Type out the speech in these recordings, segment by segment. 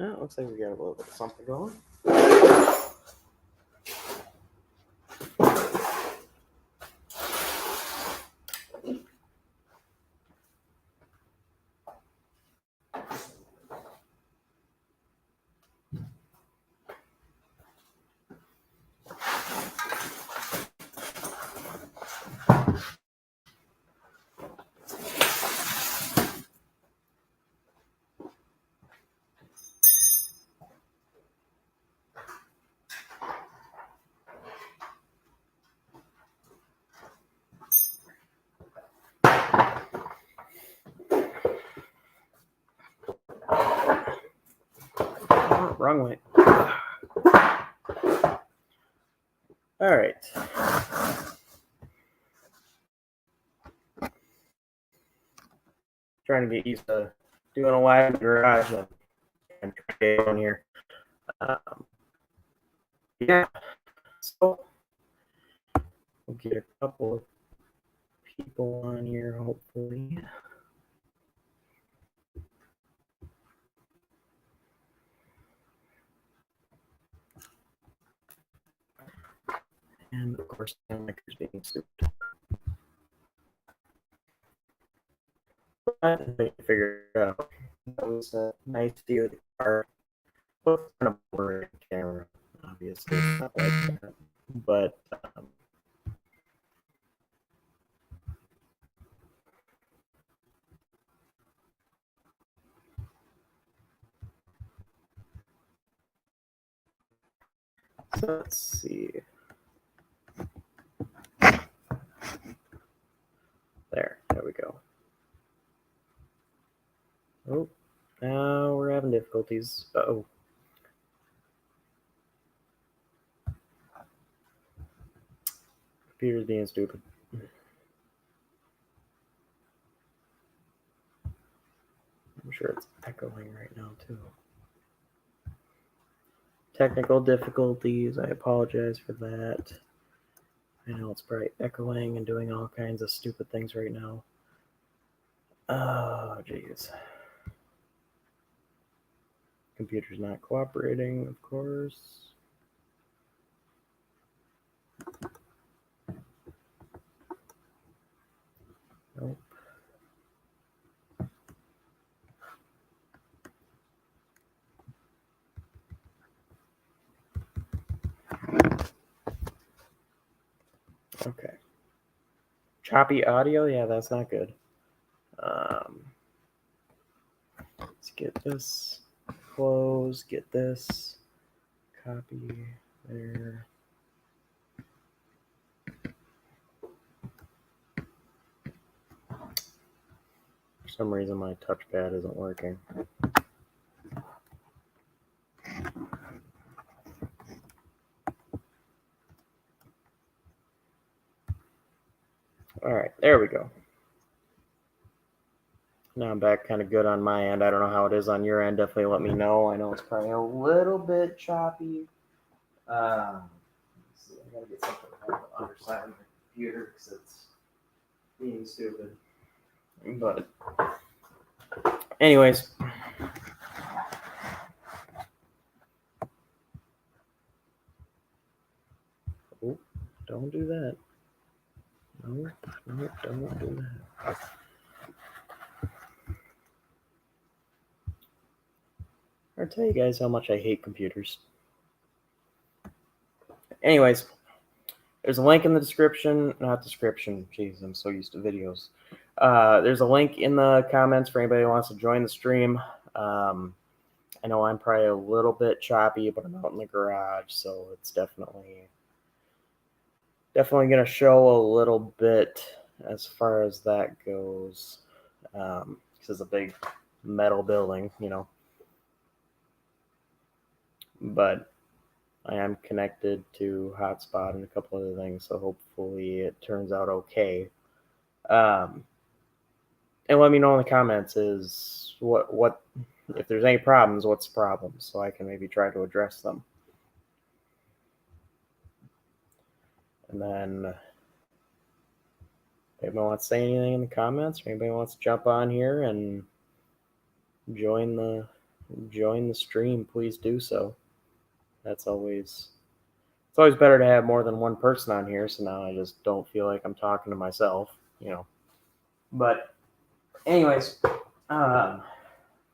It looks like we got a little bit of something going. Oh, wrong way. All right. Trying to get used to doing a live in the garage and trying to get on here. Yeah. So we'll get a couple of people on here, hopefully. And of course, the maker's being stupid. But they figured it out. That was a nice view of the car. Both kind of blurry camera, obviously. It's not like that. But so let's see. There we go. Oh, now we're having difficulties. Uh-oh. Computer's being stupid. I'm sure it's echoing right now, too. Technical difficulties. I apologize for that. I know it's probably echoing and doing all kinds of stupid things right now. Oh, jeez. Computer's not cooperating, of course. Nope. Okay. Choppy audio? Yeah, that's not good. Let's get this. Close. Get this. Copy. There. For some reason, my touchpad isn't working. All right, there we go. Now I'm back kind of good on my end. I don't know how it is on your end. Definitely let me know. I know it's probably a little bit choppy. Let's see, I gotta get something on the other side of my computer because it's being stupid. But anyways. Oh, don't do that. No, don't do that. I'll tell you guys how much I hate computers. Anyways, there's a link in the description. Not description. Jeez, I'm so used to videos. There's a link in the comments for anybody who wants to join the stream. I know I'm probably a little bit choppy, but I'm out in the garage, so it's definitely going to show a little bit as far as that goes. This is a big metal building, you know. But I am connected to hotspot and a couple other things, so hopefully it turns out okay. And let me know in the comments is what if there's any problems, what's the problem, so I can maybe try to address them. And then if anybody wants to say anything in the comments, or anybody wants to jump on here and join the join the stream, please do so. It's always better to have more than one person on here, so now I just don't feel like I'm talking to myself, But anyways, for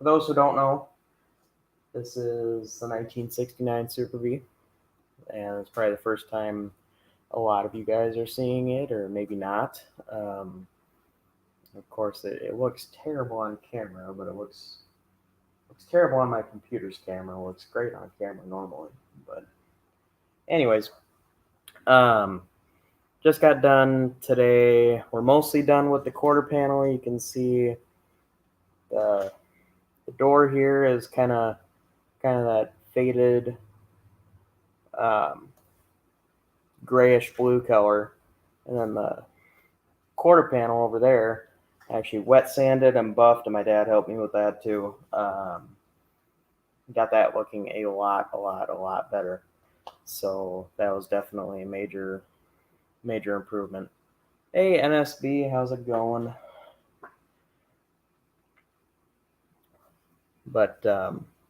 those who don't know, this is the 1969 Super Bee, and it's probably the first time a lot of you guys are seeing it, or maybe not. Of course, it looks terrible on camera, but it looks terrible on my computer's camera. It looks great on camera normally, but anyways, just got done today. We're mostly done with the quarter panel. You can see the door here is kind of that faded grayish blue color, and then the quarter panel over there actually wet sanded and buffed, and my dad helped me with that too. Got that looking a lot better. So that was definitely a major improvement. Hey NSB, how's it going? But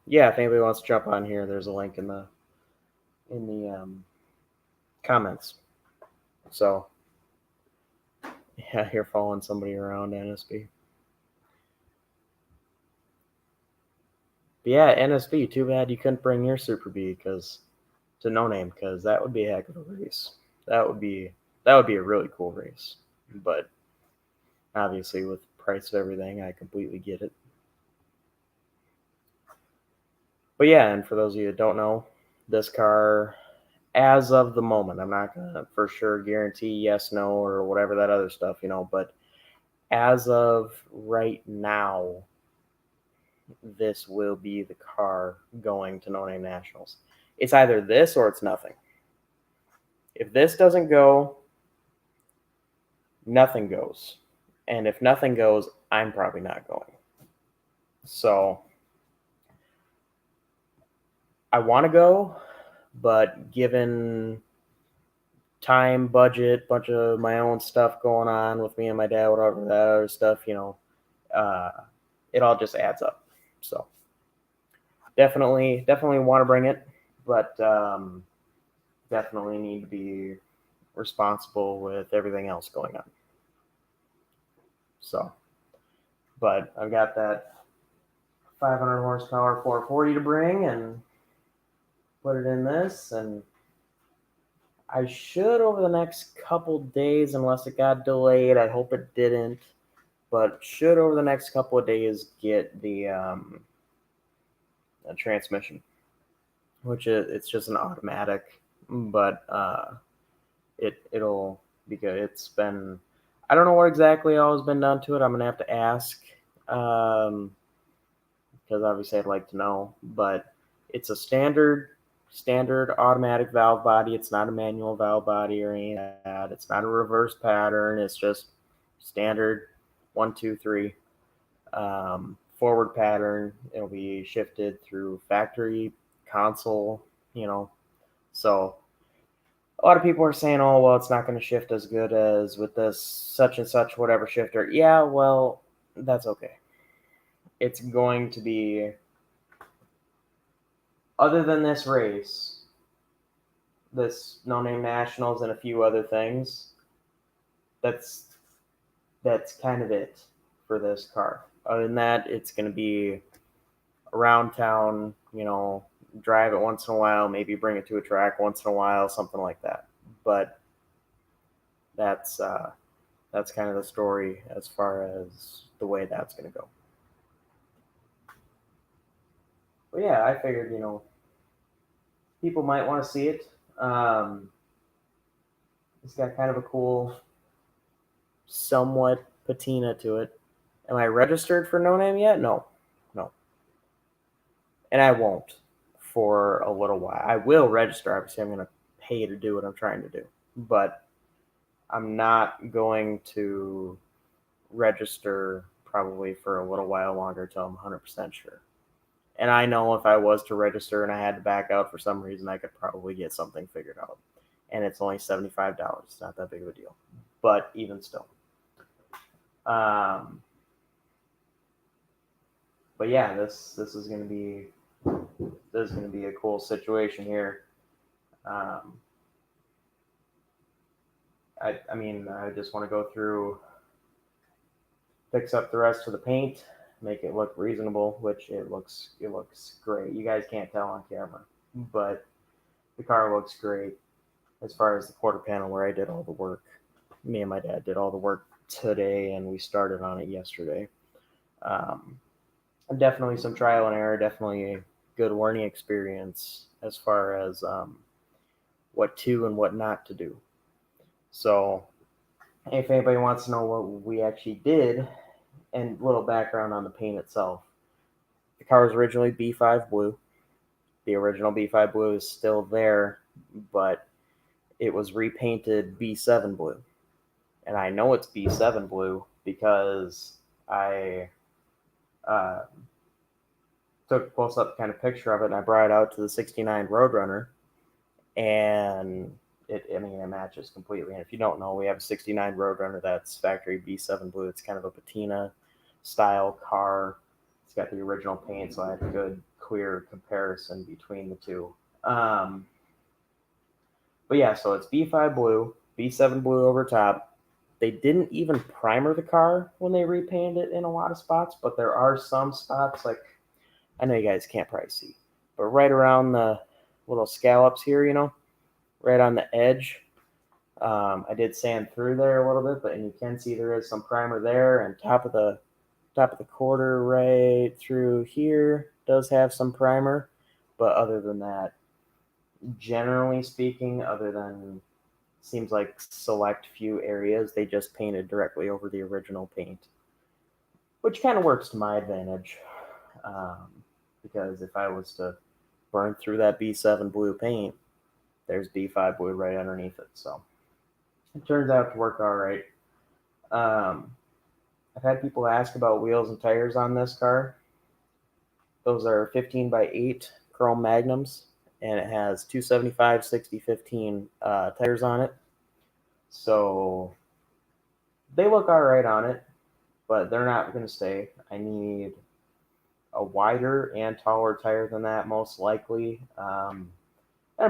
yeah, if anybody wants to jump on here, there's a link in the comments. So yeah, you're following somebody around, NSB. But yeah, NSB, too bad you couldn't bring your Super Bee to No Name, because that would be a heck of a race. That would be a really cool race. But obviously, with the price of everything, I completely get it. But yeah, and for those of you that don't know, this car, as of the moment, I'm not gonna for sure guarantee yes, no, or whatever that other stuff, but as of right now, this will be the car going to No Name Nationals. It's either this or it's nothing. If this doesn't go, nothing goes. And if nothing goes, I'm probably not going. So I want to go, but given time, budget, bunch of my own stuff going on with me and my dad, whatever that other stuff, it all just adds up. So definitely want to bring it, but definitely need to be responsible with everything else going on. So, but I've got that 500 horsepower 440 to bring and put it in this, and I should over the next couple days, unless it got delayed, I hope it didn't, but should over the next couple of days get the transmission, which it's just an automatic, but it'll be good. It's been, I don't know what exactly all has been done to it. I'm gonna have to ask, because obviously I'd like to know, but it's a standard automatic valve body. It's not a manual valve body or any of that. It's not a reverse pattern. It's just standard 1, 2, 3 forward pattern. It'll be shifted through factory console, so a lot of people are saying, oh, well, it's not going to shift as good as with this such and such whatever shifter. Yeah, well, that's okay. It's going to be, other than this race, this No Name Nationals and a few other things, that's kind of it for this car. Other than that, it's going to be around town, drive it once in a while, maybe bring it to a track once in a while, something like that. But that's kind of the story as far as the way that's going to go. But yeah, I figured, people might want to see it. It's got kind of a cool, somewhat patina to it. Am I registered for No Name yet? No. And I won't for a little while. I will register. Obviously, I'm going to pay to do what I'm trying to do. But I'm not going to register probably for a little while longer until I'm 100% sure. And I know if I was to register and I had to back out for some reason, I could probably get something figured out. And it's only $75. It's not that big of a deal. But even still. but yeah, this is gonna be a cool situation here. Um, I mean, I just want to go through, fix up the rest of the paint, make it look reasonable, which it looks great. You guys can't tell on camera, but the car looks great. As far as the quarter panel where I did all the work, me and my dad did all the work today, and we started on it yesterday. Um, Definitely some trial and error, definitely a good learning experience as far as what to and what not to do. So, if anybody wants to know what we actually did, and a little background on the paint itself, the car was originally B5 blue. The original B5 blue is still there, but it was repainted B7 blue. And I know it's B7 blue because I uh, took a close up kind of picture of it and I brought it out to the 69 Roadrunner, and it matches completely. And if you don't know, we have a 69 Roadrunner that's factory B7 blue. It's kind of a patina style car. It's got the original paint, so I had a good clear comparison between the two. But yeah, so it's B5 blue, B7 blue over top. They didn't even primer the car when they repainted it in a lot of spots, but there are some spots, like, I know you guys can't probably see, but right around the little scallops here, right on the edge, I did sand through there a little bit, but and you can see there is some primer there, and top of the quarter right through here does have some primer, but other than that, generally speaking, other than seems like select few areas, they just painted directly over the original paint, which kind of works to my advantage. Because if I was to burn through that B7 blue paint, there's B5 blue right underneath it. So it turns out to work all right. I've had people ask about wheels and tires on this car. Those are 15 by 8 chrome magnums, and it has 275 60/15 tires on it. So they look all right on it, but they're not going to stay. I need a wider and taller tire than that, most likely. I'm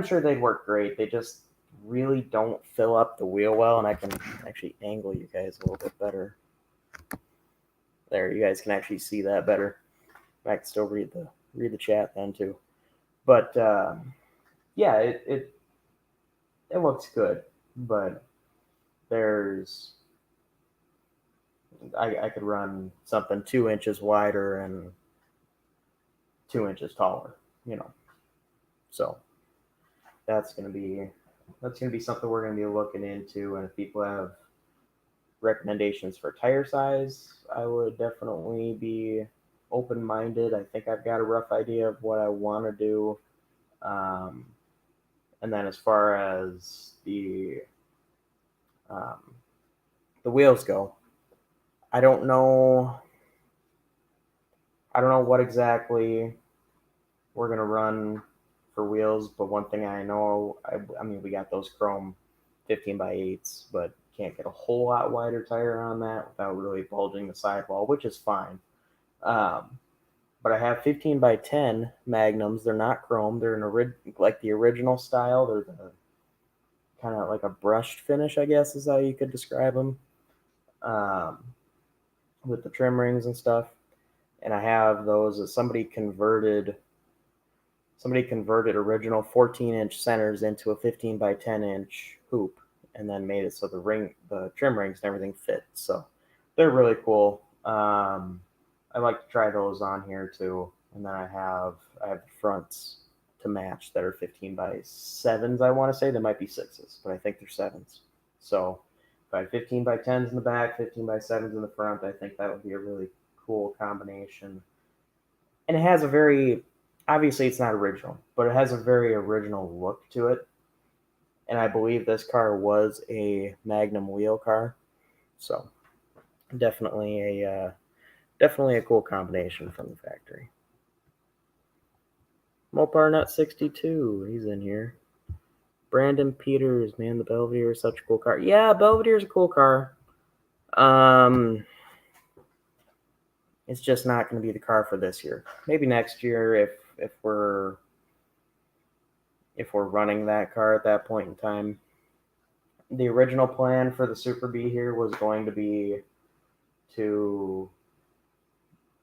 sure they'd work great. They just really don't fill up the wheel well, and I can actually angle you guys a little bit better. There, you guys can actually see that better. I can still read the chat then too. But yeah, it looks good, but there's I could run something 2 inches wider and 2 inches taller, So that's gonna be something we're gonna be looking into. And if people have recommendations for tire size, I would definitely be open-minded. I think I've got a rough idea of what I want to do. And then as far as the wheels go, I don't know what exactly we're gonna run for wheels, but one thing I know, I mean, we got those chrome 15 by 8s, but can't get a whole lot wider tire on that without really bulging the sidewall, which is fine. But I have 15 by 10 magnums. They're not chrome. They're like the original style. They're the kind of like a brushed finish, I guess is how you could describe them, with the trim rings and stuff. And I have those that somebody converted original 14-inch centers into a 15 by 10-inch hoop, and then made it so the trim rings and everything fit. So they're really cool. I like to try those on here too. And then I have the fronts to match that are 15 by 7s. I want to say they might be 6s, but I think they're 7s. So if I have 15 by 10s in the back, 15 by 7s in the front, I think that would be a really cool combination. And it has a very, obviously it's not original, but it has a very original look to it. And I believe this car was a Magnum wheel car. So definitely a cool combination from the factory. Mopar Nut 62, he's in here. Brandon Peters, man, the Belvedere is such a cool car. Yeah, Belvedere is a cool car. it's just not going to be the car for this year. Maybe next year if we're running that car at that point in time. The original plan for the Super B here was going to be to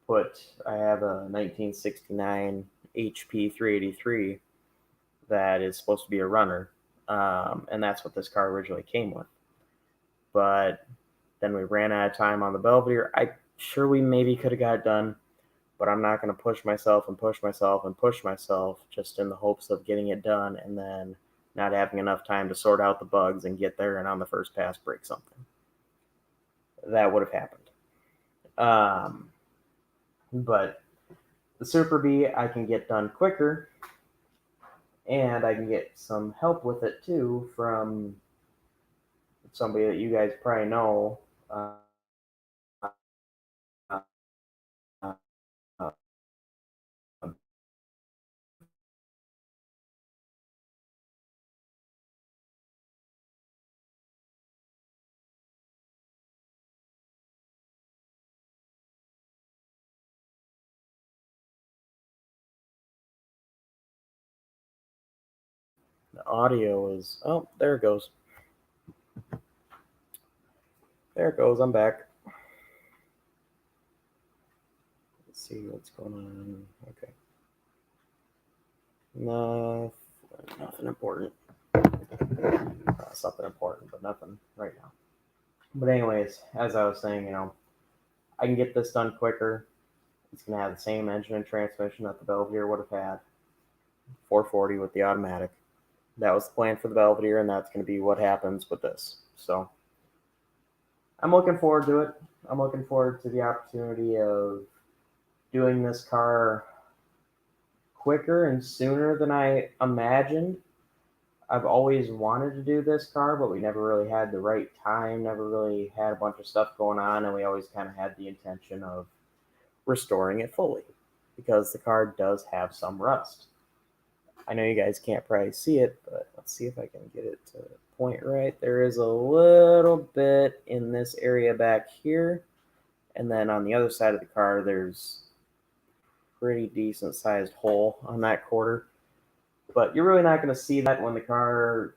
I have a 1969 HP 383 that is supposed to be a runner, and that's what this car originally came with. But then we ran out of time on the Belvedere. I'm sure we maybe could have got it done, but I'm not going to push myself and push myself and push myself just in the hopes of getting it done and then not having enough time to sort out the bugs and get there and on the first pass break something. That would have happened. But the Super B I can get done quicker, and I can get some help with it too from somebody that you guys probably know. The audio is, oh, there it goes. There it goes. I'm back. Let's see what's going on. Okay. Nothing important. Something important, but nothing right now. But anyways, as I was saying, I can get this done quicker. It's going to have the same engine and transmission that the Belvedere would have had. 440 with the automatic. That was the plan for the Belvedere, and that's going to be what happens with this. So I'm looking forward to it. I'm looking forward to the opportunity of doing this car quicker and sooner than I imagined. I've always wanted to do this car, but we never really had the right time, never really had a bunch of stuff going on, and we always kind of had the intention of restoring it fully because the car does have some rust. I know you guys can't probably see it, but let's see if I can get it to point right. There is a little bit in this area back here, and then on the other side of the car, there's a pretty decent sized hole on that quarter. But you're really not going to see that when the car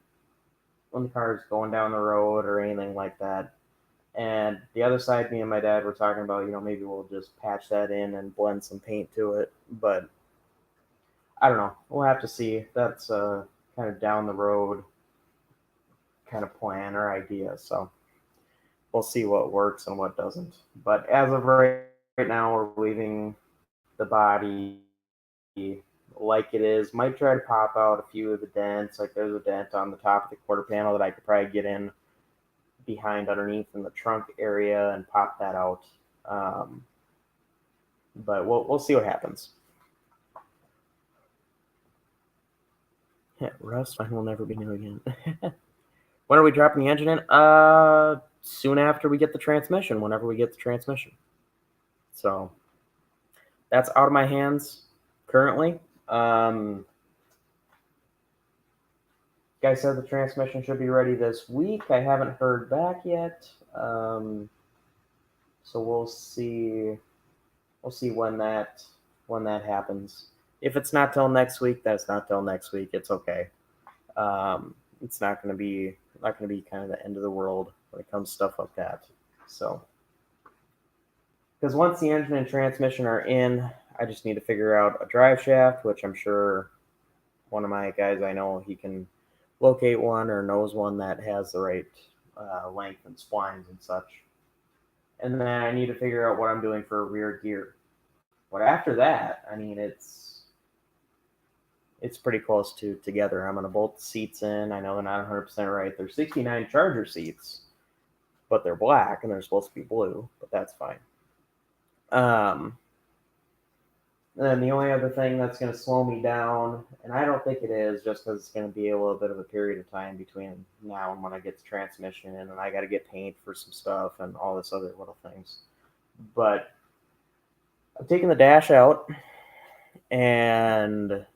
is going down the road or anything like that. And the other side, me and my dad were talking about, maybe we'll just patch that in and blend some paint to it. But I don't know. We'll have to see. That's kind of down the road kind of plan or idea. So we'll see what works and what doesn't. But as of right now, we're leaving the body like it is. Might try to pop out a few of the dents. Like there's a dent on the top of the quarter panel that I could probably get in behind underneath in the trunk area and pop that out. But we'll see what happens. Rust, I will never be new again. When are we dropping the engine in? Soon after we get the transmission, whenever we get the transmission. So that's out of my hands currently. Guy said the transmission should be ready this week. I haven't heard back yet. So we'll see. We'll see when that happens. If it's not till next week, that's not till next week. It's okay. It's not going to be kind of the end of the world when it comes to stuff like that. So, because once the engine and transmission are in, I just need to figure out a drive shaft, which I'm sure one of my guys I know, he can locate one or knows one that has the right length and splines and such. And then I need to figure out what I'm doing for a rear gear. But after that, I mean, it's pretty close to together. I'm going to bolt the seats in. I know they're not 100% right. They're 69 Charger seats, but they're black and they're supposed to be blue, but that's fine. And then the only other thing that's going to slow me down, and I don't think it is, just because it's going to be a little bit of a period of time between now and when I get the transmission in, and I got to get paint for some stuff and all this other little things. But I'm taking the dash out, and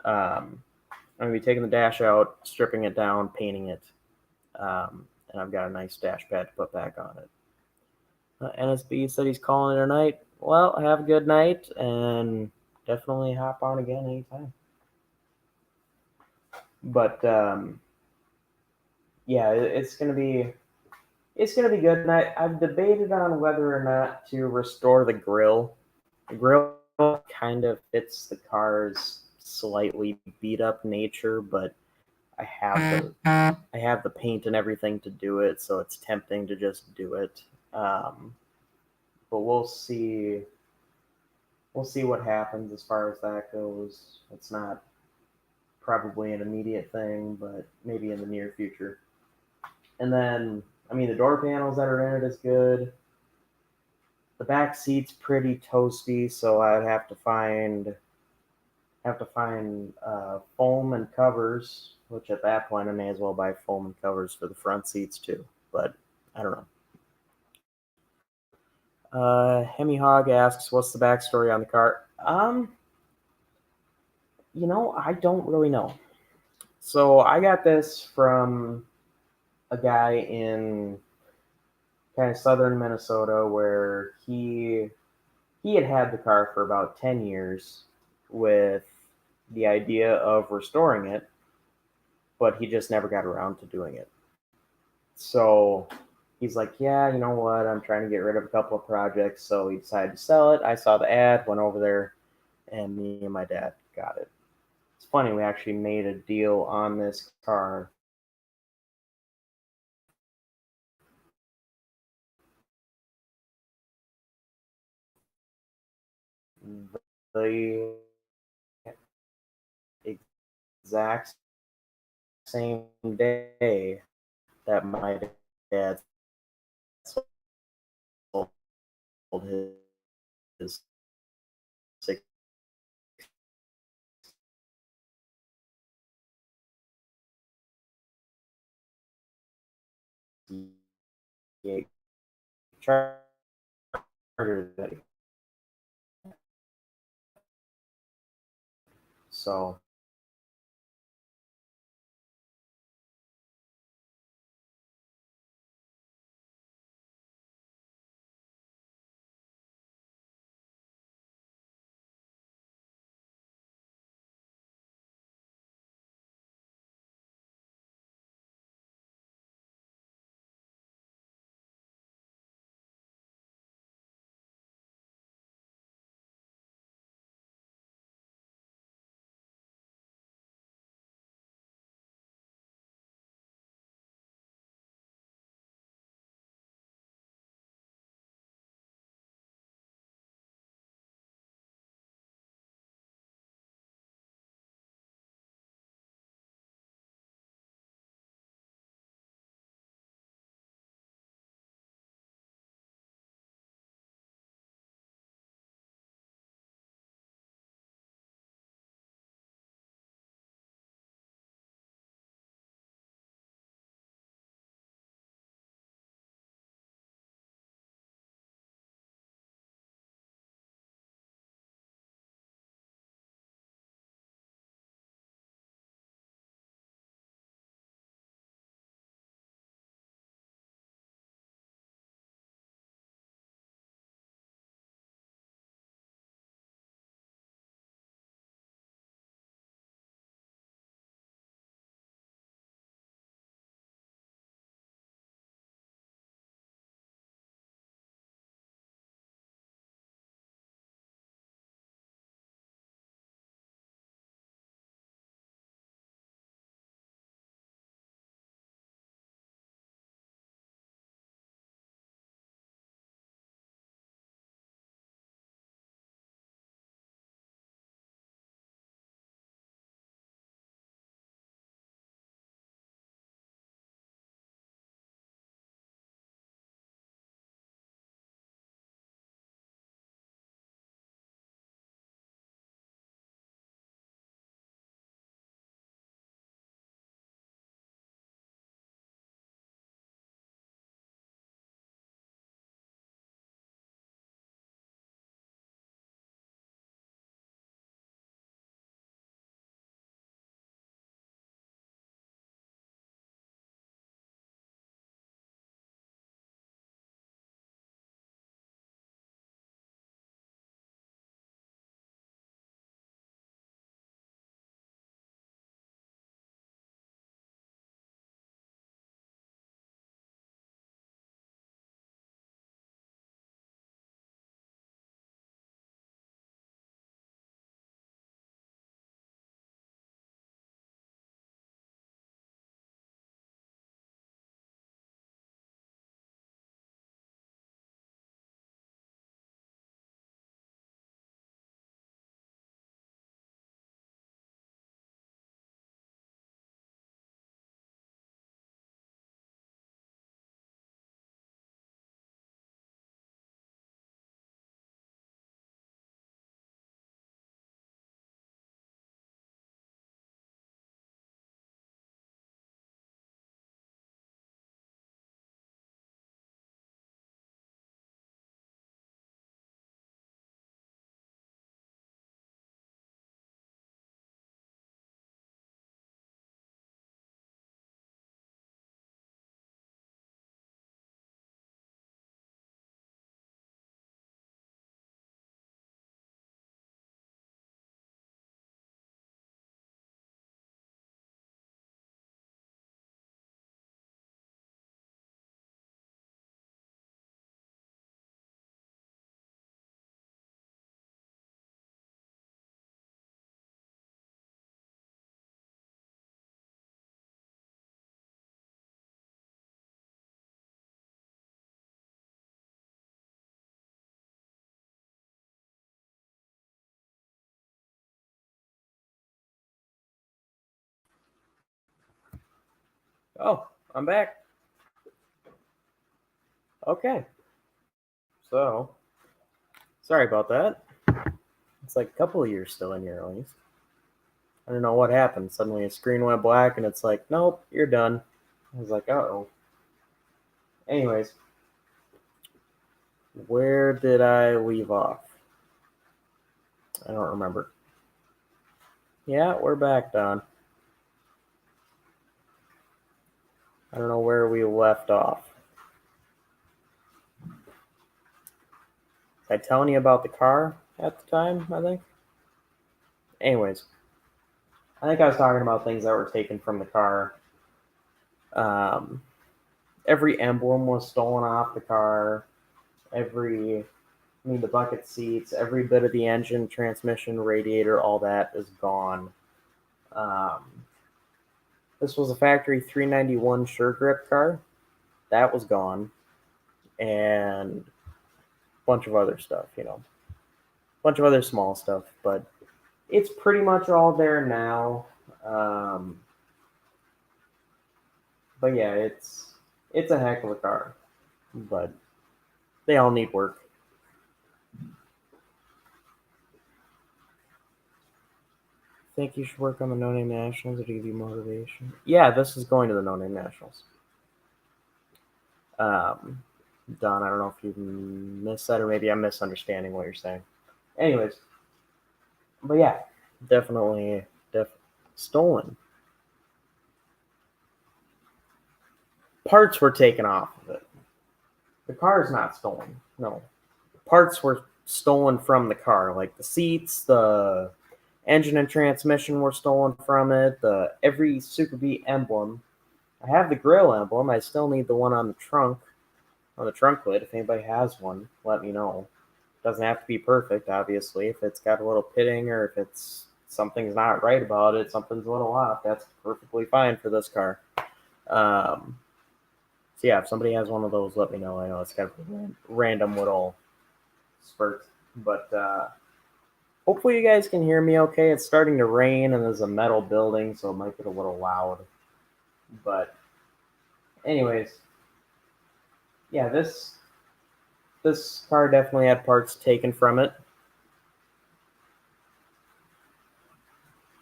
I'm going to be taking the dash out, stripping it down, painting it, and I've got a nice dash pad to put back on it. NSB said he's calling it a night. Well, have a good night, and definitely hop on again anytime. But yeah, it's gonna be good. And I've debated on whether or not to restore the grill. The grill kind of fits the car's slightly beat up nature, but I have the paint and everything to do it, so it's tempting to just do it. But we'll see. We'll see what happens as far as that goes. It's not probably an immediate thing, but maybe in the near future. And then, I mean, the door panels that are in it is good. The back seat's pretty toasty, so I'd have to find foam and covers. Which at that point I may as well buy foam and covers for the front seats too. But I don't know. Hemi Hog asks, "What's the backstory on the car?" I don't really know. So I got this from a guy in kind of southern Minnesota where he had the car for about 10 years with the idea of restoring it, but he just never got around to doing it. So he's like, yeah, you know what? I'm trying to get rid of a couple of projects. So he decided to sell it. I saw the ad, went over there, and me and my dad got it. It's funny, we actually made a deal on this car. The exact same day that my dad sold his 68 Charger that so Oh, I'm back. Okay. So, sorry about that. It's like a couple of years still in here at least. I don't know what happened. Suddenly a screen went black and it's like, nope, you're done. I was like, oh. Anyways, where did I leave off? I don't remember. Yeah, we're back, Don. I don't know where we left off. Was I telling you about the car at the time, I think? Anyways, I think I was talking about things that were taken from the car. Um, every emblem was stolen off the car. The bucket seats, every bit of the engine, transmission, radiator, all that is gone. Um, this was a factory 391 Sure Grip car. That was gone. And a bunch of other stuff, a bunch of other small stuff. But it's pretty much all there now. Um, but yeah, it's a heck of a car. But they all need work. Think you should work on the No Name Nationals to give you motivation? Yeah, this is going to the No Name Nationals. Um, Don, I don't know if you missed that or maybe I'm misunderstanding what you're saying. Anyways, but yeah, definitely stolen. Parts were taken off of it. The car is not stolen. No, parts were stolen from the car, like the seats, the engine and transmission were stolen from it. The every Super Beat emblem. I have the grill emblem. I still need the one on the trunk lid. If anybody has one, let me know. Doesn't have to be perfect, obviously. If it's got a little pitting or if it's something's not right about it, something's a little off, that's perfectly fine for this car. So yeah, if somebody has one of those, let me know. I know it's got a random little spurt, but hopefully you guys can hear me okay. It's starting to rain and there's a metal building, so it might get a little loud. But anyways, yeah, this car definitely had parts taken from it.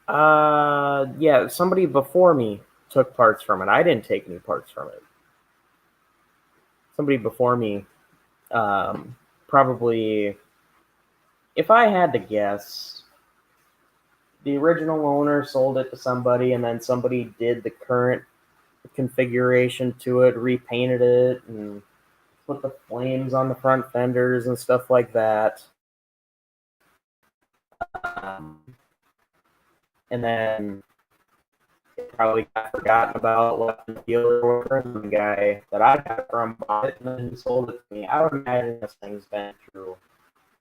Yeah, somebody before me took parts from it. I didn't take any parts from it. Somebody before me, um, probably, if I had to guess, the original owner sold it to somebody, and then somebody did the current configuration to it, repainted it, and put the flames on the front fenders and stuff like that. Um, and then it probably got forgotten about, left in the dealer order, and the guy that I got from bought it and then he sold it to me. I would imagine this thing's been through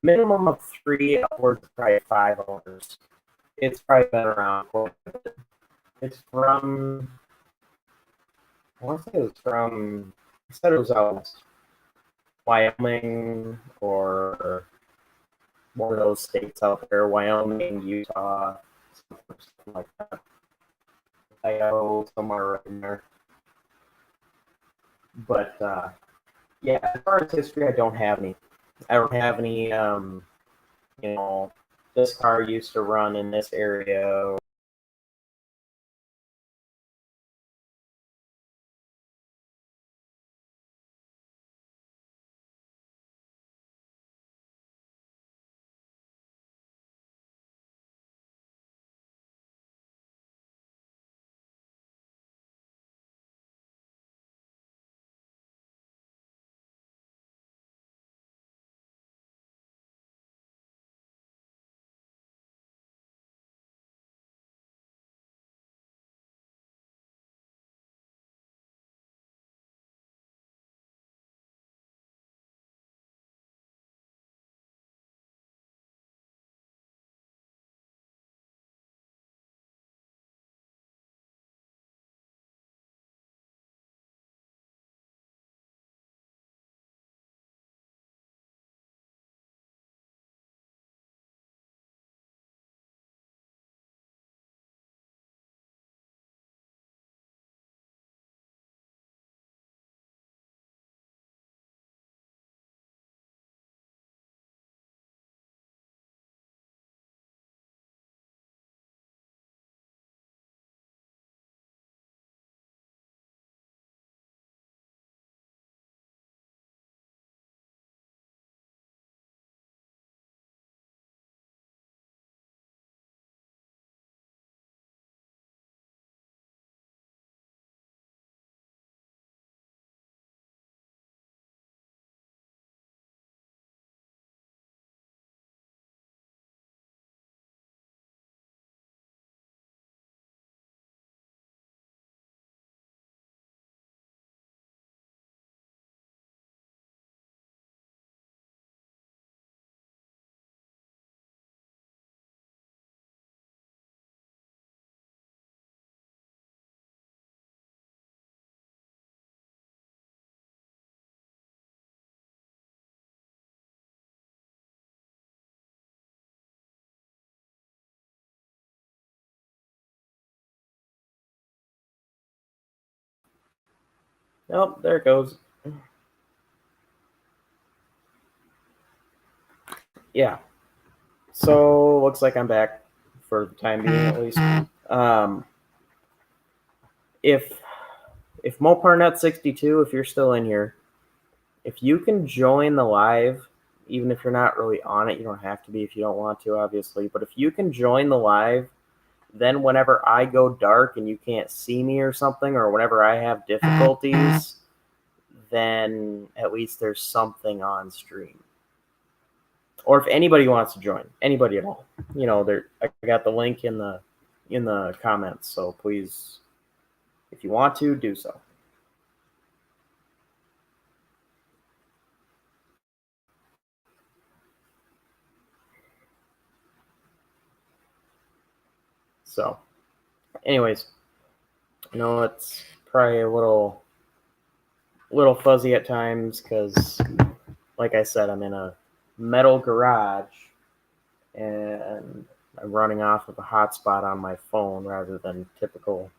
minimum of 3, upwards of probably 5 owners. It's probably been around quite a bit. It's from, I want to say it was from, I said it was out Wyoming or one of those states out there, Wyoming, Utah, something like that. Idaho, somewhere right in there. But yeah, as far as history, I don't have any. I don't have any. You know, this car used to run in this area Nope, there it goes. Yeah. So looks like I'm back for the time being, at least. Um, if MoparNet62, if you're still in here, if you can join the live, even if you're not really on it, you don't have to be if you don't want to, obviously. But if you can join the live, then whenever I go dark and you can't see me or something, or whenever I have difficulties, then at least there's something on stream. Or if anybody wants to join, anybody at all, I got the link in the comments, so please, if you want to, do so. So, anyways, I know it's probably a little fuzzy at times because, like I said, I'm in a metal garage and I'm running off of a hotspot on my phone rather than typical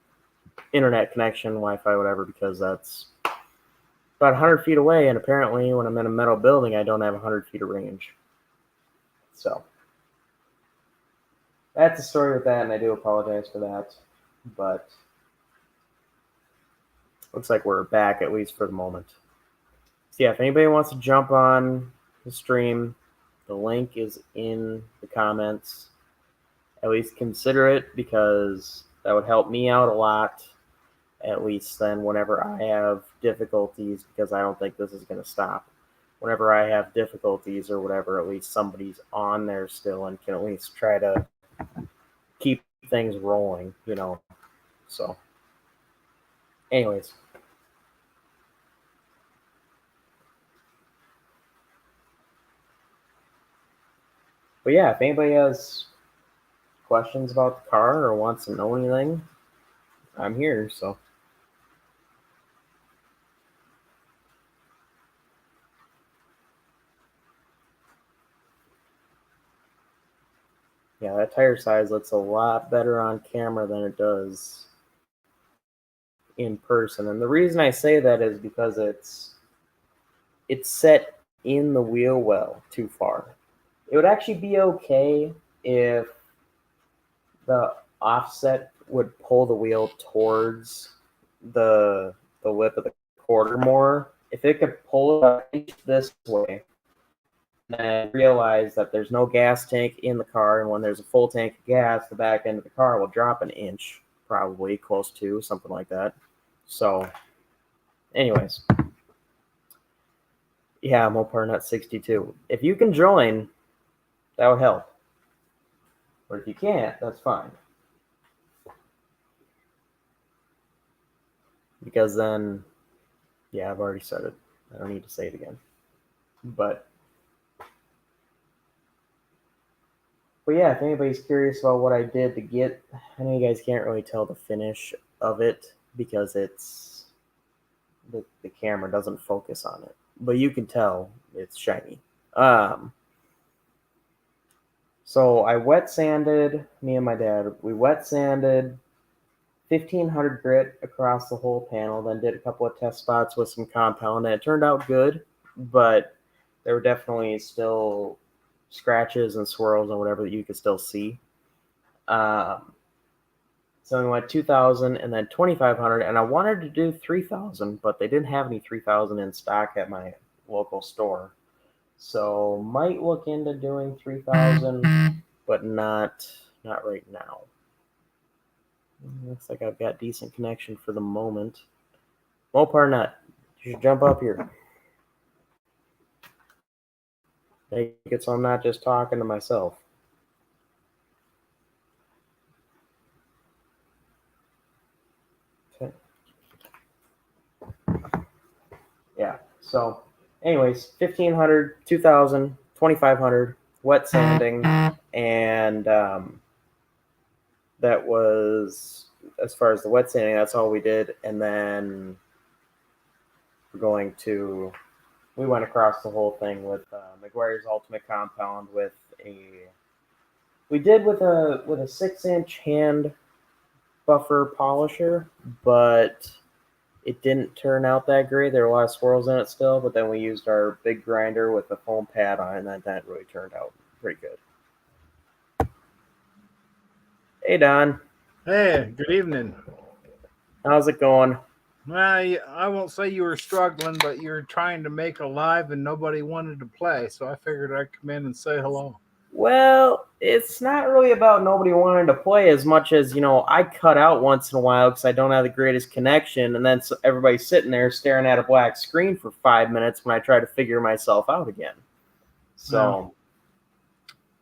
internet connection, Wi-Fi, whatever, because that's about 100 feet away, and apparently when I'm in a metal building, I don't have 100 feet of range. So that's the story with that, and I do apologize for that, but looks like we're back, at least for the moment. So yeah, if anybody wants to jump on the stream, the link is in the comments. At least consider it, because that would help me out a lot, at least then whenever I have difficulties, because I don't think this is going to stop. Whenever I have difficulties or whatever, at least somebody's on there still and can at least try to keep things rolling, So, anyways. But yeah, if anybody has questions about the car or wants to know anything, I'm here, so. Yeah, that tire size looks a lot better on camera than it does in person. And the reason I say that is because it's set in the wheel well too far. It would actually be okay if the offset would pull the wheel towards the lip of the quarter more. If it could pull it this way, and realize that there's no gas tank in the car, and when there's a full tank of gas, the back end of the car will drop an inch, probably close to something like that. So, anyways, yeah, MoparNet62. If you can join, that would help. Or if you can't, that's fine. Because then, yeah, I've already said it. I don't need to say it again. But yeah, if anybody's curious about what I did to get, I know you guys can't really tell the finish of it because it's the camera doesn't focus on it, but you can tell it's shiny. So I wet sanded, me and my dad, we wet sanded 1500 grit across the whole panel, then did a couple of test spots with some compound, and it turned out good, but there were definitely still scratches and swirls and whatever that you could still see. So we went 2000 and then 2500, and I wanted to do 3000, but they didn't have any 3000 in stock at my local store. So might look into doing 3000, but not right now. Looks like I've got decent connection for the moment. Moparnet, you should jump up here. Make it so I'm not just talking to myself. Okay. Yeah, so anyways, 1500, 2000, 2500, wet sanding, and that was, as far as the wet sanding, that's all we did. And then we went across the whole thing with Meguiar's Ultimate Compound with a 6-inch hand buffer polisher, but it didn't turn out that great. There were a lot of swirls in it still, but then we used our big grinder with the foam pad on it, and that really turned out pretty good. Hey, Don. Hey, good evening. How's it going? Well, I won't say you were struggling, but you were trying to make a live and nobody wanted to play, so I figured I'd come in and say hello. Well, it's not really about nobody wanting to play as much as, I cut out once in a while because I don't have the greatest connection, and then everybody's sitting there staring at a black screen for 5 minutes when I try to figure myself out again. So,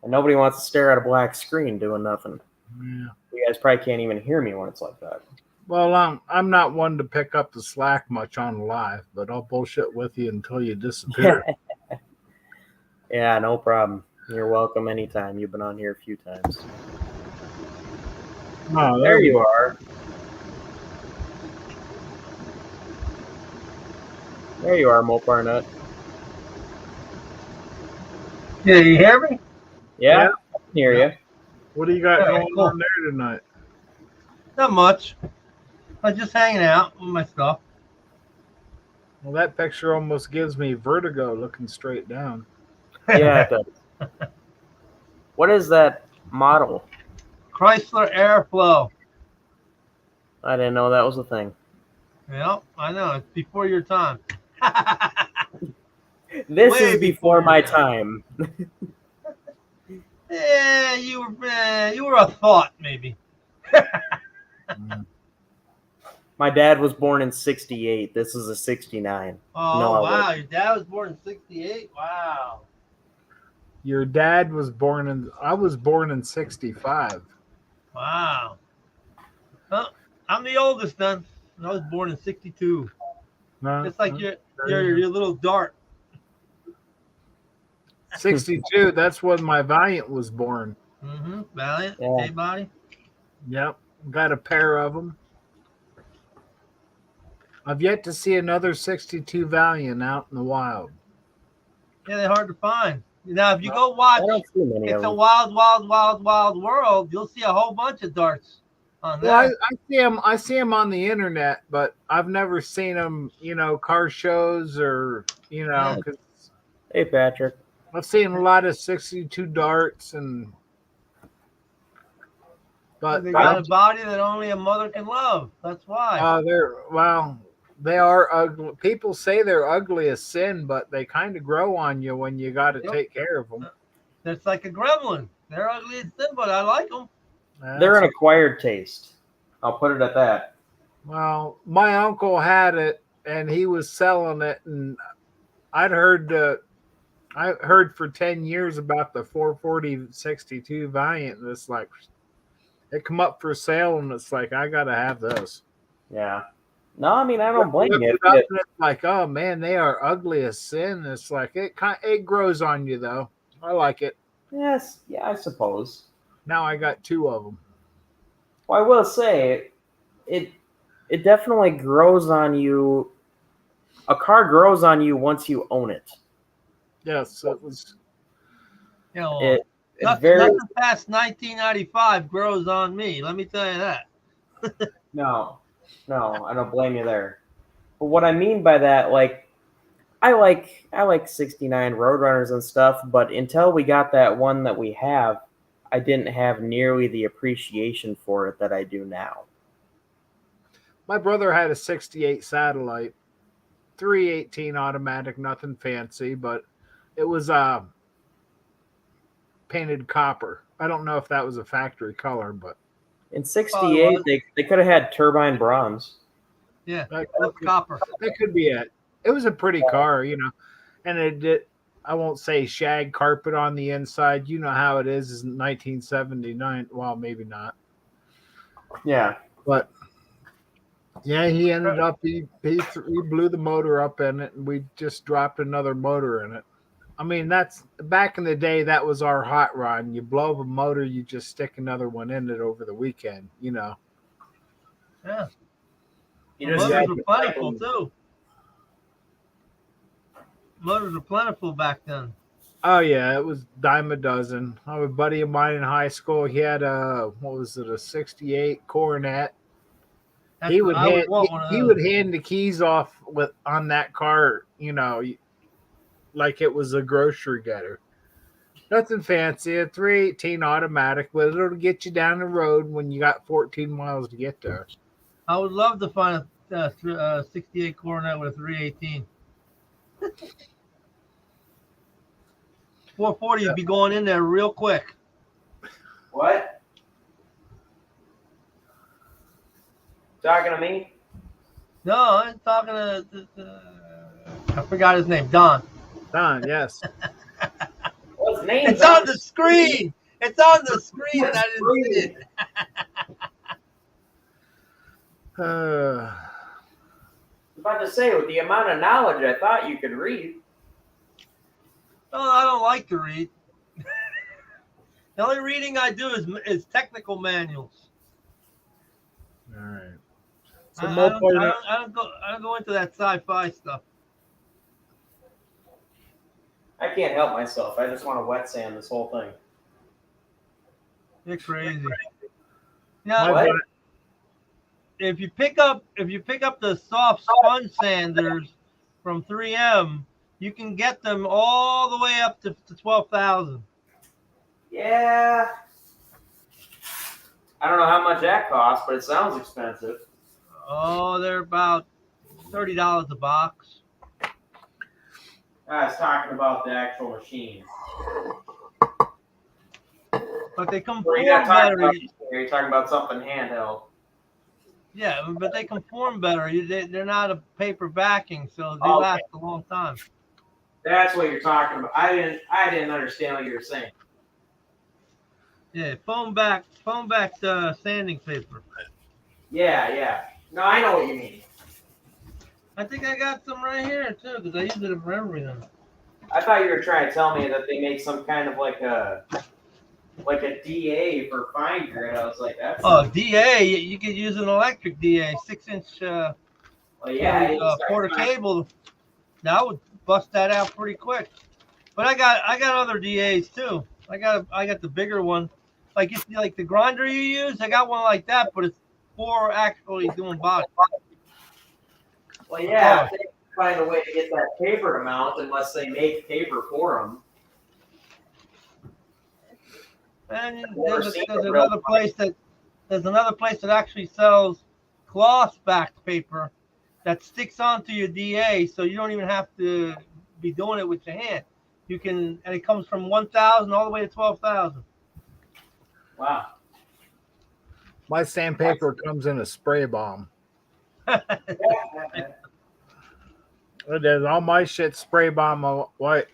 and nobody wants to stare at a black screen doing nothing. Yeah. You guys probably can't even hear me when it's like that. Well, I'm not one to pick up the slack much on live, but I'll bullshit with you until you disappear. Yeah, no problem. You're welcome anytime. You've been on here a few times. Oh, there you are. There you are, Mopar Nut. Yeah, you hear me? Yeah, I can hear you. What do you got going cool. on there tonight? Not much. I'm just hanging out with my stuff. Well, that picture almost gives me vertigo looking straight down. Yeah, it does. What is that model? Chrysler Airflow. I didn't know that was a thing. Yep, I know. It's before your time. This Way is before my before time. Yeah, you were a thought, maybe. My dad was born in '68. This is a '69. Oh, No, wow. Your dad was born in '68? Wow. Your dad was born in... I was born in '65. Wow. Well, I'm the oldest then. I was born in '62. Just like your little dart. 62, that's when my Valiant was born. Mm-hmm. Valiant, Yeah. A-body. Yep, got a pair of them. I've yet to see another 62 Valiant out in the wild. Yeah, they're hard to find. Now, if you go watch I don't see many of It's a them. Wild, Wild, Wild, Wild World, you'll see a whole bunch of darts on there. Well, I see them on the internet, but I've never seen them, car shows or, because Hey, Patrick. I've seen a lot of 62 darts but They got a body that only a mother can love. That's why. they are ugly. People say they're ugly as sin, but they kind of grow on you when you got to take care of them. It's like a gremlin. They're ugly as sin, but I like them. They're an acquired taste. I'll put it at that. Well, my uncle had it, and he was selling it, and I heard for 10 years about the 440 62 Valiant, and it's like it come up for sale, and it's like I gotta have this. Yeah. No, I mean I don't blame you. It's like, oh man, they are ugly as sin. It's like it grows on you though. I like it. Yes, yeah, I suppose. Now I got 2 of them. Well, I will say, it definitely grows on you. A car grows on you once you own it. Yes, it was. Nothing past 1995 grows on me. Let me tell you that. No, I don't blame you there. But what I mean by that, like, I like '69 Roadrunners and stuff, but until we got that one that we have, I didn't have nearly the appreciation for it that I do now. My brother had a 68 Satellite, 318 automatic, nothing fancy, but it was painted copper. I don't know if that was a factory color, but in '68 they could have had turbine bronze. Yeah, copper. That could be it. It was a pretty car, and it did. I won't say shag carpet on the inside. You know how it is in 1979. Well, maybe not. Yeah, but yeah, he ended up he blew the motor up in it, and we just dropped another motor in it. I mean, that's back in the day. That was our hot rod. You blow up a motor, you just stick another one in it over the weekend. Yeah. Motors were plentiful too. Motors were plentiful back then. Oh yeah, it was dime a dozen. I have a buddy of mine in high school. He had a 68 Coronet, He would I would hand, want one of he those. would hand the keys off on that car, like it was a grocery getter. Nothing fancy, a 318 automatic, but it'll get you down the road when you got 14 miles to get there. I would love to find a 68 Coronet with a 318. 440 would be going in there real quick. What? Talking to me? No, I'm talking to I forgot his name. Don. Don, yes. What's his name? It's on the screen. It's on the screen, and I didn't see it. I was about to say, with the amount of knowledge I thought you could read. No, I don't like to read. The only reading I do is technical manuals. All right. I don't go into that sci-fi stuff. I can't help myself. I just want to wet sand this whole thing. You're crazy. Now, What? if you pick up the soft sponge sanders from 3M, you can get them all the way up to 12,000. Yeah. I don't know how much that costs, but it sounds expensive. Oh, they're about $30 a box. I was talking about the actual machine. But they conform Or you're better. talking about something handheld. Yeah, but they conform better. They're not a paper backing, so they Okay. last a long time. That's what you're talking about. I didn't understand what you were saying. Yeah, foam backed sanding paper. Yeah. No, I know what you mean. I think I got some right here too, because I use it for everything. I thought you were trying to tell me that they make some kind of like a DA for fine grit. I was like, that's DA, you could use an electric DA, 6-inch well, yeah. quarter cable. That would bust that out pretty quick. But I got other DAs too. I got the bigger one, like the grinder you use. I got one like that, but it's for actually doing body. Well, yeah. They find a way to get that paper to mount unless they make paper for them. And there's another place that actually sells cloth backed paper that sticks onto your DA, so you don't even have to be doing it with your hand. You can, and it comes from 1,000 all the way to 12,000. Wow. My sandpaper comes in a spray bomb. There's all my shit spray bomb. What?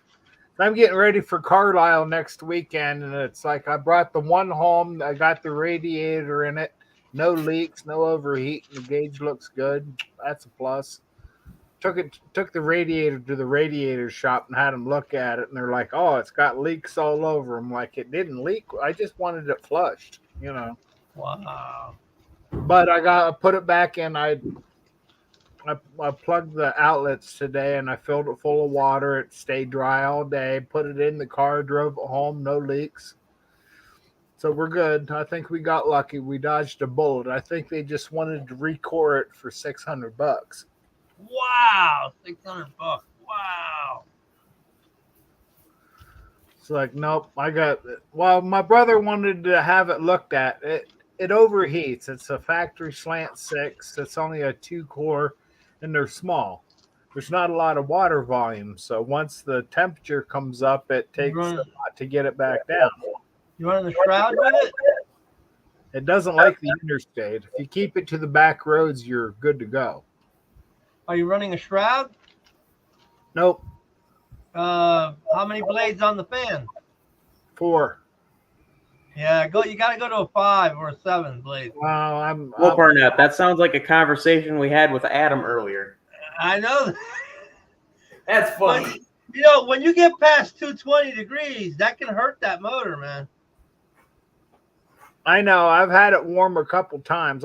I'm getting ready for Carlisle next weekend, and it's like I brought the one home. I got the radiator in it. No leaks, no overheat. The gauge looks good. That's a plus. Took the radiator to the radiator shop and had them look at it, and they're like, "Oh, it's got leaks all over." I'm like, "It didn't leak. I just wanted it flushed, Wow. But I got put it back in. I plugged the outlets today, and I filled it full of water. It stayed dry all day. Put it in the car, drove it home, no leaks. So we're good. I think we got lucky. We dodged a bullet. I think they just wanted to recore it for $600. Wow, $600. Wow. It's like, nope. Well, my brother wanted to have it looked at. It overheats. It's a factory slant 6. It's only a 2-core, and they're small. There's not a lot of water volume, so once the temperature comes up, it takes a lot to get it back down. You running the shroud with it? It doesn't like the interstate. If you keep it to the back roads, you're good to go. Are you running a shroud? Nope. How many blades on the fan? 4. Yeah, you gotta go to a 5 or a 7 blade. Well, Well, Barnett, that sounds like a conversation we had with Adam earlier. I know. That's funny. When you get past 220 degrees, that can hurt that motor, man. I know. I've had it warm a couple times.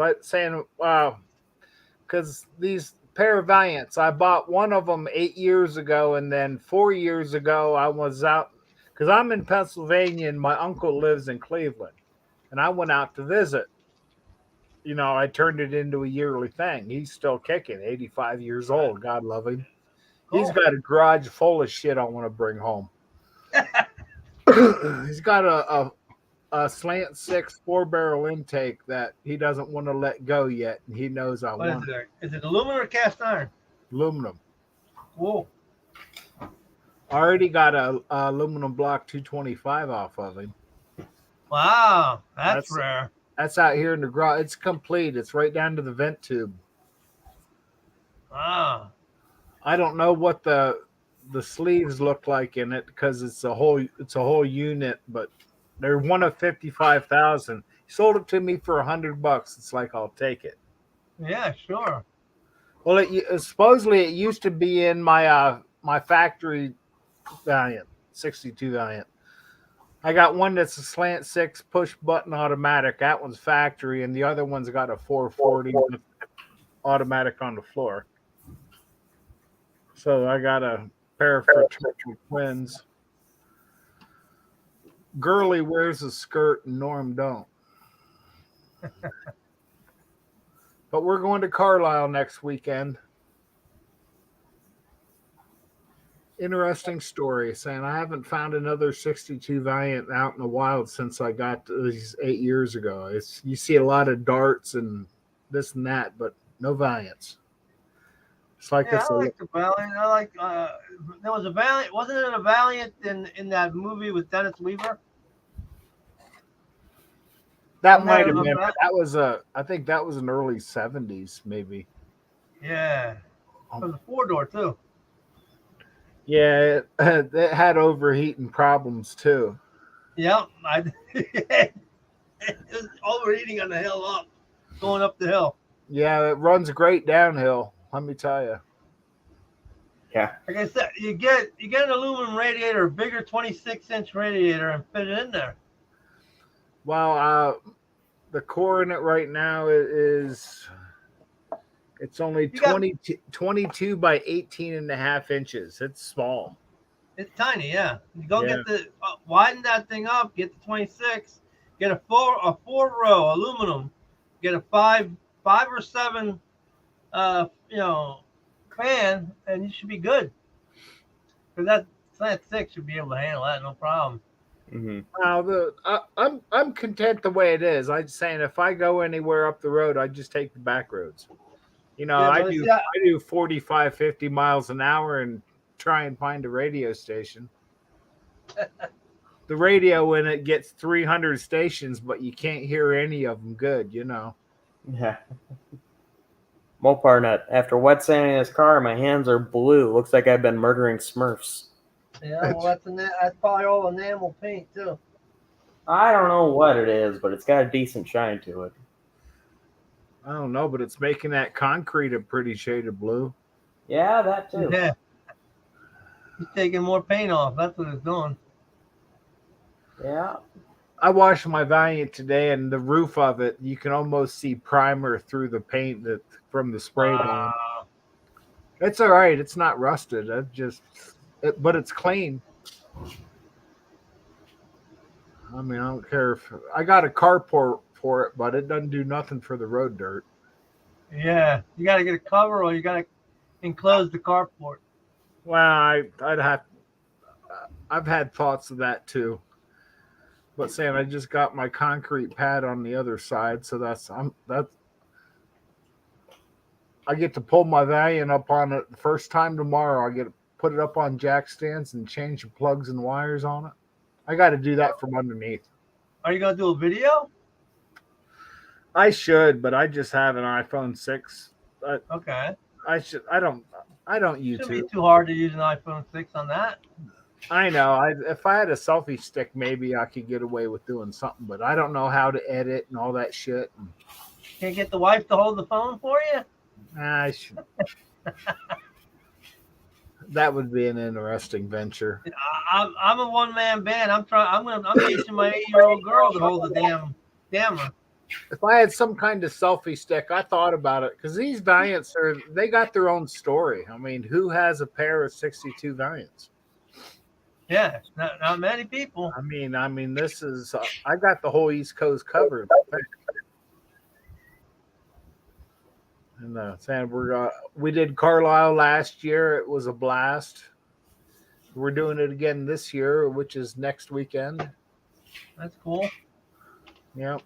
Because these pair of Valiants, I bought one of them 8 years ago, and then 4 years ago I was out because I'm in Pennsylvania and my uncle lives in Cleveland, and I went out to visit. I turned it into a yearly thing. He's still kicking, 85 years old. God love him. He's Cool. got a garage full of shit I want to bring home. He's got a slant 6 4-barrel intake that he doesn't want to let go yet, and he knows I What is want it? Is it aluminum or cast iron? aluminum. Cool. I already got a aluminum block 225 off of him. Wow, that's That's- rare. That's out here in the garage. It's complete. It's right down to the vent tube. Wow. I don't know what the sleeves look like in it because it's a whole unit, but they're one of 55,000. He sold it to me for $100. It's like I'll take it. Yeah, sure. Well, supposedly it used to be in my my factory Valiant 62 Valiant. I got one that's a slant 6 push button automatic. That one's factory, and the other one's got a 440 with automatic on the floor. So I got a pair of fraternal twins. Girly wears a skirt and Norm don't. But we're going to Carlisle next weekend. Interesting story, saying I haven't found another 62 Valiant out in the wild since I got these 8 years ago. You see a lot of darts and this and that, but no Valiants. It's like Yeah, it's I like the Valiant. I like. There was a Valiant. Wasn't it a Valiant in that movie with Dennis Weaver? that Wasn't might that have a been. Valiant? That was I think that was in early 70s, maybe. Yeah. It was a 4-door too. Yeah, it had overheating problems too. Yep. It was overheating on the hill up, going up the hill. Yeah, it runs great downhill. Let me tell you. Yeah. Like I said, you get an aluminum radiator, a bigger 26-inch radiator, and fit it in there. Well, the core in it right now is it's only You got- 22 by 18 and a half inches. It's small. It's tiny, yeah. You go Yeah. get the widen that thing up, get the 26, get a 4-row aluminum, get a 5 or 7 fan, and you should be good. Because that slant 6 should be able to handle that, no problem. Mm-hmm. Now I'm content the way it is. I'm saying if I go anywhere up the road, I just take the back roads. Yeah, I but do see, I do 45, 50 miles an hour and try and find a radio station. The radio in it gets 300 stations, but you can't hear any of them good, Yeah. Moparnet, after wet sanding his car, my hands are blue. Looks like I've been murdering Smurfs. Yeah, well, that's probably all enamel paint too. I don't know what it is, but it's got a decent shine to it. I don't know, but it's making that concrete a pretty shade of blue. Yeah, that too. Yeah. He's taking more paint off. That's what it's doing. Yeah. I washed my Valiant today, and the roof of it, you can almost see primer through the paint from the spray down. It's all right. It's not rusted. But it's clean. I mean, I don't care if I got a carport for it, but it doesn't do nothing for the road dirt. Yeah, you got to get a cover, or you got to enclose the carport. Well, I've had thoughts of that too. But Sam, I just got my concrete pad on the other side, so I get to pull my Valiant up on it the first time tomorrow. I get to put it up on jack stands and change the plugs and wires on it. I got to do that from underneath. Are you gonna do a video? I should, but I just have an iPhone 6. Okay. I don't Shouldn't be YouTube. too hard to use an iPhone 6 on that. I know. If I had a selfie stick, maybe I could get away with doing something, but I don't know how to edit and all that shit. Can't get the wife to hold the phone for you? I should. That would be an interesting venture. I'm a one-man band. I'm teaching my 8-year-old girl to hold the damn camera. If I had some kind of selfie stick, I thought about it because these Valiants they got their own story. I mean, who has a pair of 62 Valiants? Yeah, not many people. I mean, this is I got the whole East Coast covered. in Sandburg. We did Carlisle last year. It was a blast. We're doing it again this year, which is next weekend. That's cool. Yep.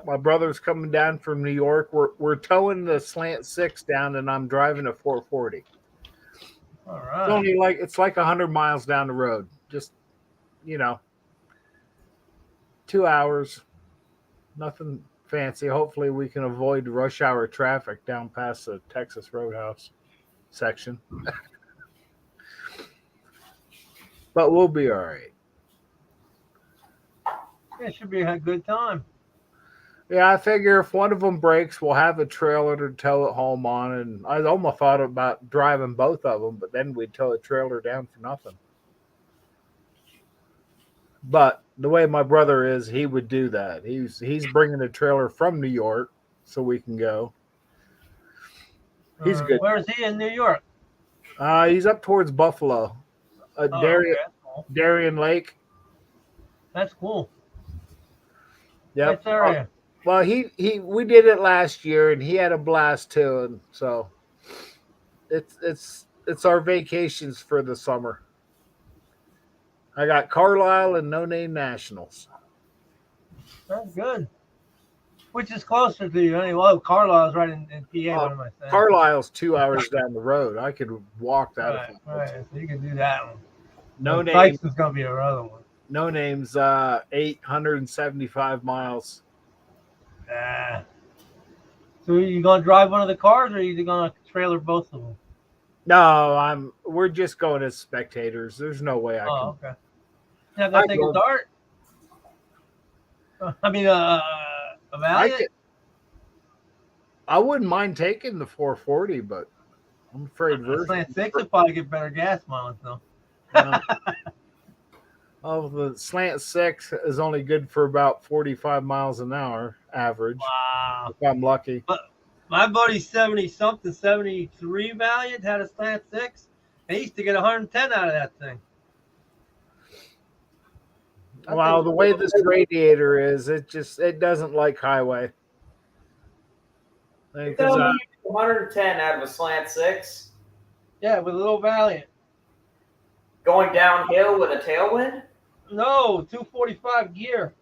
My brother's coming down from New York. We're towing the Slant 6 down, and I'm driving a 440. All It's right. only it's like 100 miles down the road. Just 2 hours. Nothing fancy. Hopefully, we can avoid rush hour traffic down past the Texas Roadhouse section. But we'll be all right. It should be a good time. Yeah, I figure if one of them breaks, we'll have a trailer to tow it home on. And I almost thought about driving both of them, but then we'd tow a trailer down for nothing. But the way my brother is, he would do that. He's bringing a trailer from New York so we can go. He's good. Where is he in New York? He's up towards Buffalo, Darien, Okay. Cool. Darien Lake. That's cool. Yep. Nice area. Well, we did it last year, and he had a blast too, and so it's our vacations for the summer. I got Carlisle and No Name Nationals. That's good. Which is closer to you anyway? Well, Carlisle's right in PA. What am I saying? Carlisle's 2 hours down the road. I could walk that. Right. So you can do that one. No Name. Sykes is gonna be our other one. No Name's 875 miles. So you gonna drive one of the cars, or are you gonna trailer both of them? No, we're just going as spectators. There's no way I can. Okay. You have to take a dart. I mean, a Valiant. I wouldn't mind taking the 440, but I'm afraid Slant 6 would probably get better gas mileage though. The Slant 6 is only good for about 45 miles an hour average. Wow. If I'm lucky. But my buddy's 70-something, 73 Valiant had a Slant 6, and he used to get 110 out of that thing. Wow, the way this radiator is, it doesn't like highway. You tell me 110 out of a Slant 6? Yeah, with a little Valiant. Going downhill with a tailwind? No, 245 gear.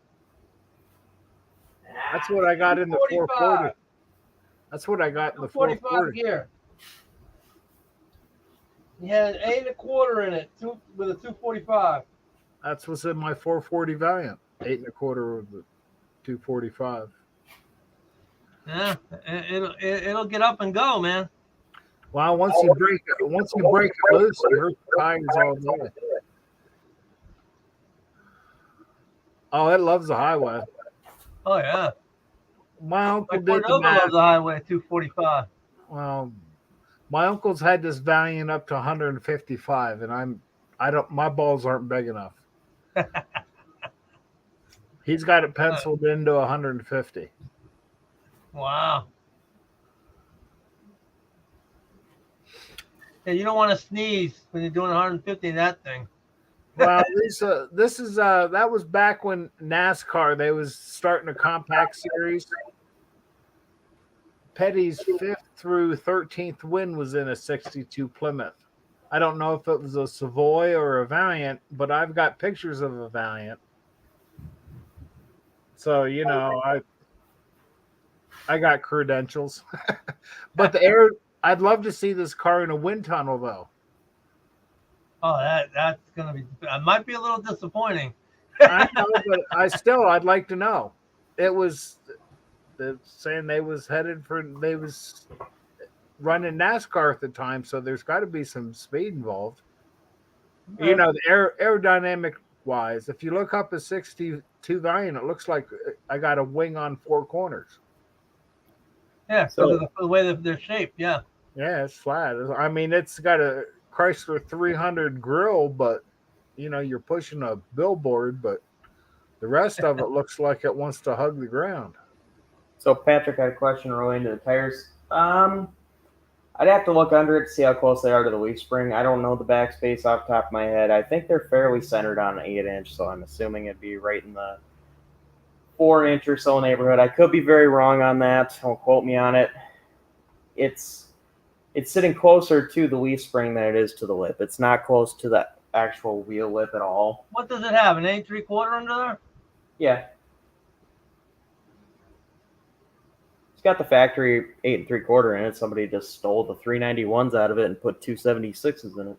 That's what I got in the 440. That's what I got in the 440 gear. He had 8 1/4 in it, with a 245. That's what's in my 440 Valiant. 8 1/4 with the 245. Yeah, it'll get up and go, man. Well, once you break it loose, your tires all the way. Oh, it loves the highway. Oh yeah. My uncle My did the Cordova math. loves the highway 245. Well, my uncle's had this Valiant up to 155, and my balls aren't big enough. He's got it penciled into 150. Wow. Yeah, you don't want to sneeze when you're doing 150 in that thing. Well, that was back when NASCAR, they was starting a compact series. Petty's 5th through 13th win was in a 62 Plymouth. I don't know if it was a Savoy or a Valiant, but I've got pictures of a Valiant. So, I got credentials. But I'd love to see this car in a wind tunnel, though. Oh, that's gonna be. It might be a little disappointing. I know, but I'd like to know. It was saying they was running NASCAR at the time, so there's got to be some speed involved. Okay. The aerodynamic wise, if you look up a 62 Valiant, it looks like I got a wing on 4 corners. Yeah, so the way that they're shaped. Yeah. Yeah, it's flat. I mean, it's got a Chrysler 300 grill, but you're pushing a billboard, but the rest of it looks like it wants to hug the ground. So Patrick had a question relating to the tires. I'd have to look under it to see how close they are to the leaf spring. I don't know the backspace off the top of my head. I think they're fairly centered on an 8-inch, so I'm assuming it'd be right in the 4-inch or so neighborhood. I could be very wrong on that. Don't quote me on it. it's sitting closer to the leaf spring than it is to the lip. It's not close to the actual wheel lip at all. What does it have? An 8 3/4 under there? Yeah. It's got the factory 8 3/4 in it. Somebody just stole the 391s out of it and put 276s in it.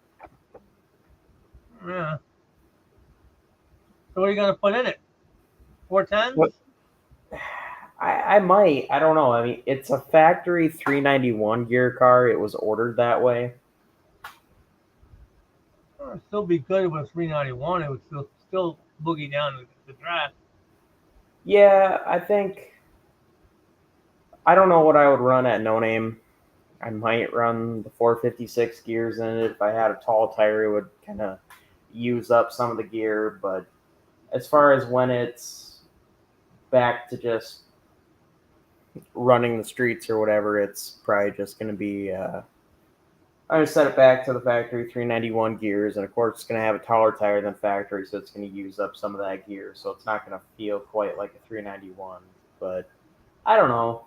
Yeah. So what are you gonna put in it? 410s? What? I might. I don't know. I mean, it's a factory 391 gear car. It was ordered that way. It'd still be good with 391. It would still boogie down the track. Yeah, I think. I don't know what I would run at No Name. I might run the 456 gears in it. If I had a tall tire, it would kind of use up some of the gear. But as far as when it's back to just running the streets or whatever, it's probably just going to be I'm going to set it back to the factory 391 gears, and of course it's going to have a taller tire than factory, so it's going to use up some of that gear, so it's not going to feel quite like a 391. But I don't know,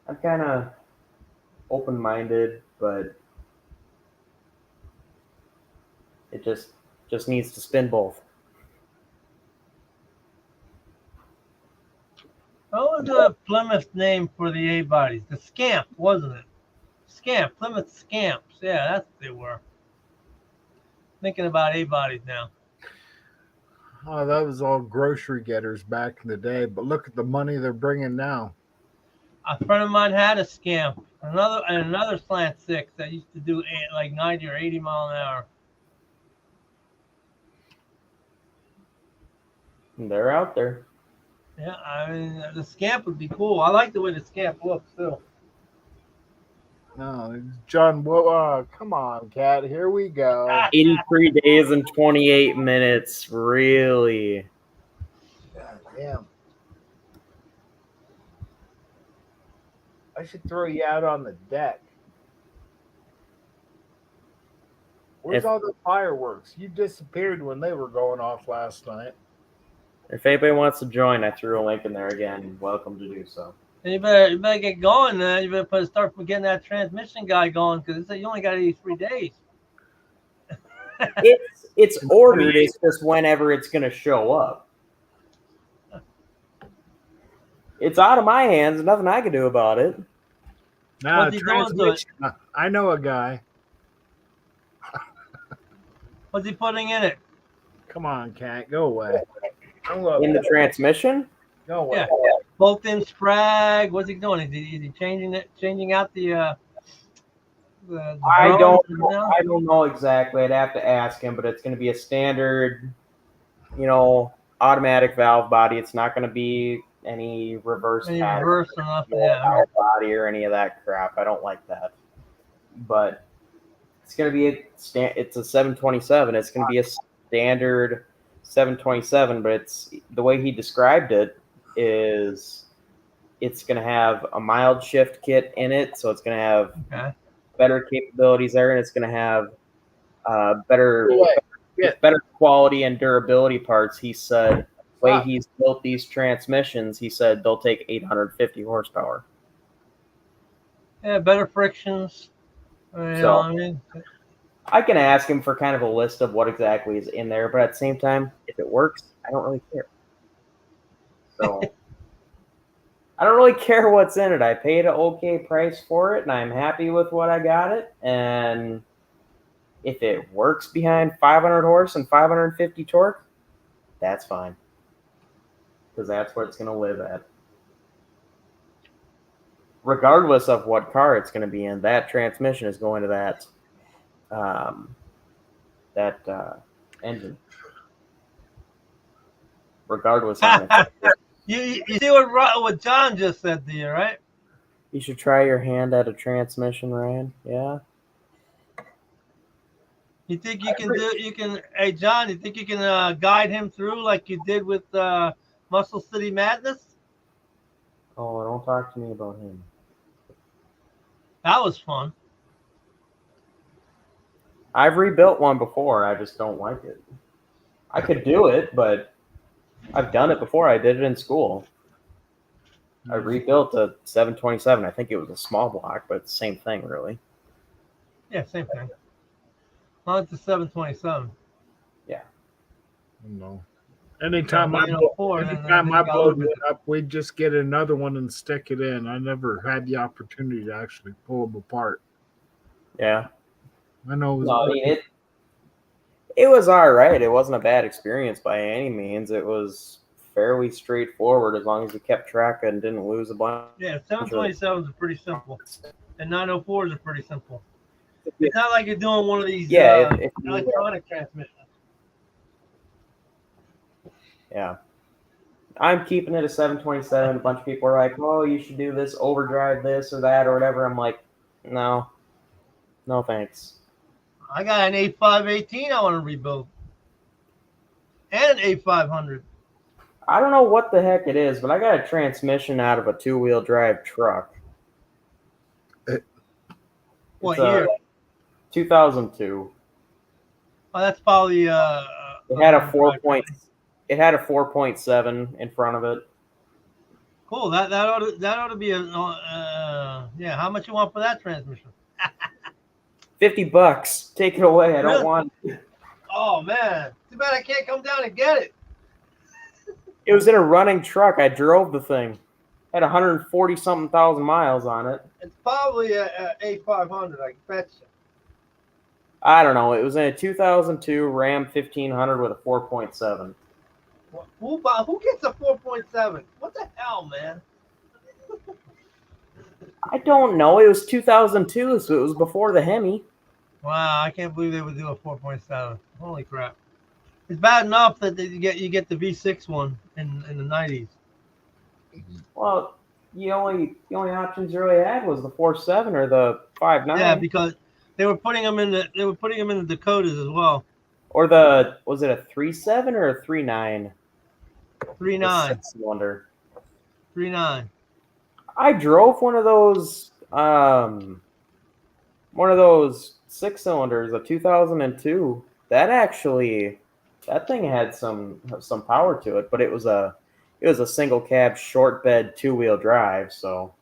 I'm kind of open-minded, but it just needs to spin both. What was the Plymouth name for the A bodies? The Scamp, wasn't it? Scamp, Plymouth Scamps. Yeah, that's what they were. Thinking about A bodies now. Oh, that was all grocery getters back in the day. But look at the money they're bringing now. A friend of mine had a Scamp, another slant six that used to do like 90 or 80 mile an hour. They're out there. Yeah, I mean the Scamp would be cool. I like the way the Scamp looks too. No, John. Well, come on, Cat. Here we go. 83 days and 28 minutes. Really? God damn. I should throw you out on the deck. Where's all the fireworks? You disappeared when they were going off last night. If anybody wants to join, I threw a link in there again. Welcome to do so. And you better get going, man. You better start getting that transmission guy going because you only got 83 days. It's ordered. It's just whenever it's going to show up. It's out of my hands. Nothing I can do about it. Nah, What's he doing to it? I know a guy. What's he putting in it? Come on, Cat. Go away. In the transmission? Go away. Yeah. Bolt-in sprag. What's he doing? Is he changing out the I don't know exactly. I'd have to ask him, but it's going to be a standard, automatic valve body. It's not going to be any reverse or nothing. Yeah. Body or any of that crap. I don't like that. But it's going to be it's a 727. It's going to be a standard 727, but it's the way he described it is it's going to have a mild shift kit in it, so it's going to have better capabilities there, and it's going to have better quality and durability parts. He said the way he's built these transmissions, he said they'll take 850 horsepower. Yeah, better frictions. I can ask him for kind of a list of what exactly is in there, but at the same time, if it works, I don't really care. So I don't really care what's in it. I paid an okay price for it, and I'm happy with what I got it. And if it works behind 500 horse and 550 torque, that's fine. Because that's where it's going to live at. Regardless of what car it's going to be in, that transmission is going to that engine. Regardless of you see what John just said to you, right? You should try your hand at a transmission, Ryan. Yeah. You think hey John, you think you can guide him through like you did with Muscle City Madness? Oh, don't talk to me about him. That was fun. I've rebuilt one before. I just don't like it. I could do it, but I've done it before. I did it in school. I rebuilt a 727. I think it was a small block, but it's the same thing, really. Yeah, same thing. Well, it's a 727. No. Anytime I 904, then anytime you I got a blowed little bit- it up, we'd just get another one and stick it in. I never had the opportunity to actually pull them apart. Yeah. I know it was No, I mean, it was all right. It wasn't a bad experience by any means. It was fairly straightforward as long as you kept track and didn't lose a bunch. Yeah, 727s are pretty simple, and 904s are pretty simple. It's not like you're doing one of these Yeah, if you, electronic transmissions. yeah. I'm keeping it a 727. A bunch of people are like, "Oh, you should do this, overdrive this or that or whatever." I'm like, no, thanks. I got an A518 I want to rebuild, and an A500. I don't know what the heck it is, but I got a transmission out of a two-wheel drive truck. What It's a year? 2002. Oh, that's probably It had a 4.7 in front of it. Cool. That ought to be a yeah. How much you want for that transmission? $50. Take it away. I don't Really? want. Oh man, too bad I can't come down and get it. It was in a running truck. I drove the thing. Had 140 something thousand miles on it. It's probably a A500. I bet you. I don't know. It was in a 2002 Ram 1500 with a 4.7. Who gets a 4.7? What the hell, man? I don't know. It was 2002, so it was before the Hemi. Wow, I can't believe they would do a 4.7. Holy crap! It's bad enough that you get the V6 one in the 90s. Well, the only options you really had was the 4.7 or the 5.9. Yeah, because they were putting them in the Dakotas as well. Or was it a 3.7 or a 3.9? 3.9, Cylinder. 3.9. I drove one of those 6 cylinders, a 2002. That thing had some power to it, but it was a single cab short bed 2-wheel drive, so.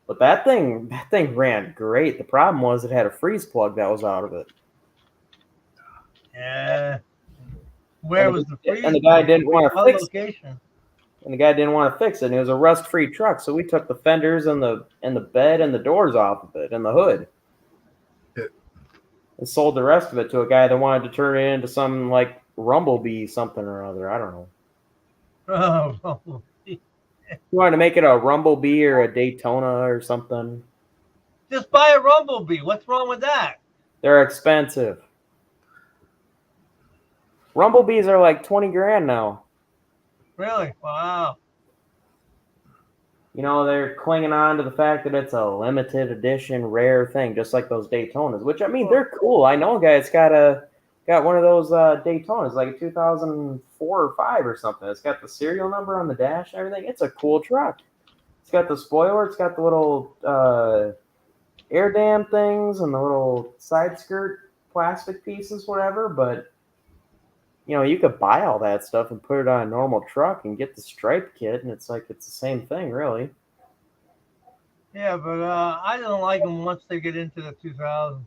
But that thing ran great. The problem was it had a freeze plug that was out of it. Yeah. Where was the freeze? And the guy didn't want to What fix it. location? And the guy didn't want to fix it. And it was a rust-free truck, so we took the fenders and the bed and the doors off of it and the hood. And sold the rest of it to a guy that wanted to turn it into some like Rumblebee something or other. I don't know. Oh, He wanted to make it a Rumblebee or a Daytona or something. just buy a Rumblebee. What's wrong with that? They're expensive. Rumblebees are like 20 grand now. Really? Wow. You know, they're clinging on to the fact that it's a limited edition, rare thing, just like those Daytonas. Which, I mean, they're cool. I know a guy that's got one of those Daytonas, like a 2004 or 5 or something. It's got the serial number on the dash and everything. It's a cool truck. It's got the spoiler. It's got the little air dam things and the little side skirt plastic pieces, whatever. But, you know, you could buy all that stuff and put it on a normal truck and get the stripe kit, and it's like it's the same thing, really. Yeah, but I don't like them once they get into the 2000s.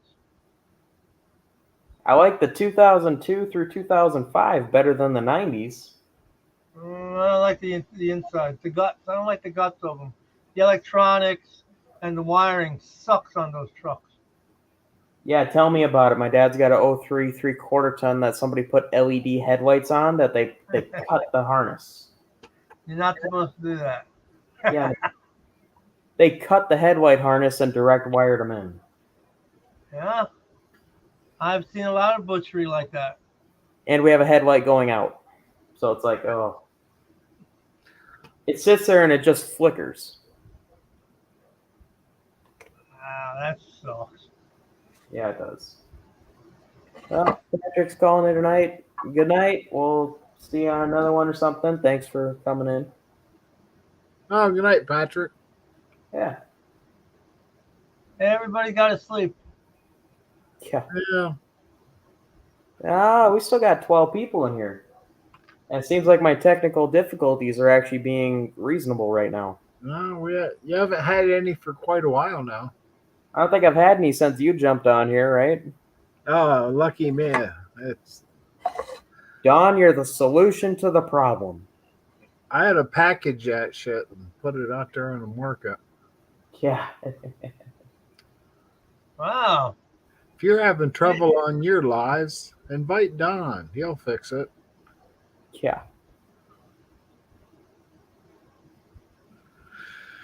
I like the 2002 through 2005 better than the 90s. I don't like the inside, the guts. I don't like the guts of them. The electronics and the wiring sucks on those trucks. Yeah, tell me about it. My dad's got a 03 3/4 ton that somebody put LED headlights on that they cut the harness. You're not supposed to do that. Yeah. They cut the headlight harness and direct wired them in. Yeah. I've seen a lot of butchery like that. And we have a headlight going out. So it's like, oh. It sits there and it just flickers. Wow, that sucks. Yeah, it does. Well, Patrick's calling it a night. Good night. We'll see you on another one or something. Thanks for coming in. Oh, good night, Patrick. Yeah. Hey, everybody got to sleep. Yeah. Yeah. We still got 12 people in here. And it seems like my technical difficulties are actually being reasonable right now. No, you haven't had any for quite a while now. I don't think I've had any since you jumped on here, right? Oh, lucky me. It's Don, you're the solution to the problem. I had to package that shit and put it out there in the market. Yeah. Wow. If you're having trouble on your lives, invite Don. He'll fix it. Yeah.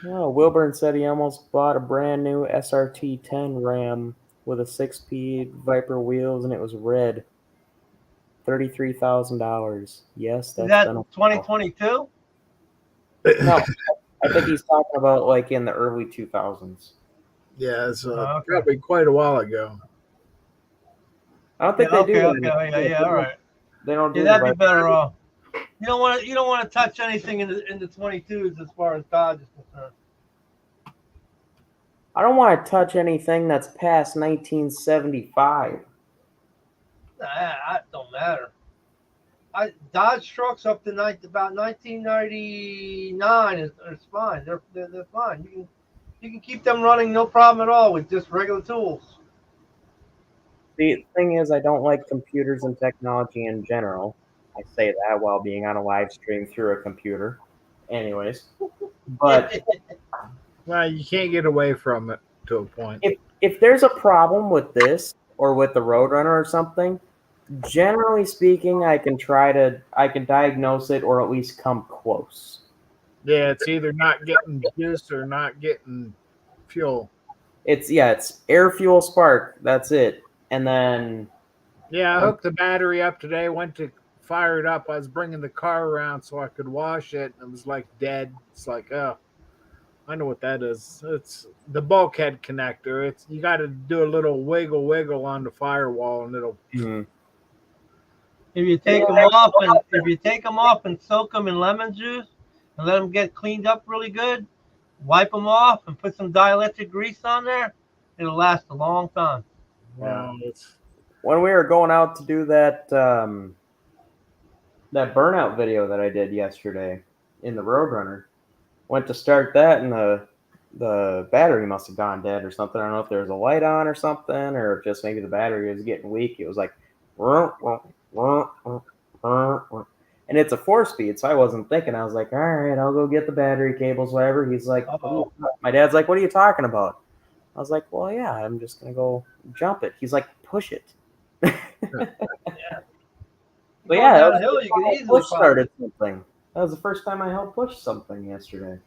Oh, Wilburn said he almost bought a brand new SRT 10 Ram with a 6-speed Viper wheels, and it was red. $33,000. Yes, Is that's that been a 2022? No, I think he's talking about like in the early 2000s. Yeah, it's Okay. probably quite a while ago. I don't think Yeah, they do. okay, yeah, all right. They don't do Yeah, the that'd be Viper. better off. You don't want to touch anything in the 22s as far as Dodge is concerned. I don't want to touch anything that's past 1975. That don't matter. Dodge trucks up to about 1999 is fine. They're fine. You can keep them running no problem at all with just regular tools. The thing is, I don't like computers and technology in general. I say that while being on a live stream through a computer. Anyways, but Well, you can't get away from it to a point. if there's a problem with this or with the Roadrunner or something, generally speaking, I can diagnose it or at least come close. Yeah, it's either not getting juice or not getting fuel. It's air, fuel, spark. That's it. And then Yeah, I hooked the battery up today, went to fire it up. I was bringing the car around so I could wash it, and it was like dead. It's like, oh, I know what that is. It's the bulkhead connector. You got to do a little wiggle on the firewall, and it'll. If you take them off and soak them in lemon juice and let them get cleaned up really good, wipe them off and put some dielectric grease on there, it'll last a long time. Well, when we were going out to do that that burnout video that I did yesterday in the Roadrunner, went to start that and the battery must have gone dead or something. I don't know if there was a light on or something, or if just maybe the battery was getting weak. It was like, and it's a 4-speed, so I wasn't thinking. I was like, all right, I'll go get the battery cables, whatever. He's like, my dad's like, what are you talking about? I was like, well, yeah, I'm just gonna go jump it. He's like, push it. But yeah, downhill, you can easily started something. That was the first time I helped push something yesterday.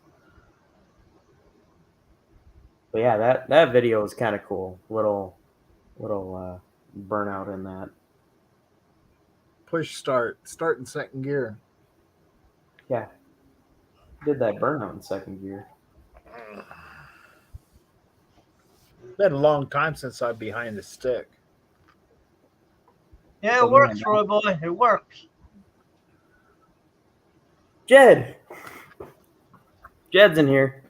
But yeah, that video was kind of cool. Little burnout in that. push start in second gear. Yeah, did that burnout in second gear. It's been a long time since I'm behind the stick. Yeah, it works, Roy boy. It works. Jed's in here.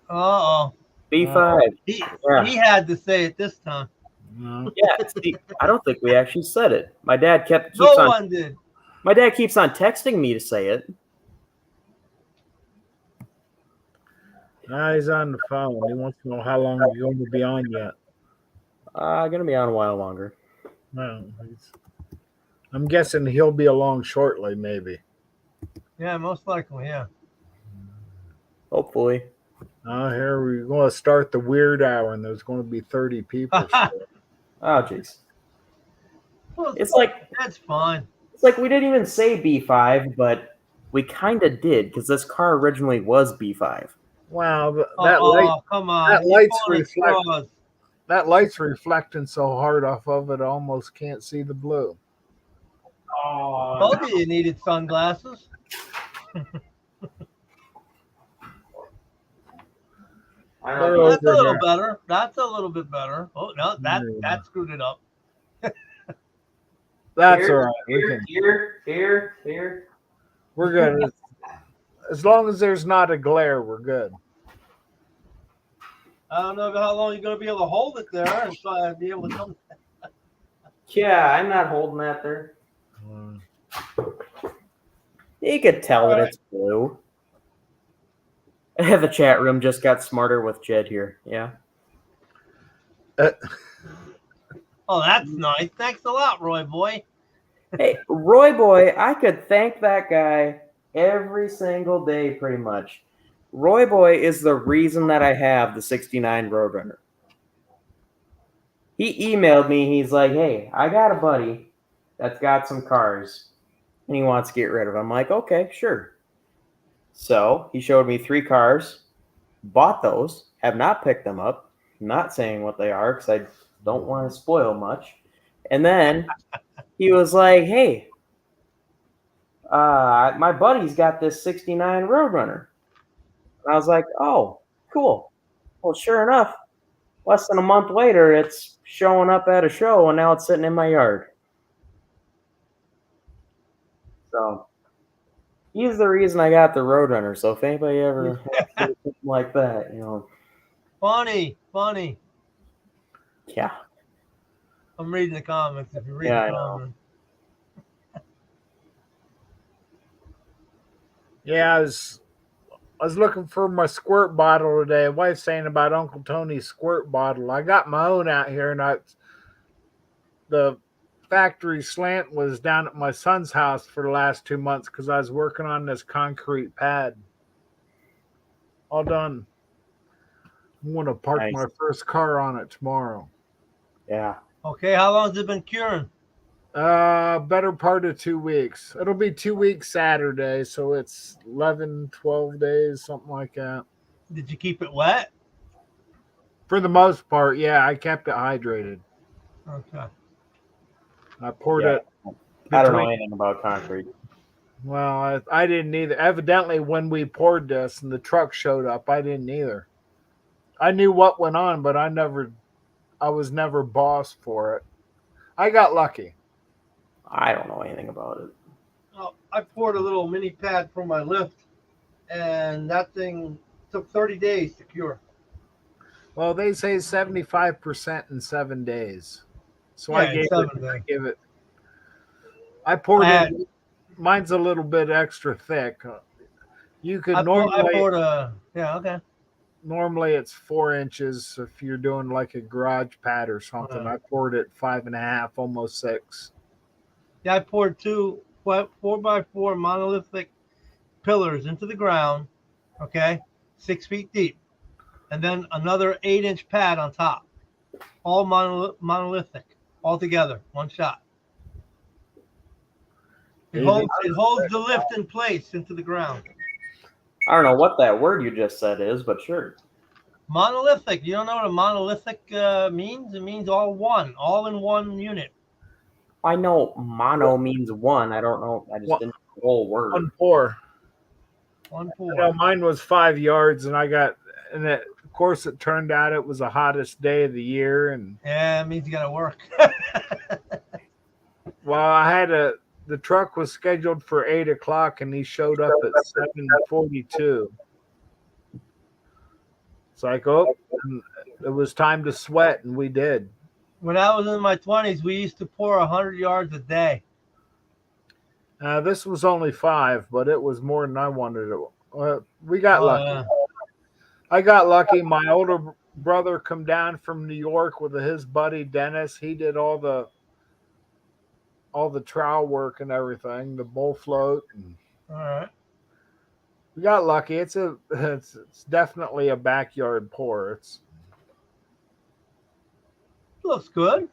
Uh-oh. B5. He had to say it this time. No. Yeah, I don't think we actually said it. My dad keeps one did. My dad keeps on texting me to say it. Now he's on the phone. He wants to know how long you're going to be on yet. Gonna be on a while longer. Well, I'm guessing he'll be along shortly, maybe. Yeah, most likely, yeah. Hopefully. Here we're going to start the weird hour, and there's going to be 30 people. Oh, jeez. Well, It's like that's fine. It's like we didn't even say B5, but we kind of did because this car originally was B5. Wow, Come on. That light's reflecting so hard off of it, I almost can't see the blue. Told you needed sunglasses. That's a little better. That's a little bit better. Oh no, that screwed it up. That's all right. Here. We're good. As long as there's not a glare, we're good. I don't know how long you're going to be able to hold it there and try to be able to come. Yeah, I'm not holding that there. You could tell that Alright. it's blue. The chat room just got smarter with Jed here. Yeah. Oh, that's nice. Thanks a lot, Roy boy. Hey, Roy Boy, I could thank that guy every single day pretty much. Roy Boy is the reason that I have the 69 Roadrunner. He emailed me. He's like, hey, I got a buddy that's got some cars and he wants to get rid of them. I'm like, okay, sure. So he showed me 3 cars, bought those, have not picked them up, not saying what they are because I don't want to spoil much. And then he was like, hey, my buddy's got this 69 Roadrunner. And I was like, oh, cool. Well, sure enough, less than a month later, it's showing up at a show, and now it's sitting in my yard. So he's the reason I got the Roadrunner. So if anybody ever has something like that, Funny. yeah. I'm reading the comments. If you read Yeah, I the know. comments. Yeah, I was looking for my squirt bottle today. Wife's saying about Uncle Tony's squirt bottle. I got my own out here, and the factory slant was down at my son's house for the last 2 months because I was working on this concrete pad. All done. I'm going to park Nice. my first car on it tomorrow. Yeah. Okay, how long has it been curing? Better part of 2 weeks. It'll be 2 weeks Saturday, so it's 11, 12 days, something like that. Did you keep it wet? For the most part, yeah, I kept it hydrated. Okay. I poured Yeah. it. I don't know between- anything about concrete. Well, I didn't either. Evidently, when we poured this and the truck showed up, I didn't either. I knew what went on, but I was never boss for it. I got lucky. I don't know anything about it. Well, I poured a little mini pad for my lift, and that thing took 30 days to cure. Well, they say 75% in 7 days. So Yeah, I gave in 7 days. I poured I had- it. Mine's a little bit extra thick. You could I normally poured a, yeah, okay. normally it's 4 inches if you're doing like a garage pad or something. I poured it 5.5, almost 6. Yeah, I poured 2 4x4 monolithic pillars into the ground, okay, 6 feet deep, and then another 8-inch pad on top, all monolithic, all together, one shot. It holds the lift in place into the ground. I don't know what that word you just said is, but sure. Monolithic. You don't know what a monolithic means? It means all in one unit. I know mono means one. I don't know. I just didn't know the whole word. 1 pour. One You pour. know, mine was 5 yards, and of course, it turned out it was the hottest day of the year, and Yeah, it means you got to work. well, the truck was scheduled for 8 o'clock, and he showed up at 7:42. It's like, oh, it was time to sweat, and we did. When I was in my 20s, we used to pour 100 yards a day. This was only 5, but it was more than I wanted it. We got lucky. Yeah. I got lucky. My older brother come down from New York with his buddy Dennis. He did all the trowel work and everything, the bull float. And All right. we got lucky. It's definitely a backyard pour. Looks good.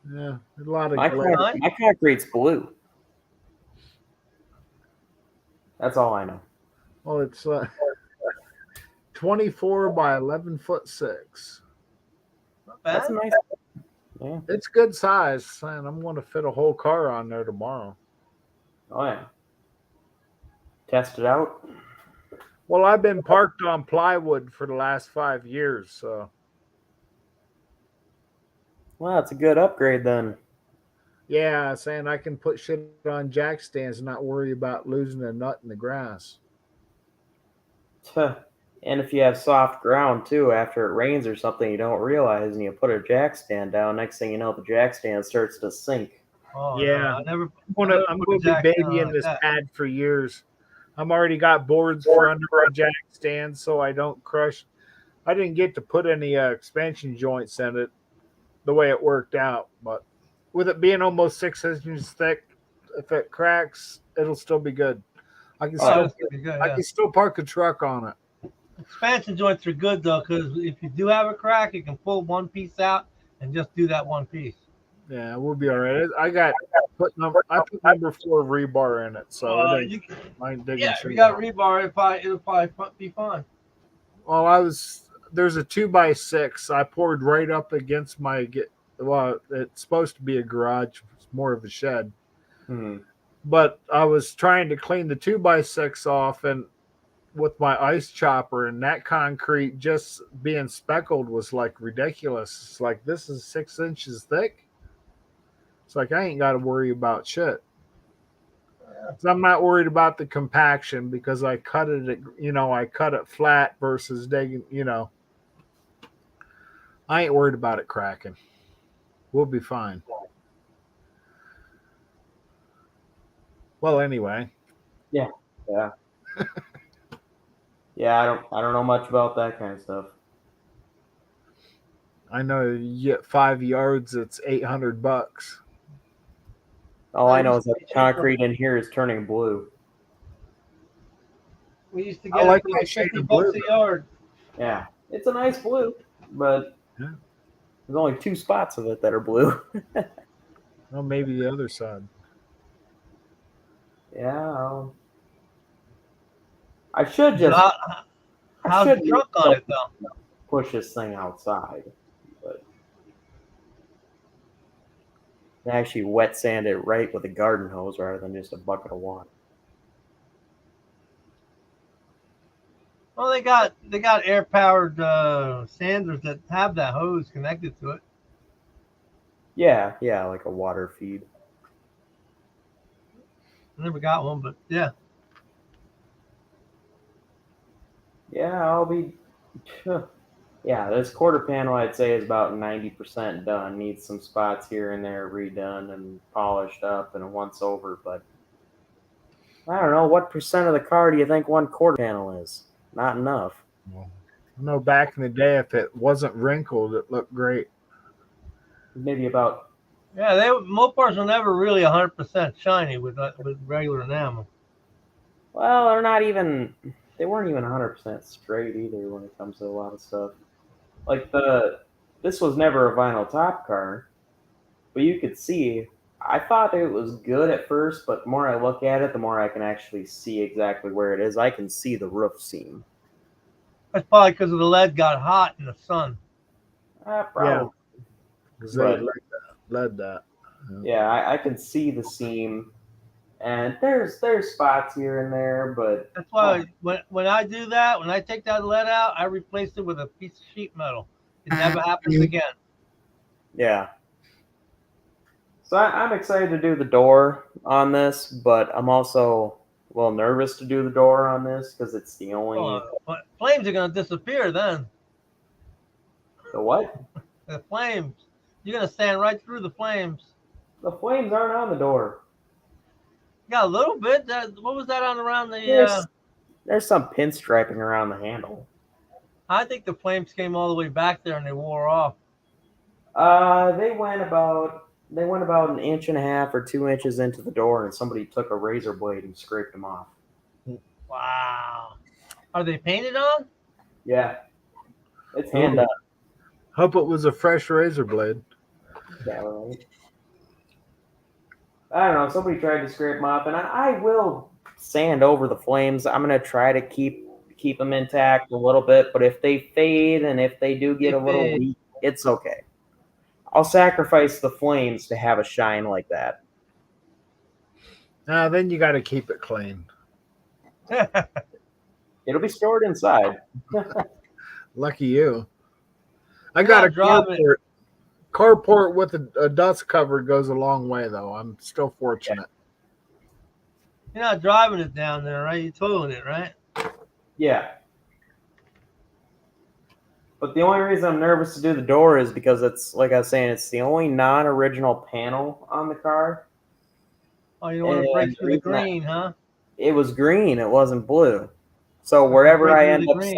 Yeah, a lot of My glare. concrete's blue. That's all I know. Well, it's 24 by 11'6". Not bad. That's a nice. Yeah. It's good size, and I'm going to fit a whole car on there tomorrow. Oh yeah. Test it out. Well, I've been parked on plywood for the last 5 years, so Well, it's a good upgrade then. yeah, saying I can put shit on jack stands and not worry about losing a nut in the grass. Tuh. And if you have soft ground too, after it rains or something, you don't realize, and you put a jack stand down. Next thing you know, the jack stand starts to sink. Oh, Yeah. no, I never. I'm gonna put a be jack down babying like this that. pad for years. I'm already got boards for under my jack stand, so I don't crush. I didn't get to put any expansion joints in it the way it worked out, but with it being almost 6 inches thick, if it cracks, it'll still be good. I can Oh, still that's pretty good. I Yeah. can still park a truck on it. Expansion joints are good though, because if you do have a crack, you can pull one piece out and just do that one piece. Yeah, we'll be all right. I put number 4 rebar in it, so it ain't mind digging Yeah, if shit you got out. rebar, it'll probably be fine. Well, there's a 2x6. I poured right up against well, it's supposed to be a garage. It's more of a shed. Hmm. But I was trying to clean the 2x6 off and with my ice chopper, and that concrete just being speckled was like ridiculous. It's like, this is 6 inches thick. It's like, I ain't got to worry about shit. So I'm not worried about the compaction because I cut it flat versus digging, I ain't worried about it cracking. We'll be fine. Well, anyway. Yeah. Yeah, I don't know much about that kind of stuff. I know you get 5 yards, it's $800. All I know is that the concrete in here is turning blue. We used to I get like it for that like shade $50 of blue, a yard. Yeah, it's a nice blue, but Yeah. there's only 2 spots of it that are blue. Well, maybe the other side. Yeah, I should So just how's the truck on it though? push this thing outside, but actually wet sand it right with a garden hose rather than just a bucket of water. Well, they got air powered sanders that have that hose connected to it. Yeah, like a water feed. I never got one, but yeah. Yeah, I'll be. Yeah, this quarter panel I'd say is about 90% done. Needs some spots here and there redone and polished up and a once over, but I don't know, what percent of the car do you think one quarter panel is? Not enough. Well, I know back in the day, if it wasn't wrinkled, it looked great. Maybe about. Yeah, Mopars were never really 100% shiny with regular enamel. Well, they're not even. They weren't even 100% straight either when it comes to a lot of stuff. Like this was never a vinyl top car, but you could see. I thought it was good at first, but the more I look at it, the more I can actually see exactly where it is. I can see the roof seam. That's probably because of the lead got hot in the sun. Probably. Because they led that. Yeah, I can see the seam, and there's spots here and there, but that's why when I do that, when I take that lead out, I replace it with a piece of sheet metal. It never happens again. Yeah. So I'm excited to do the door on this, but I'm also a little nervous to do the door on this because it's the only. But flames are going to disappear then. The what? The flames. You're going to stand right through the flames. The flames aren't on the door. Yeah, a little bit. What was that on around the? There's some pinstriping around the handle. I think the flames came all the way back there and they wore off. They went about an inch and a half or 2 inches into the door, and somebody took a razor blade and scraped them off. Wow. Are they painted on? Yeah. It's hand done. Hope it was a fresh razor blade. Yeah, right. I don't know. Somebody tried to scrape them off, and I will sand over the flames. I'm gonna try to keep them intact a little bit, but if they fade and if they do get a little weak, it's okay. I'll sacrifice the flames to have a shine like that. Then you got to keep it clean. It'll be stored inside. Lucky you. I got a carport. Carport with a dust cover goes a long way, though. I'm still fortunate. You're not driving it down there, right? You're towing it, right? Yeah. But the only reason I'm nervous to do the door is because it's, like I was saying, it's the only non-original panel on the car. Oh, you don't want to break And through the green, huh? It was green. It wasn't blue. So break wherever I through end the up green.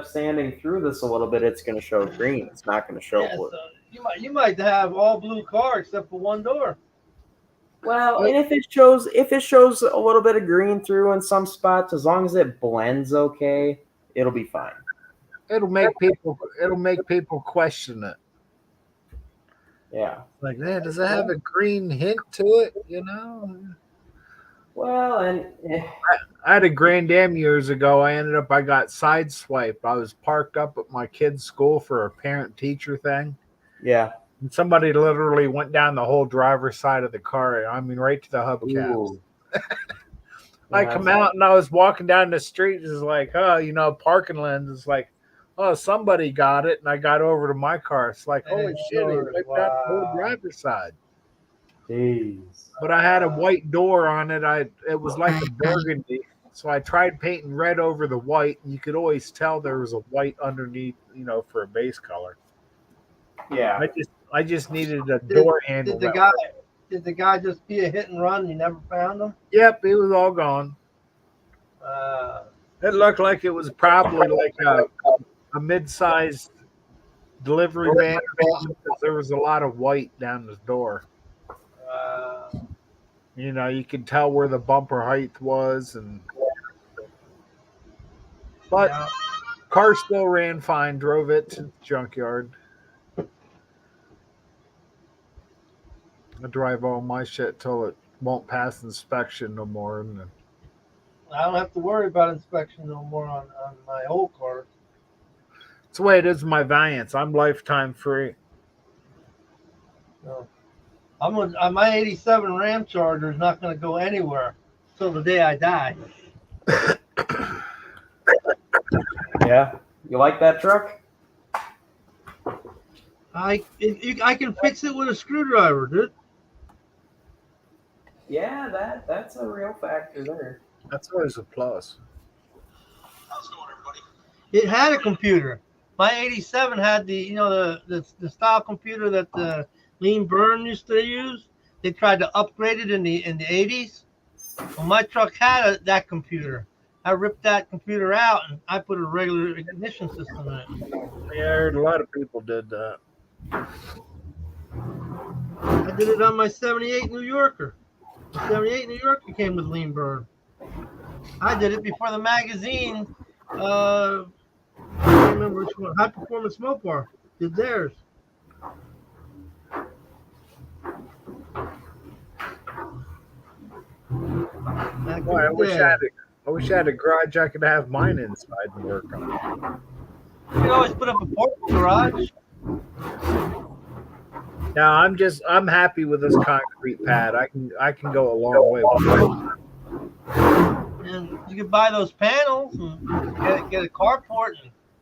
standing through this a little bit, it's going to show green. It's not going to show Yeah, blue. so you might have all blue car except for one door. Well, and if it shows a little bit of green through in some spots, as long as it blends okay, it'll be fine. It'll make people question it. Yeah. Like, man, does it have a green hint to it? You know. Well, and I had a Grand Am years ago. I got sideswiped. I was parked up at my kid's school for a parent-teacher thing. yeah. And somebody literally went down the whole driver's side of the car. I mean, right to the hubcaps. I come out and I was walking down the street. It's like, oh, parking lens. It's like, oh, somebody got it. And I got over to my car. It's like, holy shit, he wiped out the whole driver's side. Jeez. But I had a white door on it. It was like a burgundy. So I tried painting red over the white. And you could always tell there was a white underneath, for a base color. Yeah. I just needed a door handle. Did the guy just be a hit and run? You never found him? Yep, it was all gone. It looked like it was probably like a mid-sized delivery van because there was a lot of white down the door. You could tell where the bumper height was, but car still ran fine. Drove it to the junkyard. I drive all my shit till it won't pass inspection no more. And I don't have to worry about inspection no more on my old car. It's the way it is with my Valiants. I'm lifetime free. No. My 87 Ram Charger is not going to go anywhere till the day I die. Yeah. You like that truck? I can fix it with a screwdriver, dude. Yeah, that's a real factor there. That's always a plus. How's it going, everybody? It had a computer. My 87 had the style computer that the Lean Burn used to use. They tried to upgrade it in the 80s. Well, my truck had that computer. I ripped that computer out and I put a regular ignition system in it. Yeah, I heard a lot of people did that. I did it on my 78 New Yorker. The 78 New Yorker came with Lean Burn. I did it before the magazine. I can't remember which one. High Performance Mopar did theirs. Boy, I wish I had a garage I could have mine inside and work on. You can always put up a portable garage. Now I'm happy with this concrete pad. I can go a long way with it. And you can buy those panels and get a carport.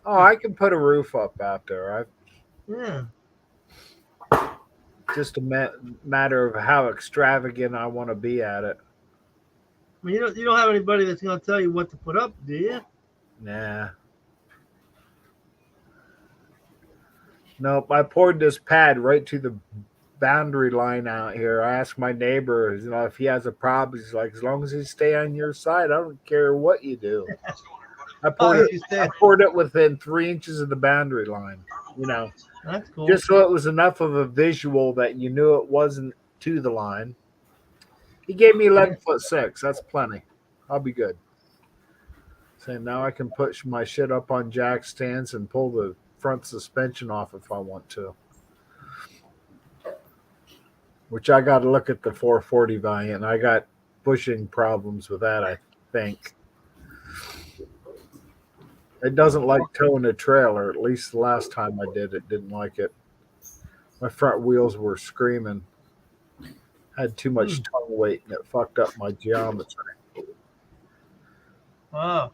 Oh, I can put a roof up out there. Yeah. Just a matter of how extravagant I want to be at it. I mean, you don't have anybody that's going to tell you what to put up, do you? Nah. Nope. I poured this pad right to the boundary line out here. I asked my neighbor, if he has a problem. He's like, as long as you stay on your side, I don't care what you do. I poured it within 3 inches of the boundary line. That's cool. Just so it was enough of a visual that you knew it wasn't to the line. He gave me 11'6". That's plenty. I'll be good. So now I can push my shit up on jack stands and pull the front suspension off if I want to. Which I got to look at the 440 Valiant. I got bushing problems with that, I think. It doesn't like towing a trailer. At least the last time I did it, didn't like it. My front wheels were screaming. Had too much tongue weight and it fucked up my geometry. Wow.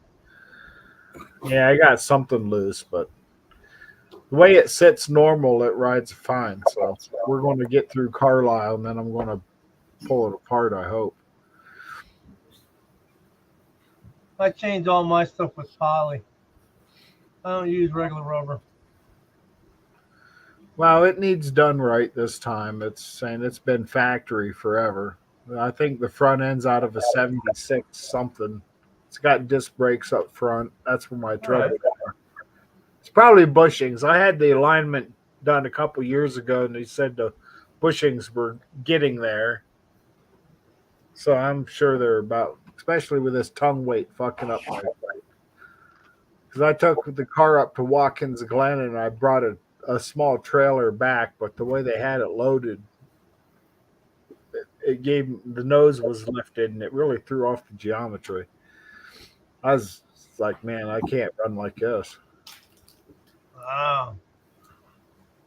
Yeah, I got something loose, but the way it sits normal, it rides fine. So we're going to get through Carlisle and then I'm going to pull it apart, I hope. I changed all my stuff with poly. I don't use regular rubber. Well, it needs done right this time. It's saying it's been factory forever. I think the front end's out of a 76 something. It's got disc brakes up front. That's where my trouble. It's probably bushings. I had the alignment done a couple years ago, and they said the bushings were getting there. So I'm sure they're about, especially with this tongue weight fucking up my fight. Because I took the car up to Watkins Glen and I brought a small trailer back, but the way they had it loaded, it gave the nose was lifted and it really threw off the geometry. I was like, man, I can't run like this. Wow.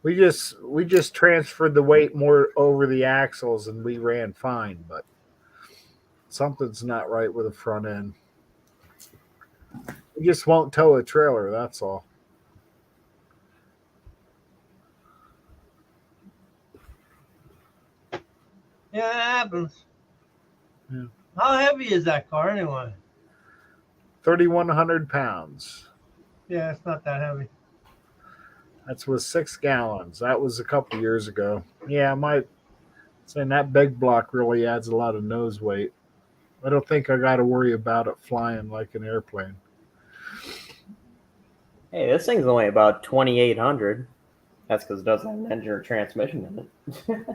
We just transferred the weight more over the axles and we ran fine, but something's not right with the front end. We just won't tow a trailer, that's all. Yeah, it happens. Yeah. How heavy is that car anyway? 3,100 pounds. Yeah, it's not that heavy. That's with 6 gallons. That was a couple years ago. Yeah, saying that big block really adds a lot of nose weight. I don't think I got to worry about it flying like an airplane. Hey, this thing's only about 2,800. That's because it doesn't have an engine or transmission in it.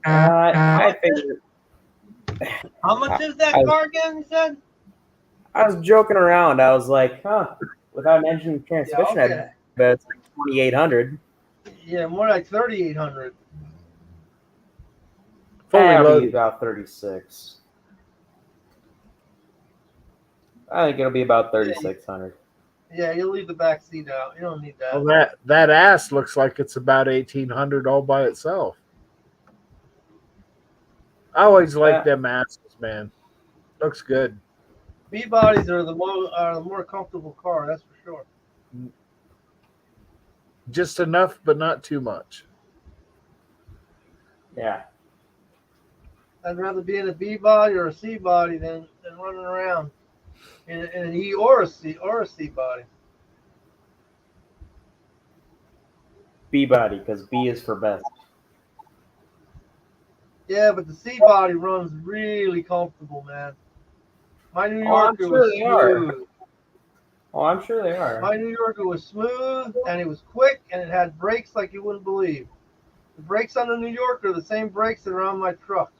I figured. How much is that car again, you said? I was joking around. I was like, without an engine and transmission, okay. I bet it's like 2,800. Yeah, more like 3,800. Fully It'll be loaded. about 36. I think it'll be about 3,600. Yeah, you'll leave the back seat out. You don't need that. Well, that ass looks like it's about 1,800 all by itself. I always like them asses, man. Looks good. B bodies are the more comfortable car, that's for sure. Just enough, but not too much. Yeah. I'd rather be in a B body or a C body than running around in an E or a C body. B body, because B is for best. Yeah, but the C body runs really comfortable, man. My New Yorker was smooth. Oh, I'm sure they are. My New Yorker was smooth and it was quick and it had brakes like you wouldn't believe. The brakes on the New Yorker are the same brakes that are on my truck.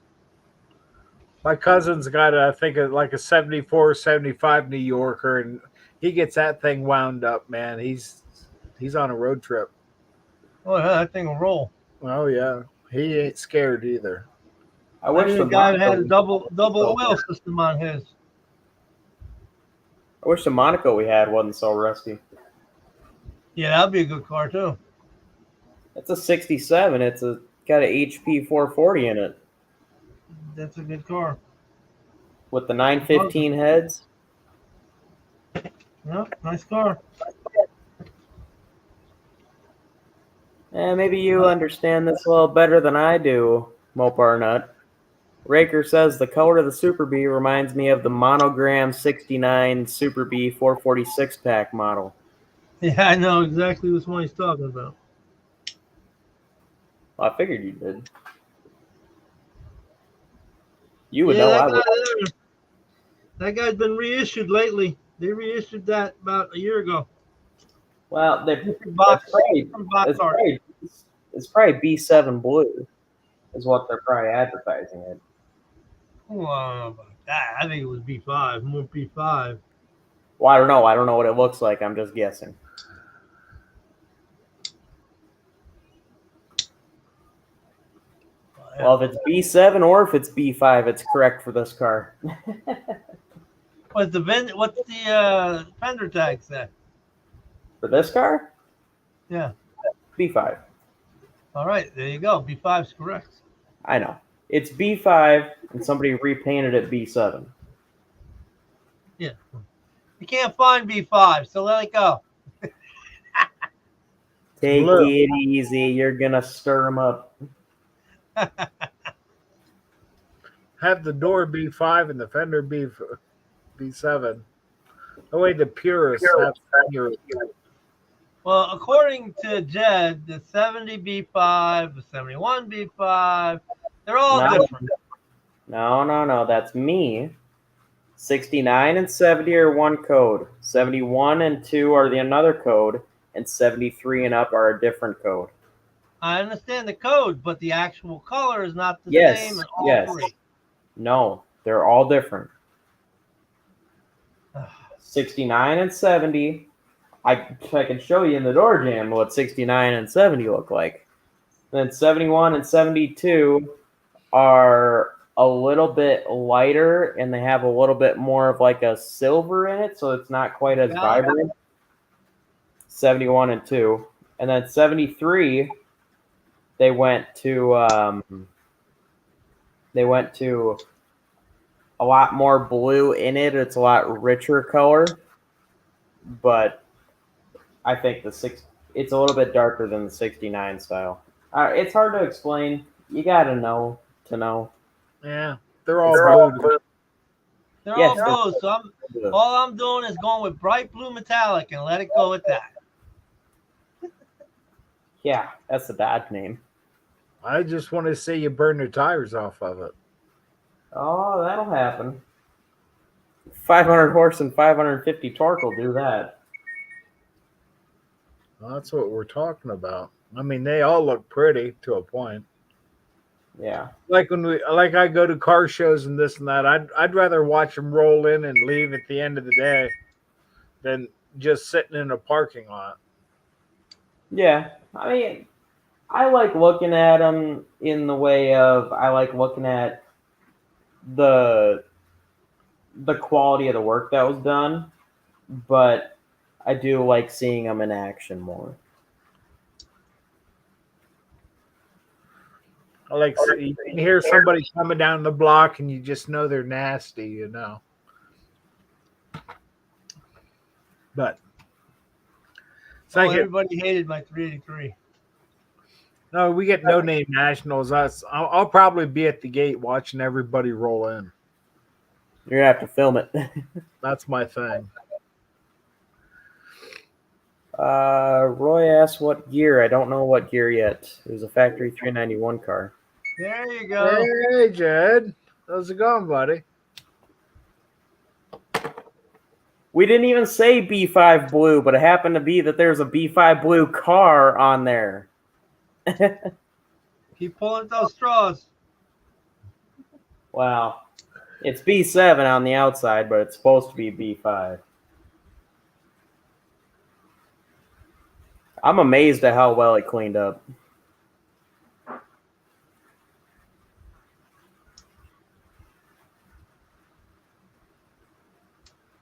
My cousin's got, I think, like a 74, 75 New Yorker, and he gets that thing wound up, man. He's on a road trip. Oh, yeah, that thing will roll. Oh, yeah. He ain't scared either. I wish the guy had a double oil system on his. I wish the Monaco we had wasn't so rusty. Yeah, that'd be a good car, too. It's a 67. It's got an HP 440 in it. That's a good car. With the 915 heads. Yep, nice car. Maybe you understand this a little better than I do, Mopar Nut. Raker says the color of the Super Bee reminds me of the Monogram 69 Super Bee 446 pack model. Yeah, I know exactly which one he's talking about. Well, I figured you did. You would know. I would. That guy's been reissued lately. They reissued that about a year ago. Well, it's probably B7 blue is what they're probably advertising it. Well, I don't know about that. I think it was B5, more B5. Well, I don't know. I don't know what it looks like. I'm just guessing. Well, if it's B7 or if it's B5, it's correct for this car. What's the fender tag say? For this car? Yeah. B5. All right, there you go. B5 is correct. I know. It's B5, and somebody repainted it B7. Yeah. You can't find B5, so let it go. Take it easy. You're going to stir them up. Have the door B5 and the fender B7. The way the purists have pure. Well, according to Jed, the 70 B5, the 71 B5, they're all No. different. No. That's me. 69 and 70 are one code. 71 and 2 are the another code. And 73 and up are a different code. I understand the code, but the actual color is not the Yes, same in all yes. three. No, they're all different. 69 and 70. I can show you in the door jam what 69 and 70 look like. Then 71 and 72 are a little bit lighter and they have a little bit more of like a silver in it, so it's not quite as vibrant. 71 and 2. And then 73, they went to a lot more blue in it. It's a lot richer color, but I think it's a little bit darker than the 69 style. It's hard to explain. You gotta know to know. Yeah, they're all blue. They're Yes, all blue, so all I'm doing is going with bright blue metallic and let it go at that. Yeah, that's the bad name. I just want to see you burn the tires off of it. Oh, that'll happen. 500 horse and 550 torque will do that. Well, that's what we're talking about. I mean, they all look pretty to a point. Yeah. Like I go to car shows and this and that. I'd rather watch them roll in and leave at the end of the day than just sitting in a parking lot. Yeah. I mean, I like looking at them in the way of I like looking at the quality of the work that was done, but I do like seeing them in action more. I like you can hear somebody coming down the block and you just know they're nasty, you know. But Everybody hated my 383. No, we get no name nationals. I'll probably be at the gate watching everybody roll in. You're gonna have to film it. That's my thing. Roy asked what gear. I don't know what gear yet. It was a factory 391 car. There you go. Hey, Jed. How's it going, buddy? We didn't even say B5 blue, but it happened to be that there's a B5 blue car on there. Keep pulling those straws. Wow. It's B7 on the outside, but it's supposed to be B5. I'm amazed at how well it cleaned up.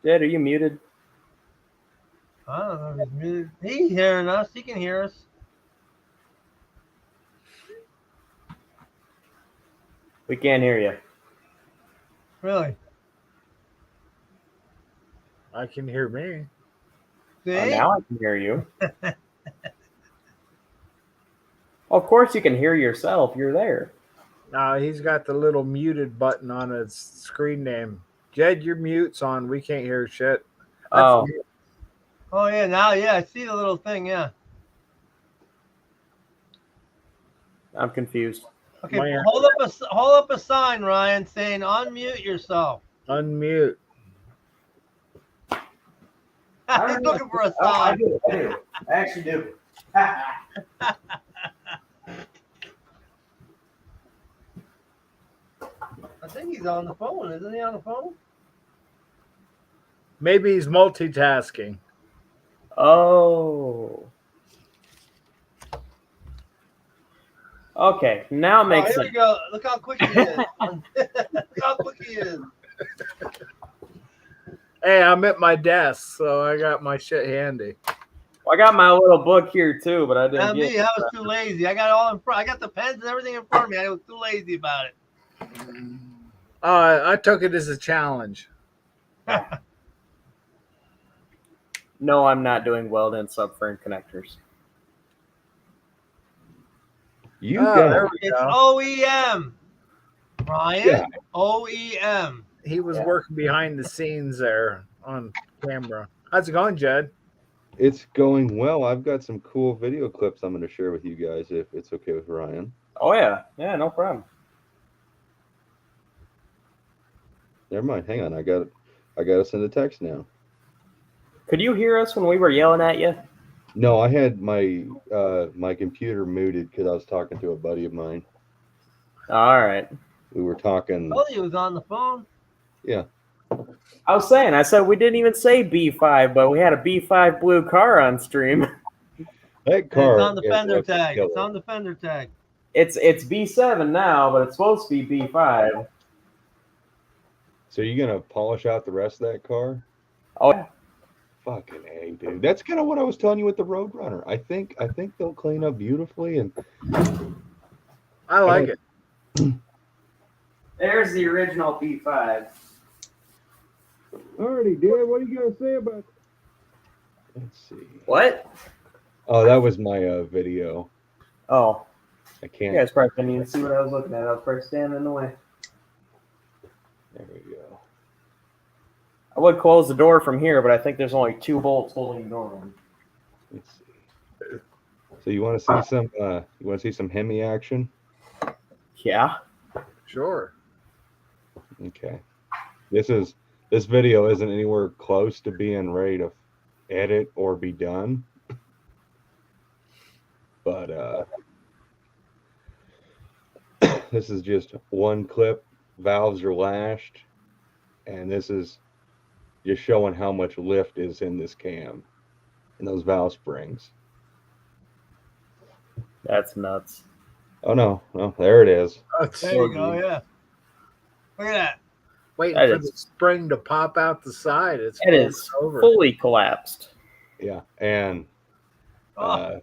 Dad, are you muted? I don't know if he's muted. He's hearing us. He can hear us. We can't hear you. Really? I can hear me. See? Now I can hear you. Of course you can hear yourself. You're there. No, he's got the little muted button on his screen name. Jed, your mute's on. We can't hear shit. Oh. Oh, yeah. Now, yeah. I see the little thing. Yeah. I'm confused. Okay. Hold up a sign, Ryan, saying unmute yourself. Unmute. He's looking for a sign. I do. I actually do. I think he's on the phone. Isn't he on the phone? Maybe he's multitasking. Oh. Okay, now it makes here sense. we go. Look how quick he is. Look how quick he is. Hey, I'm at my desk, so I got my shit handy. Well, I got my little book here too, but I didn't Not get me. I was too lazy. I got it all in front. I got the pens and everything in front of me. I was too lazy about it. I took it as a challenge. No, I'm not doing weld and subframe connectors. You Oh, go. there we It's go. OEM. Ryan, Yeah. OEM. He was Yeah. working behind the scenes there on camera. How's it going, Jed? It's going well. I've got some cool video clips I'm going to share with you guys if it's okay with Ryan. Oh yeah, no problem. Never mind. Hang on. I got to send a text now. Could you hear us when we were yelling at you? No, I had my my computer muted because I was talking to a buddy of mine. All right. We were talking. Oh, he was on the phone. Yeah. I said we didn't even say B5, but we had a B5 blue car on stream. That car. It's on the is fender absolutely tag. killer. It's on the fender tag. It's B7 now, but it's supposed to be B5. So you gonna polish out the rest of that car? Oh, yeah. Fucking A, dude. That's kind of what I was telling you with the Roadrunner. I think they'll clean up beautifully, and I like it. There's the original B5. already did. What are you gonna say about? Let's see. What? Oh, that was my video. Oh, I you can't. guys probably couldn't even see what I was looking at. I was probably standing in the way. There we go. I would close the door from here, but I think there's only 2 bolts holding the door on. Let's see. So you want to see some? You want to see some Hemi action? Yeah. Sure. Okay. This video isn't anywhere close to being ready to edit or be done. But this is just one clip. Valves are lashed, and this is just showing how much lift is in this cam and those valve springs. That's nuts. Oh no, there it is. There you go. Yeah. Look at that. Waiting That for is- the spring to pop out the side. It's It is over. fully collapsed. Yeah, and Oh,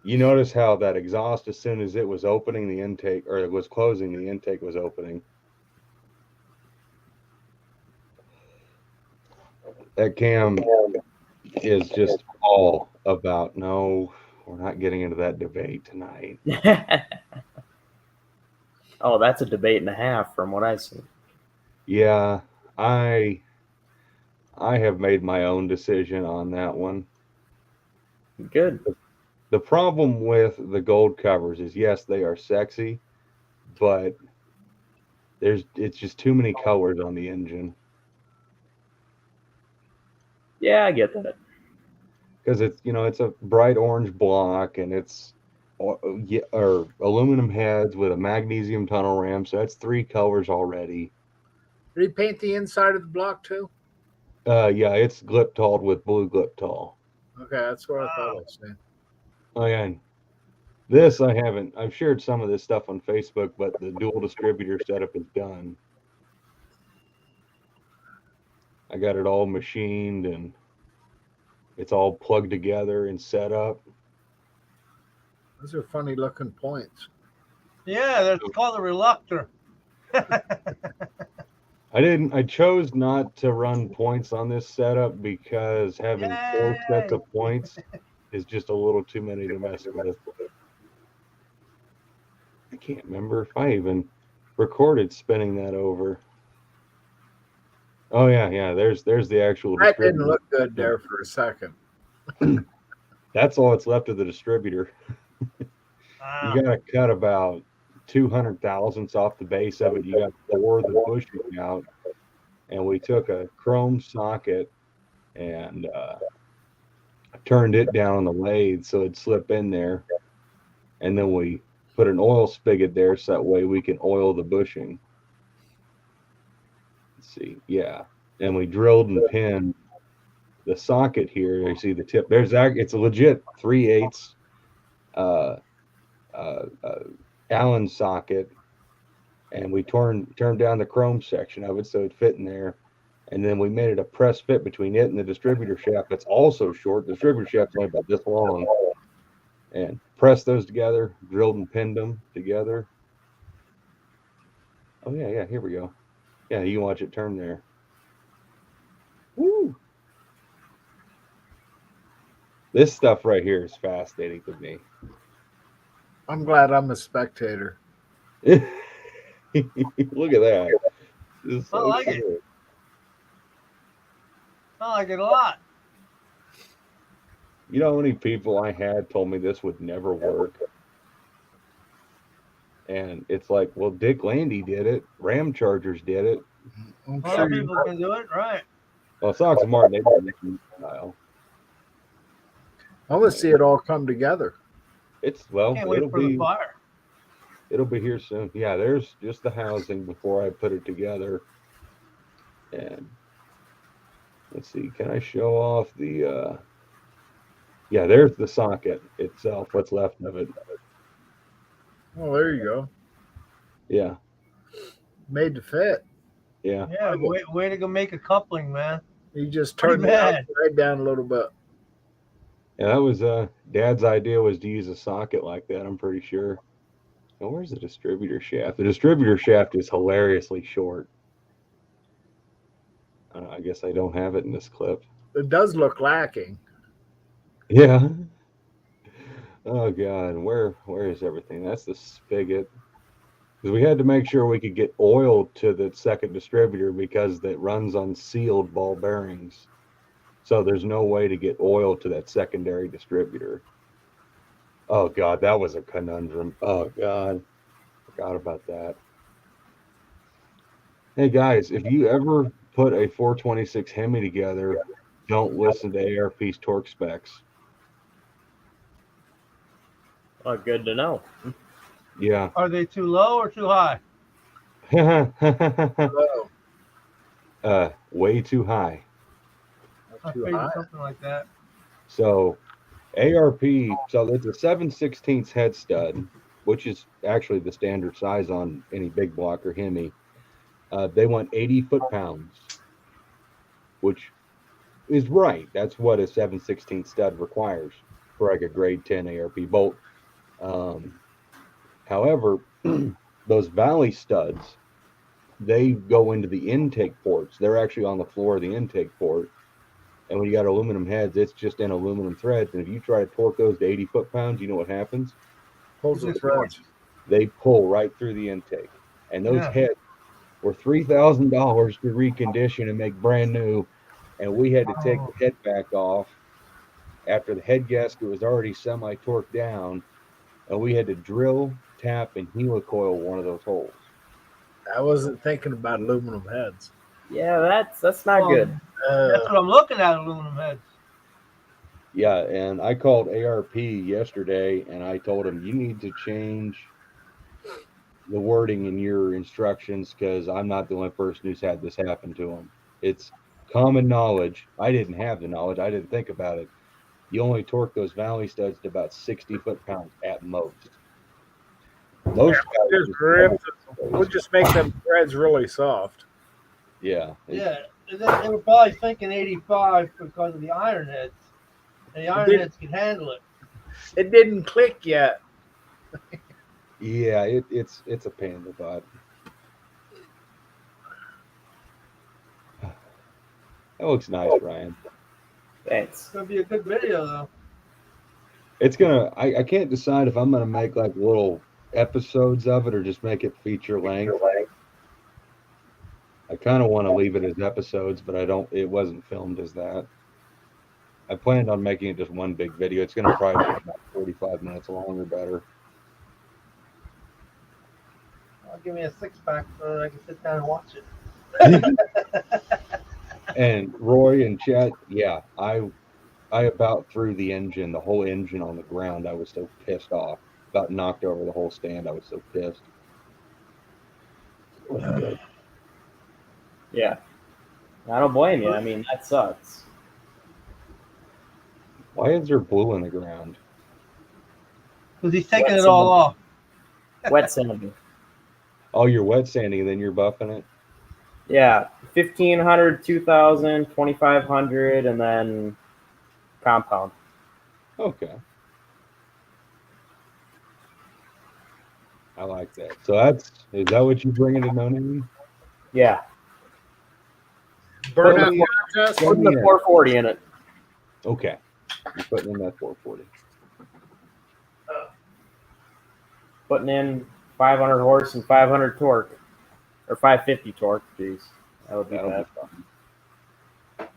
you notice how that exhaust, as soon as it was opening the intake, or it was closing, the intake was opening. That cam is just all about, no, we're not getting into that debate tonight. Oh, that's a debate and a half from what I see. Yeah, I have made my own decision on that one. Good. The problem with the gold covers is, yes, they are sexy, but it's just too many colors on the engine. Yeah, I get that. Because it's a bright orange block, and it's or aluminum heads with a magnesium tunnel ram, so that's 3 colors already. Did he paint the inside of the block too? Yeah, it's Gliptalled with blue Gliptall. Okay, that's what I thought I was saying. Oh yeah, and this I haven't. I've shared some of this stuff on Facebook, but the dual distributor setup is done. I got it all machined, and it's all plugged together and set up. Those are funny looking points. yeah. That's called a reluctor. I chose not to run points on this setup because having 4 sets of points is just a little too many to mess with. I can't remember if I even recorded spinning that over. Oh yeah. There's the actual That didn't distributor. look good there for a second. That's all that's left of the distributor. Wow. You gotta cut about 200 thousandths off the base of it. You got to bore the bushing out, and we took a chrome socket and turned it down on the lathe so it'd slip in there, and then we put an oil spigot there so that way we can oil the bushing. Let's see, yeah, and we drilled and pinned the socket here. You see the tip. It's a legit 3/8 Allen socket, and we turned down the chrome section of it so it fit in there, and then we made it a press fit between it and the distributor shaft that's also short. The distributor shaft's only about this long, and pressed those together, drilled and pinned them together. Oh yeah, here we go. Yeah, you can watch it turn there. Woo! This stuff right here is fascinating to me. I'm glad I'm a spectator. Look at that. This is I like it. cool. I like it a lot. You know how many people I had told me this would never work? And it's like, well, Dick Landy did it. Ram Chargers did it. I'm Other sure people can do it, right? Well, Sox and Martin, they did it in style. I want to see it all come together. It's, well, Can't wait for the fire. it'll be here soon. Yeah, there's just the housing before I put it together. And let's see, can I show off the, yeah, there's the socket itself, what's left of it. Oh, there you go. Yeah, Made to fit. yeah. Yeah, way to go make a coupling, man. You just Pretty turn the bad. right down a little bit. Yeah, that was Dad's idea was to use a socket like that, I'm pretty sure. Now, where's the distributor shaft? The distributor shaft is hilariously short. I guess I don't have it in this clip. It does look lacking. Yeah. Oh God, where is everything? That's the spigot. Because we had to make sure we could get oil to the second distributor because that runs on sealed ball bearings. So there's no way to get oil to that secondary distributor. Oh God, that was a conundrum. Oh God, forgot about that. Hey guys, if you ever put a 426 Hemi together, don't listen to ARP's torque specs. Oh, good to know. Yeah. Are they too low or too high? Oh, Way too high. I too figured high. something like that. So ARP, so it's a 7/16 head stud, which is actually the standard size on any big block or Hemi. They want 80 foot-pounds, which is right. That's what a 7/16 stud requires for like a grade 10 ARP bolt. However, those Valley studs, they go into the intake ports. They're actually on the floor of the intake port. And when you got aluminum heads, it's just in aluminum threads. And if you try to torque those to 80 foot-pounds, you know what happens? Pulls the threads. They pull right through the intake. And those Yeah. heads were $3,000 to recondition and make brand new. And we had to take the head back off after the head gasket was already semi-torqued down. And we had to drill, tap, and helicoil one of those holes. I wasn't thinking about aluminum heads. Yeah, that's not Well, good. That's what I'm looking at, aluminum heads. Yeah, and I called ARP yesterday, and I told him, you need to change the wording in your instructions because I'm not the only person who's had this happen to him. It's common knowledge. I didn't have the knowledge. I didn't think about it. You only torque those Valley studs to about 60 foot-pounds at most. Most guys We'll just make them threads really soft. yeah. Yeah, they were probably thinking 85 because of the iron heads. And the iron heads can handle it. It didn't click yet. Yeah, it's a pain in the butt. That looks nice, Ryan. Thanks. It's going to be a good video, though. It's gonna. I can't decide if I'm gonna make like little episodes of it or just make it feature length. I kind of want to leave it as episodes, but I don't. It wasn't filmed as that. I planned on making it just one big video. It's gonna probably be about 45 minutes long or better. Give me a 6-pack so that I can sit down and watch it. And Roy and Chet, yeah, I about threw the whole engine on the ground. I was so pissed off. About knocked over the whole stand. I was so pissed. Yeah. I don't blame you. I mean, that sucks. Why is there blue in the ground? Because he's taking Wet it all cement. off. Wet sanding. Oh, you're wet sanding and then you're buffing it? Yeah. 1,500, 2,000, 2,500, and then compound. Okay. I like that. So is that what you're bringing to No Name? Yeah. Burnout Putting contest. Putting the 440 in it. Okay. You're putting in that 440. Putting in 500 horse and 500 torque. Or 550 torque, jeez. That would be That'll bad. be fun.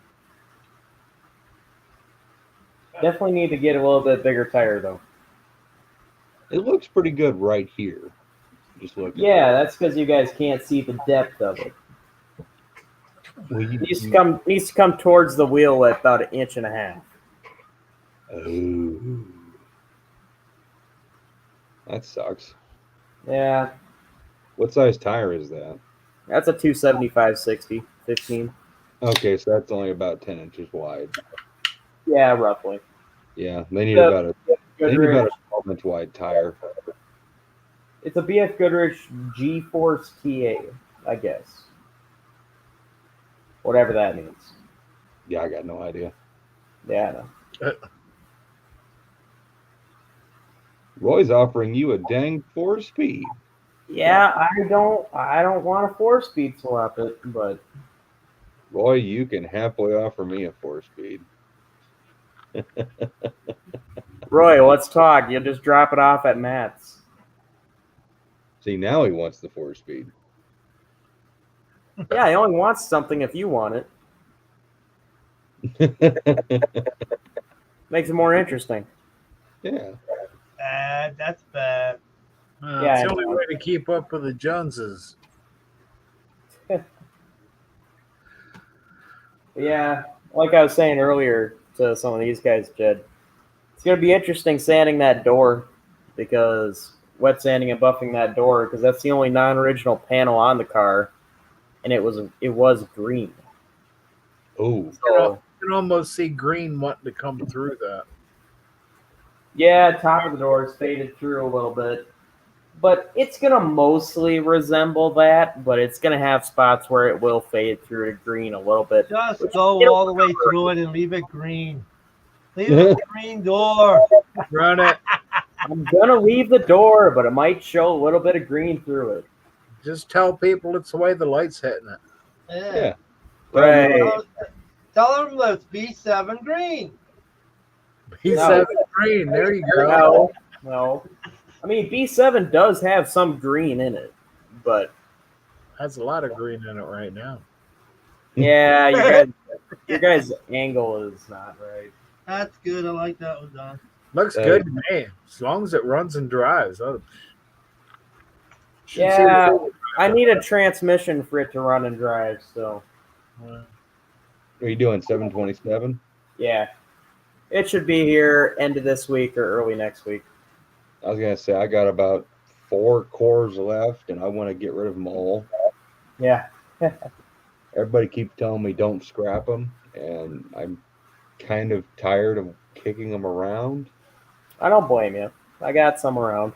Definitely need to get a little bit bigger tire though. It looks pretty good right here. Just look. Yeah, that's because you guys can't see the depth of it. Well, Needs to come towards the wheel at about 1.5 inches. Oh, that sucks. Yeah, What size tire is that? that's a 275/60 15. Okay, so that's only about 10 inches wide. Yeah, roughly. Yeah, they need Yeah. about a 12-inch wide tire. It's a BF Goodrich G-Force TA, I guess. Whatever that means. Yeah, I got no idea. Yeah, I know. Roy's offering you a dang 4-speed. Yeah, I don't want a 4-speed swap it, but Roy, you can happily offer me a 4-speed. Roy, let's talk. You'll just drop it off at Matt's. See, now he wants the 4-speed. Yeah, he only wants something if you want it. Makes it more interesting. Yeah. Bad. That's bad. Yeah, It's I the only know. way to keep up with the Joneses. Yeah, like I was saying earlier to some of these guys, Jed, it's going to be interesting sanding that door because wet sanding and buffing that door because that's the only non-original panel on the car, and it was green. Oh, So You can almost see green wanting to come through that. yeah, top of the door is faded through a little bit, but it's going to mostly resemble that, but it's going to have spots where it will fade through to green a little bit. Just go all the way through it and leave it green. Leave it a green door. Run it. I'm going to leave the door, but it might show a little bit of green through it. Just tell people it's the way the light's hitting it. Yeah. yeah. Right. Tell them let's B7 green. B7 green. There you go. No. I mean, B7 does have some green in it, but Has a lot of green in it right now. yeah, your guys' angle is not right. That's good. I like that one, Don. Looks good to me. As long as it runs and drives. Should see Yeah, the- I need a transmission for it to run and drive, so Are you doing 727? yeah. It should be here end of this week or early next week. I was going to say, I got about 4 cores left, and I want to get rid of them all. Yeah. Everybody keeps telling me don't scrap them, and I'm kind of tired of kicking them around. I don't blame you. I got some around.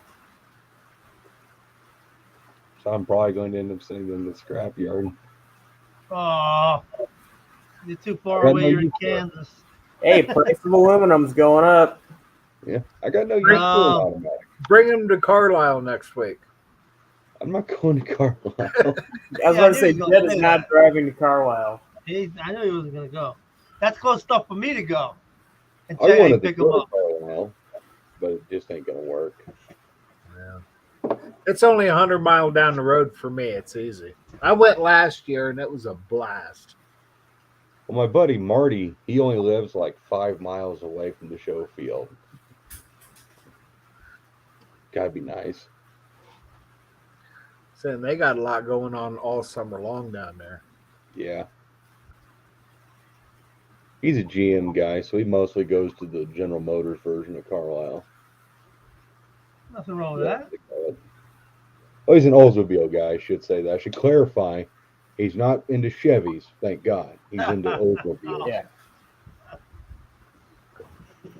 So I'm probably going to end up sending them to the scrap yard. Oh, you're too far Red away. You're in Lady. Kansas. Hey, price of aluminum's going up. Yeah, I got no use Great. for an automatic. Bring them to Carlisle next week. I'm not going to Carlisle. I was Yeah, I going knew to say, he was gonna Jed is say not that. driving to Carlisle. I knew he wasn't gonna go. That's close stuff for me to go. And I check, wanted to pick him go to up. Carlisle, but it just ain't going to work. Yeah. It's only 100 miles down the road for me. It's easy. I went last year and it was a blast. Well, my buddy Marty, he only lives like 5 miles away from the show field. Gotta be nice. Saying they got a lot going on all summer long down there. Yeah. He's a GM guy, so he mostly goes to the General Motors version of Carlisle. Nothing wrong with that. they call it. Oh, he's an Oldsmobile guy, I should say that. I should clarify. He's not into Chevys, thank God. He's into Oldsmobiles. Yeah.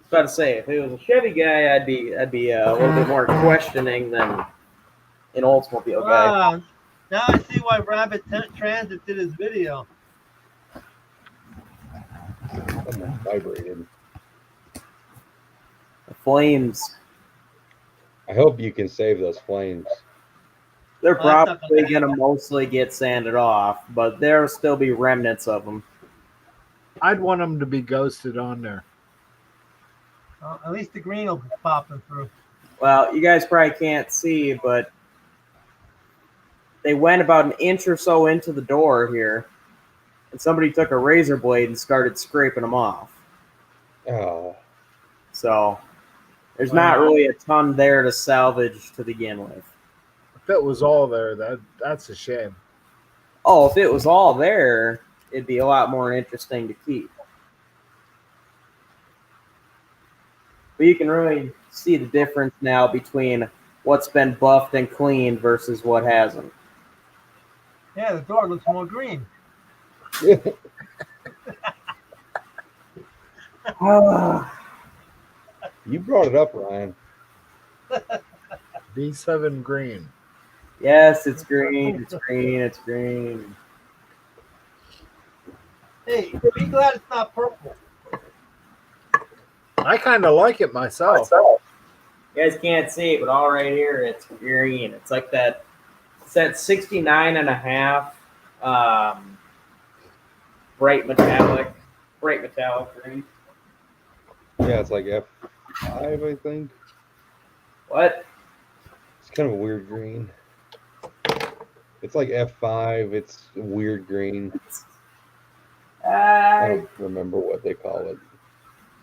About to say, if it was a Chevy guy, I'd be a little bit more questioning than an Oldsmobile guy. Wow. Now I see why Rabbit Transit did his video. I'm vibrating. The flames, I hope you can save those flames. they're Well, that's not probably gonna going to mostly get sanded off, but there'll still be remnants of them. I'd want them to be ghosted on there. At least the green will be popping through. Well, you guys probably can't see, but they went about an inch or so into the door here, and somebody took a razor blade and started scraping them off. Oh, So there's not really a ton there to salvage to begin with. If it was all there, that's a shame. Oh, if it was all there, it'd be a lot more interesting to keep. But you can really see the difference now between what's been buffed and cleaned versus what hasn't. Yeah, the door looks more green. You brought it up, Ryan. B7 green. Yes, it's green. It's green. It's green. Hey, be glad it's not purple. I kind of like it myself. You guys can't see it, but all right here, it's green. It's like that. It's that 69 and a half bright metallic green. Yeah, it's like F5, I think. What? It's kind of a weird green. It's like F5. It's a weird green. I I don't remember what they call it.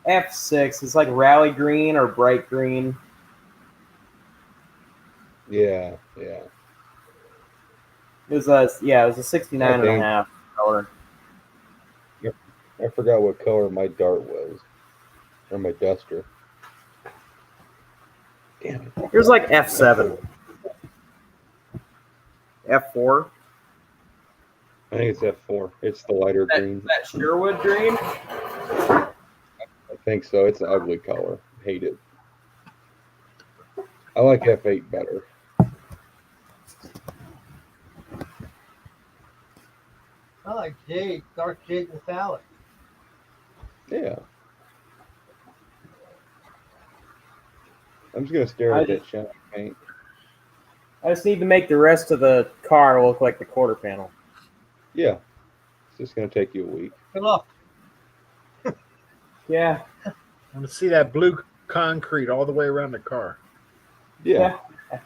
F6. It's like rally green or bright green. Yeah. It was a 69 and a half color. I forgot what color my dart was. Or my duster. Damn it. It was like F7. F4. I think it's F4. It's the lighter green. That Sherwood green. I think so. It's an ugly color. Hate it. I like F8 better. I like jade, dark jade metallic. Yeah. I'm just gonna stare at that shiny paint. I just need to make the rest of the car look like the quarter panel. Yeah. It's just gonna take you a week. Good luck. Yeah. I want to see that blue concrete all the way around the car. Yeah. I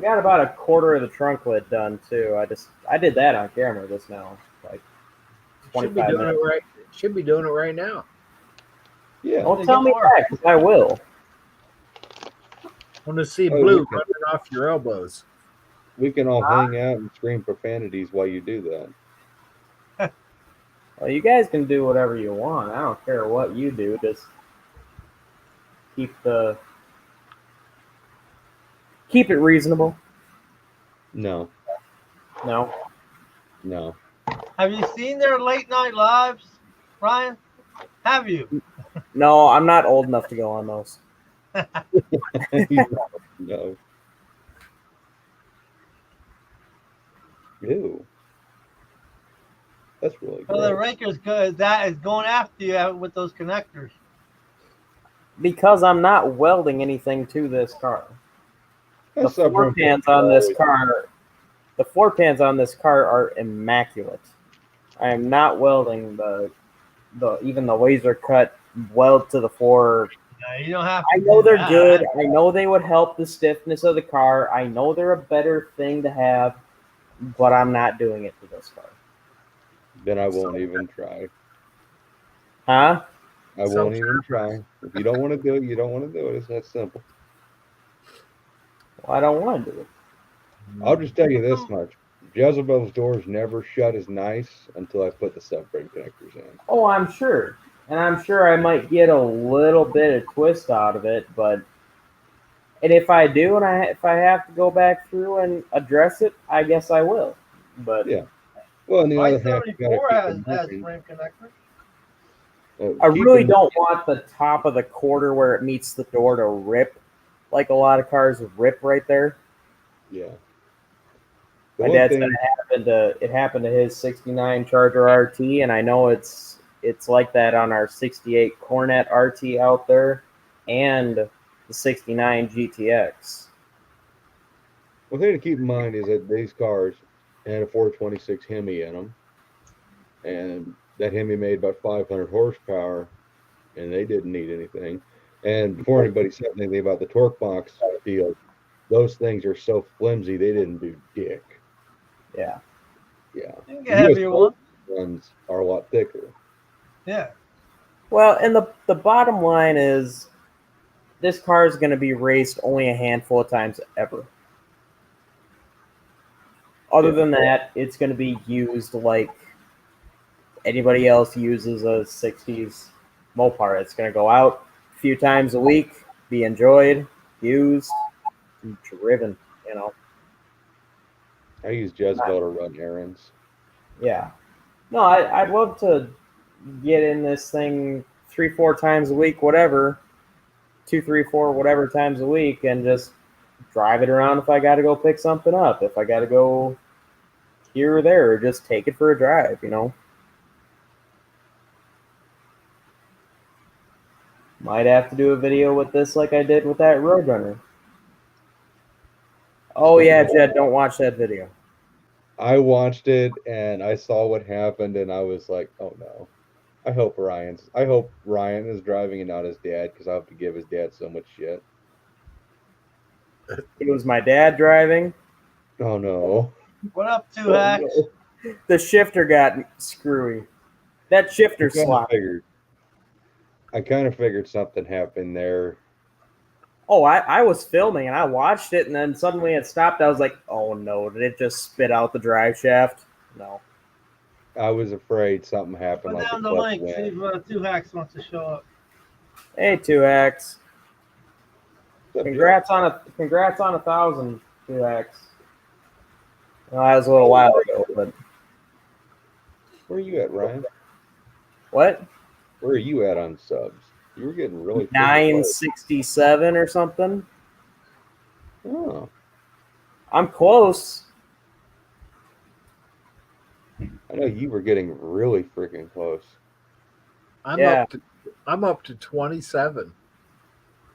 got about a quarter of the trunk lid done too. I did that on camera just now. Like Should be 25 doing minutes. it right. Should be doing it right now. Yeah. Don't tell me that, because I will. I want to see Oh, blue okay. running off your elbows. We can all hang out and scream profanities while you do that. Well, you guys can do whatever you want. I don't care what you do. Just keep it reasonable. No. No. No. Have you seen their late night lives, Ryan? Have you? No, I'm not old enough to go on those. No. Ew. That's really Well, the good. Rakers that is going after you with those connectors. Because I'm not welding anything to this car. The That's floor pans on this car. The floor pans on this car are immaculate. I am not welding even the laser cut weld to the floor. No, you don't have to. I know do they're that. good. I know they would help the stiffness of the car. I know they're a better thing to have, but I'm not doing it to this car. Then I won't even try. Huh? I won't even try. If you don't want to do it, you don't want to do it. It's that simple. Well, I don't want to do it. I'll just tell you this much. Jezebel's doors never shut as nice until I put the sub-frame connectors in. Oh, I'm sure. And I'm sure I might get a little bit of twist out of it, and if I do, and if I have to go back through and address it, I guess I will. But Yeah. Well, on the other hand, you gotta 74 keep has in mind, frame connectors. I keep really in don't want the top of the quarter where it meets the door to rip, like a lot of cars rip right there. Yeah. My dad said it happened to his '69 Charger RT, and I know it's like that on our '68 Cornet RT out there, and the '69 GTX. One thing to keep in mind is that these cars had a 426 Hemi in them, and that Hemi made about 500 horsepower, and they didn't need anything. And before anybody said anything about the torque box deal, those things are so flimsy they didn't do dick. Yeah. Yeah. You can get heavier ones. Ones are a lot thicker. Yeah. Well, and the bottom line is this car is going to be raced only a handful of times ever. Other Yeah. than that, it's going to be used like anybody else uses a 60s Mopar. It's going to go out a few times a week, be enjoyed, used, and driven, you know. I use Jezebel to run errands. Yeah. No, I'd love to get in this thing 3-4 times a week, whatever, 2, 3, 4, whatever times a week, and just drive it around if I got to go pick something up, if I got to go here or there, or just take it for a drive, you know. Might have to do a video with this like I did with that Roadrunner. Oh yeah, Jed, don't watch that video. I watched it and I saw what happened and I was like, oh no. I hope Ryan is driving and not his dad because I have to give his dad so much shit. It was my dad driving. Oh no. What up, Two Oh, Hacks? no. The shifter got screwy. That shifter slot. I kind of figured something happened there. Oh, I was filming and I watched it, and then suddenly it stopped. I was like, oh no, did it just spit out the drive shaft? No. I was afraid something happened. Put Like down the the clutch link. went. See if Two Hacks wants to show up. Hey, 2X. Congrats on 1,000, 2X. Well, that was a little while ago, but Where are you at, Ryan? what? Where are you at on subs? You were getting really 967 or something. Oh, I'm close. I know you were getting really freaking close. Yeah. I'm up to 27.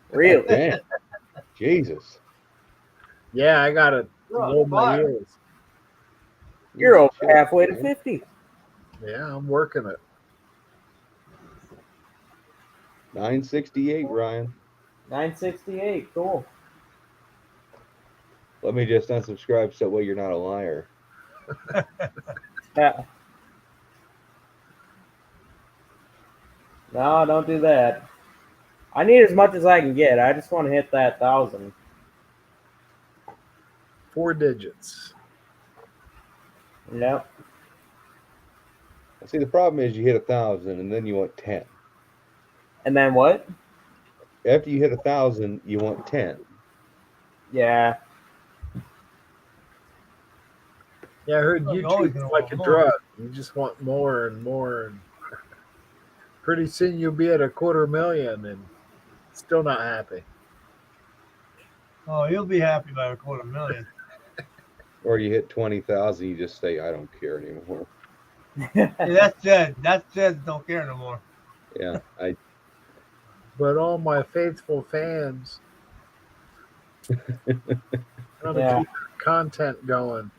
Really? Damn. Jesus. Yeah, I gotta Oh, blow my fire. ears. You're over halfway to 50. Yeah, I'm working it. 968, Ryan. 968. Cool. Let me just unsubscribe so that way you're not a liar. Yeah. No, don't do that. I need as much as I can get. I just want to hit that 1,000. 4 digits. Yep. See, the problem is you hit 1,000 and then you want 10. And then what? After you hit 1,000, you want 10. Yeah. Yeah, I heard Oh, you're always YouTube's gonna like a want more. drug. You just want more and more, and pretty soon you'll be at 250,000 and still not happy. Oh, you'll be happy by 250,000. Or you hit 20,000, you just say, I don't care anymore. Hey, that's Jed. That's Jed. Don't care no more. Yeah, But all my faithful fans, gotta Yeah. keep content going.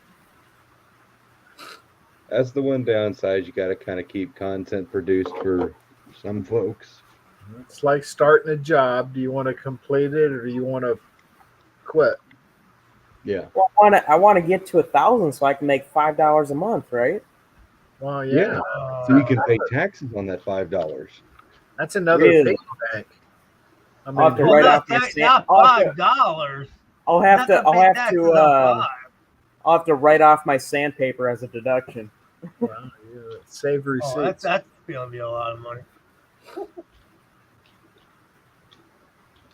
that's the one downside. You got to kind of keep content produced for some folks. It's like starting a job. Do you want to complete it or do you want to quit? Yeah. Well, I want to get to 1,000 so I can make $5 a month, right? Well, yeah, So you can pay taxes on that $5. that's another Really? piggy bank. I I'll have to mean, write not off my that- sand. not I'll $5. have to $5. I'll have to write off my sandpaper as a deduction. well, yeah, save Oh, receipts. that's gonna be a lot of money.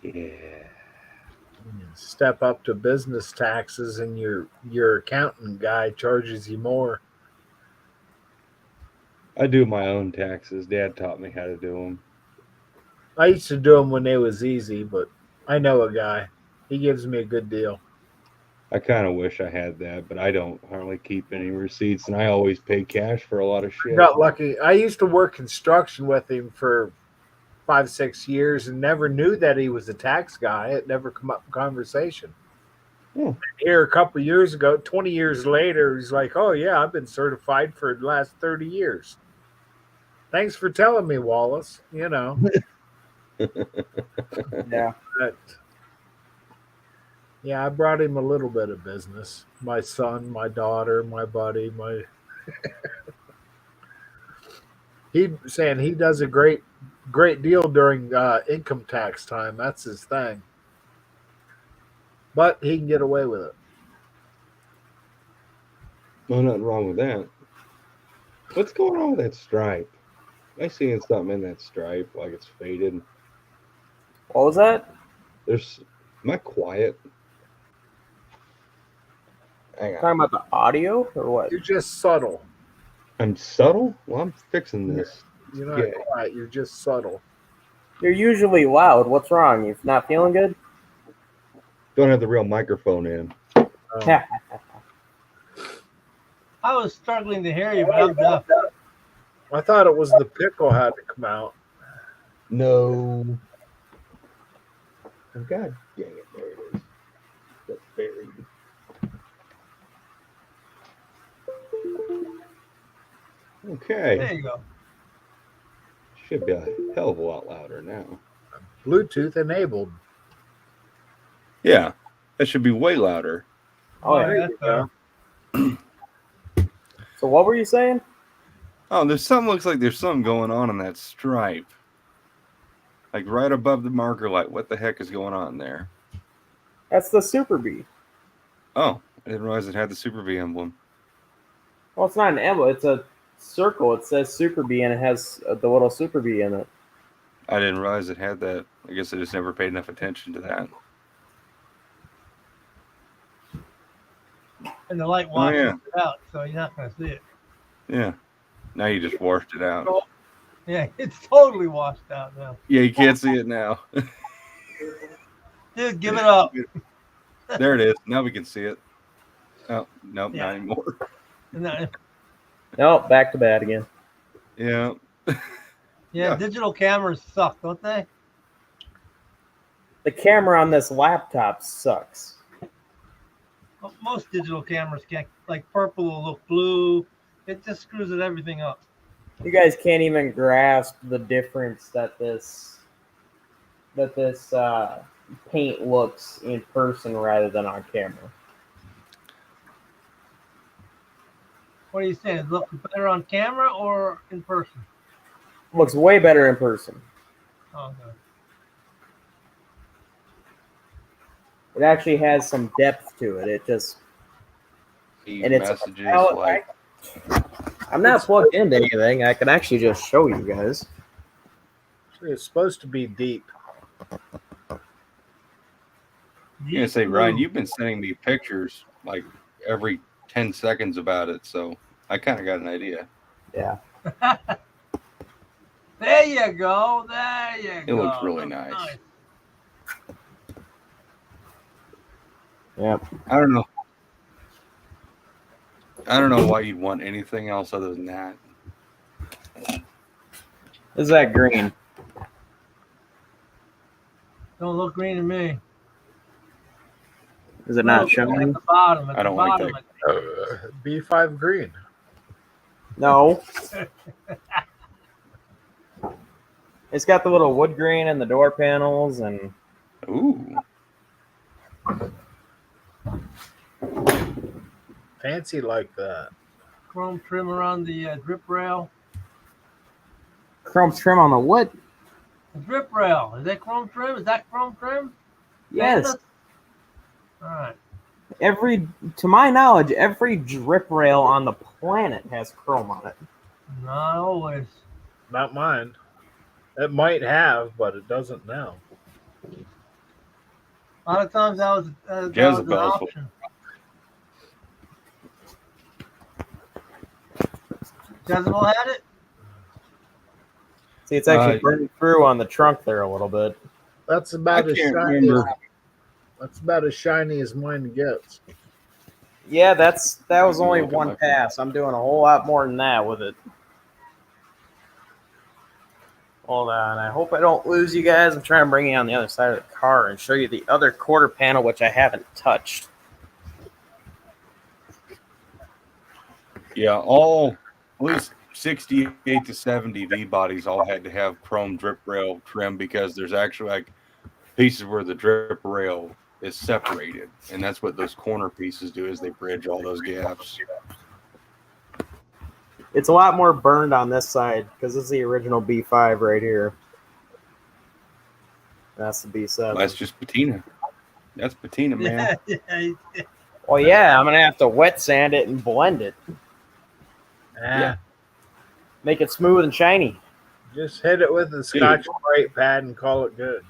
Yeah. Step up to business taxes and your accountant guy charges you more. I do my own taxes. Dad taught me how to do them. I used to do them when they was easy, but I know a guy. He gives me a good deal. I kind of wish I had that, but I don't hardly keep any receipts, and I always pay cash for a lot of shit. Got lucky. I used to work construction with him for 5-6 years and never knew that he was a tax guy. It never come up in conversation. Hmm. Here a couple years ago, 20 years later, he's like, "Oh yeah, I've been certified for the last 30 years." Thanks for telling me, Wallace. You know, Yeah. but yeah, I brought him a little bit of business. My son, my daughter, my buddy, he saying he does a great great deal during income tax time. That's his thing. But he can get away with it. No, nothing wrong with that. What's going on with that stripe? I seeing something in that stripe, like it's faded. What was that? Am I quiet? Hang on. Talking about the audio or what? You're just subtle. I'm subtle? Well, I'm fixing this. You're not Yeah. quiet. You're just subtle. You're usually loud. What's wrong? You not feeling good? Don't have the real microphone in. Yeah. I was struggling to hear you, but I'm deaf. I thought it was the pickle had to come out. No. Oh, God dang it. There it is. That's buried. Okay. There you go. Should be a hell of a lot louder now. Bluetooth enabled. Yeah, that should be way louder. Oh, There yeah. you go. So what were you saying? Oh, looks like there's something going on that stripe. Like right above the marker light. What the heck is going on there? That's the Super Bee. Oh, I didn't realize it had the Super Bee emblem. Well, it's not an emblem. It's a circle. It says Super Bee, and it has the little Super Bee in it. I didn't realize it had that. I guess I just never paid enough attention to that. And the light washes yeah. it out, so you're not going to see it. Yeah. Now you just washed it out. Yeah, it's totally washed out now. Yeah, you can't see it now. Dude, give it up. There it is. Now we can see it. Oh, nope, Yeah. not anymore. No, Nope, back to bad again. Yeah. yeah, digital cameras suck, don't they? The camera on this laptop sucks. Well, most digital cameras can't. Like purple will look blue. It just screws everything up. You guys can't even grasp the difference that this paint looks in person rather than on camera. What are you saying? It looks better on camera or in person? Looks way better in person. Oh, no. It actually has some depth to it. It just and it's messages like I'm not plugged into anything. I can actually just show you guys. It's supposed to be deep. I'm gonna say, Ryan, you've been sending me pictures like every 10 seconds about it, so I kind of got an idea. Yeah. There you go. There you go. It looks really nice. Yeah. I don't know. I don't know why you'd want anything else other than that. Is that green? Don't look green to me. Is it not Look, showing? At the bottom. At I don't the like bottom, that. B5 green. No. It's got the little wood grain in the door panels and Ooh. Fancy like that. Chrome trim around the drip rail. chrome trim on the wood. The drip rail. Is that chrome trim? Is that chrome trim? Yes. All right. To my knowledge, every drip rail on the planet has chrome on it. Not always. Not mine. It might have, but it doesn't now. A lot of times that was an Jezebel's option. Jezebel had it? See, it's actually burning through on the trunk there a little bit. That's I about as can't shiny. remember. That's about as shiny as mine gets. Yeah, that was only Look at one my- pass. I'm doing a whole lot more than that with it. Hold on. I hope I don't lose you guys. I'm trying to bring you on the other side of the car and show you the other quarter panel, which I haven't touched. Yeah, all at least 68 to 70 V bodies all had to have chrome drip rail trim because there's actually like pieces where the drip rail is separated, and that's what those corner pieces do is they bridge all those gaps. It's a lot more burned on this side because this is the original B5 right here. That's the B7. That's just patina. That's patina, man. Yeah. Well, yeah, I'm gonna have to wet sand it and blend it, Yeah. make it smooth and shiny. Just hit it with a Scotch-Brite pad and call it good.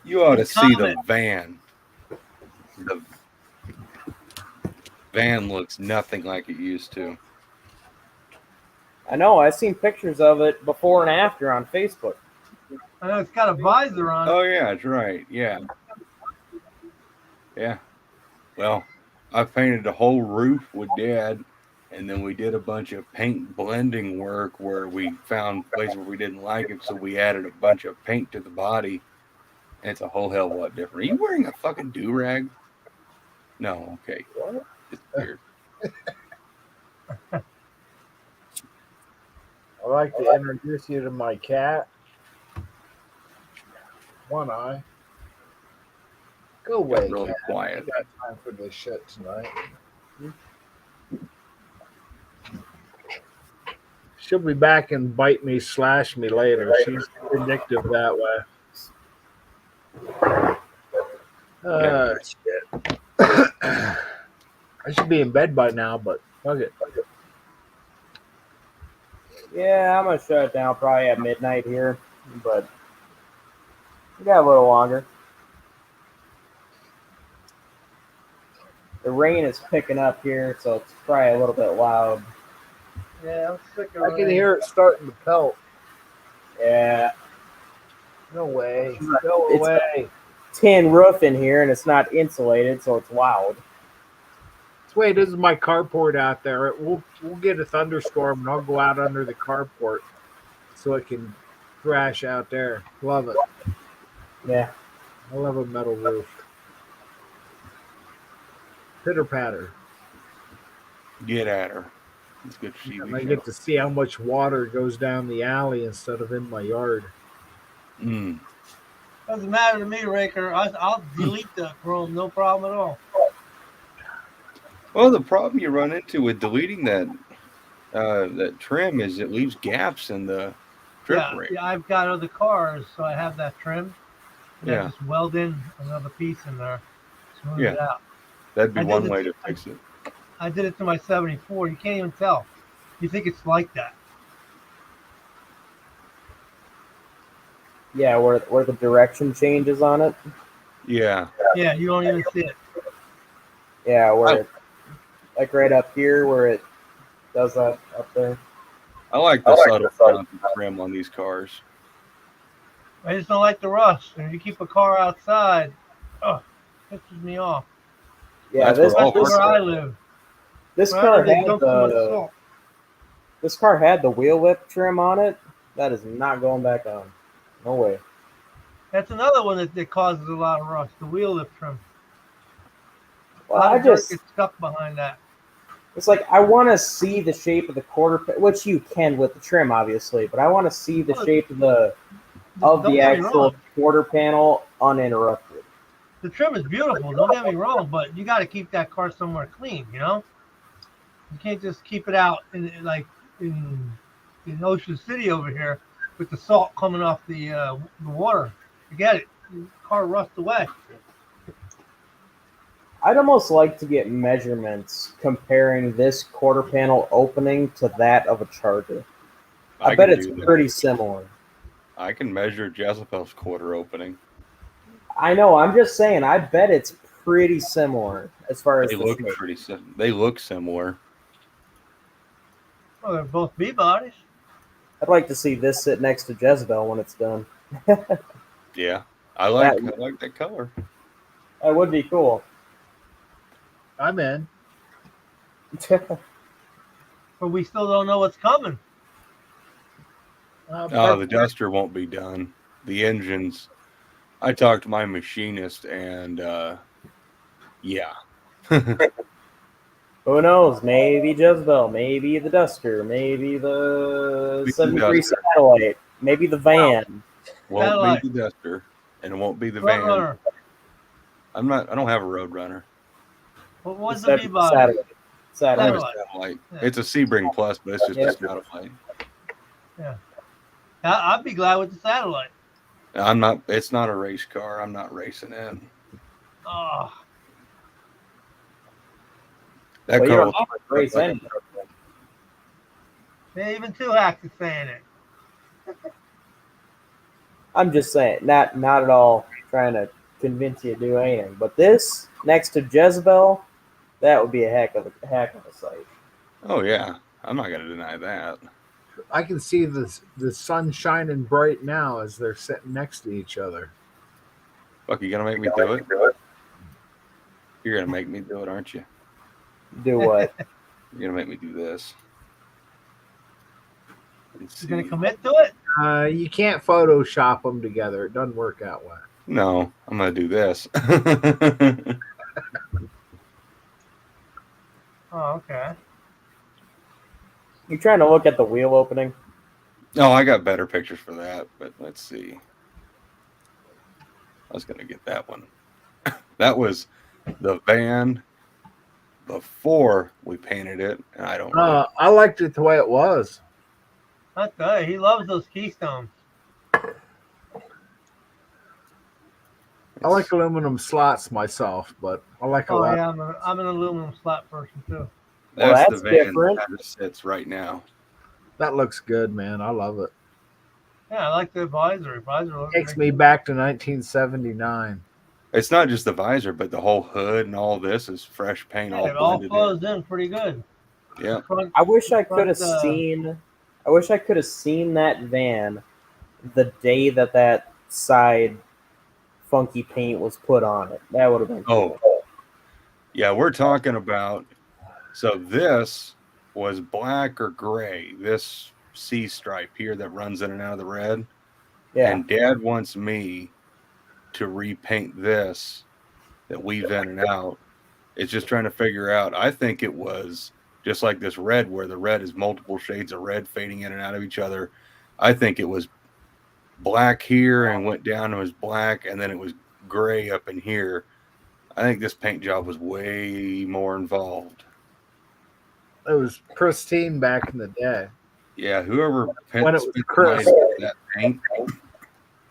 You ought to see the Comment. van. The van looks nothing like it used to. I know. I've seen pictures of it before and after on Facebook. I know it's got a visor on it. Oh yeah, that's right. Yeah. Yeah. Well, I painted the whole roof with Dad, and then we did a bunch of paint blending work where we found places where we didn't like it, so we added a bunch of paint to the body. And it's a whole hell of a lot different. Are you wearing a fucking do-rag? No, okay. It's weird. I'd like to introduce you to my cat. One Eye. Go away, Got really cat. quiet. I got time for this shit tonight. She'll be back and bite me, slash me later. She's vindictive that way. Shit. I should be in bed by now, but fuck it. Yeah, I'm gonna shut it down probably at midnight here, but we got a little longer. The rain is picking up here, so it's probably a little bit loud. Yeah, I'm sick of I can rain. hear it starting to pelt. Yeah, No way. Go It's- away. tin roof in here, and it's not insulated, so it's loud. Wait, this is my carport out there. We'll get a thunderstorm and I'll go out under the carport so it can thrash out there. Love it. Yeah, I love a metal roof. Pitter patter. Get at her. It's a good And I TV get show. to see how much water goes down the alley instead of in my yard. Mm. Doesn't matter to me, Raker. I'll delete the Chrome, no problem at all. Well, the problem you run into with deleting that trim is it leaves gaps in the drip Yeah, ring. yeah, I've got other cars, so I have that trim. And I Yeah. just weld in another piece in there, smooth Yeah. it out. That'd be I did one it- way to fix it. I did it to my 74. You can't even tell. You think it's like that. yeah, where the direction changes on it. Yeah. Yeah, you don't even see it. Yeah, where Oh. it, like right up here, where it does that up there. I like the subtle sound of trim on these cars. I just don't like the rust. And if you keep a car outside, oh, pisses me off. Yeah, That's this what all That's this, where I live. this Where car they had dump so much the salt. this car had the wheel lip trim on it. That is not going back on. No way. That's another one that causes a lot of rust. The wheel lip trim. A Well, lot I of dirt just gets stuck behind that. it's like I want to see the shape of the which you can with the trim, obviously, but I want to see the Well, shape of Don't the get me actual wrong. quarter panel uninterrupted. The trim is beautiful. Don't get me wrong, but you got to keep that car somewhere clean. You know, you can't just keep it out in Ocean City over here with the salt coming off the water. Forget it. The car rusts away. I'd almost like to get measurements comparing this quarter panel opening to that of a Charger. I bet can it's do that. pretty similar. I can measure Jezebel's quarter opening. I know. I'm just saying. I bet it's pretty similar as far as They the look shape. pretty sim. They look similar. Well, they're both B bodies. I'd like to see this sit next to Jezebel when it's done. Yeah. I like That- that color. That would be cool. I'm in. But we still don't know what's coming. Oh, the duster won't be done. The engines. I talked to my machinist, and yeah, Who knows? Maybe Jezebel. Maybe the Duster. Maybe the Maybe the 73 Duster. Satellite. Maybe the van. won't Satellite. be the duster, and it won't be the Front van. runner. I don't have a Roadrunner. What was The the B body? Satellite. I have Satellite. a Satellite. satellite. Yeah. It's a Sebring Plus, but it's just Yeah. a satellite. I'd be glad with the satellite. I'm not. It's not a race car. I'm not racing it. Oh, That Well, you car. don't have to race any. they even two hacks is saying it. I'm just saying, not at all trying to convince you to do anything. But this next to Jezebel, that would be a heck of a sight. Oh yeah, I'm not gonna deny that. I can see the sun shining bright now as they're sitting next to each other. Fuck, you gonna make me do it? You're gonna make me do it, aren't you? Do what? You're gonna make me do this. Let's You gonna see. commit to it? You can't Photoshop them together. It doesn't work out well. No, I'm gonna do this. Oh, okay. You trying to look at the wheel opening? No, I got better pictures for that, but let's see. I was gonna get that one. That was the van before we painted it, and I don't. Really, I liked it the way it was. I tell you, he loves those Keystones. I like aluminum slots myself, but I like a Oh lot. yeah, I'm an aluminum slot person too. Well, that's that's the van different. that it sits right now. That looks good, man. I love it. Yeah, I like the advisory. Advisory looks Takes pretty me back to 1979. It's not just the visor, but the whole hood and all this is fresh paint, good. all It all blended flows in pretty good. in. Yeah, Front, I wish I Front, could have seen. I wish I could have seen that van the day that side funky paint was put on it. That would have been cool. yeah. We're talking about. So this was black or gray. This C stripe here that runs in and out of the red. Yeah. And Dad wants me to repaint this that weave in and out. It's just trying to figure out. I think it was just like this red, where the red is multiple shades of red fading in and out of each other. I think it was black here and went down and was black, and then it was gray up in here. I think this paint job was way more involved. It was pristine back in the day. Yeah, whoever When it was spent the crisp. money on that paint,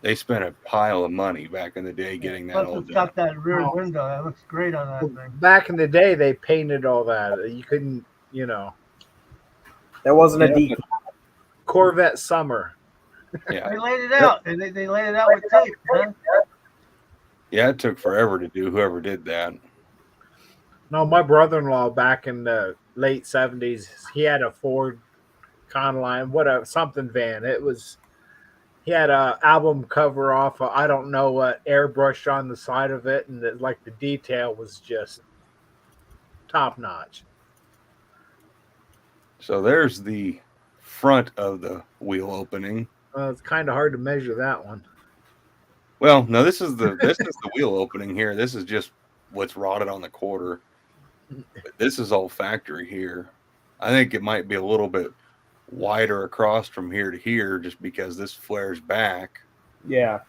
they spent a pile of money back in the day getting that Plus, all it's done. got that rear Oh. window. That looks great on that thing. Back in the day, they painted all that. You couldn't, There wasn't a decal. Corvette Summer. Yeah, They laid it out. They laid it out with tape, man. yeah, it took forever to do. Whoever did that. No, my brother-in-law back in the late 70s, he had a Ford Econoline, something van. He had a album cover off of, I don't know what, airbrushed on the side of it, and the detail was just top notch. So there's the front of the wheel opening. It's kind of hard to measure that one. Well, no, this is the wheel opening here. This is just what's rotted on the quarter. But this is all factory here. I think it might be a little bit wider across from here to here, just because this flares back. Yeah.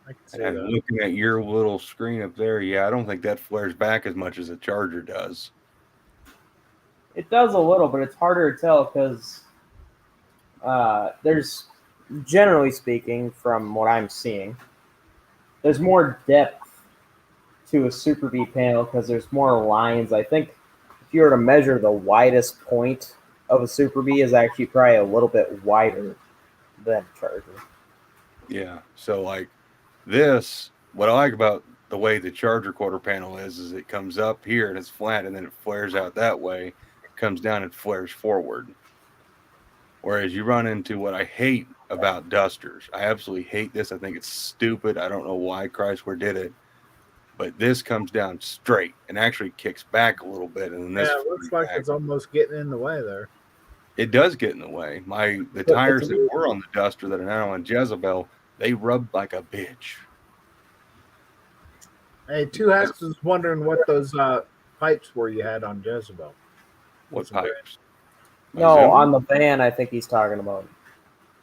I can see And that. looking at your little screen up there, yeah, I don't think that flares back as much as a Charger does. It does a little, but it's harder to tell because there's, generally speaking, from what I'm seeing, there's more depth to a Super B panel because there's more lines. I think if you were to measure the widest point of a Super B is actually probably a little bit wider than a Charger. Yeah. So like this, what I like about the way the Charger quarter panel is it comes up here and it's flat, and then it flares out that way, comes down and flares forward. Whereas you run into what I hate about Dusters. I absolutely hate this. I think it's stupid. I don't know why Chrysler did it. But this comes down straight and actually kicks back a little bit. And then this It looks like it's almost getting in the way there. it does get in the way. The tires that were on the Duster that are now on Jezebel, they rub like a bitch. Hey, Two Hats was wondering what those pipes were you had on Jezebel. What pipes? No, on the van, I think he's talking about.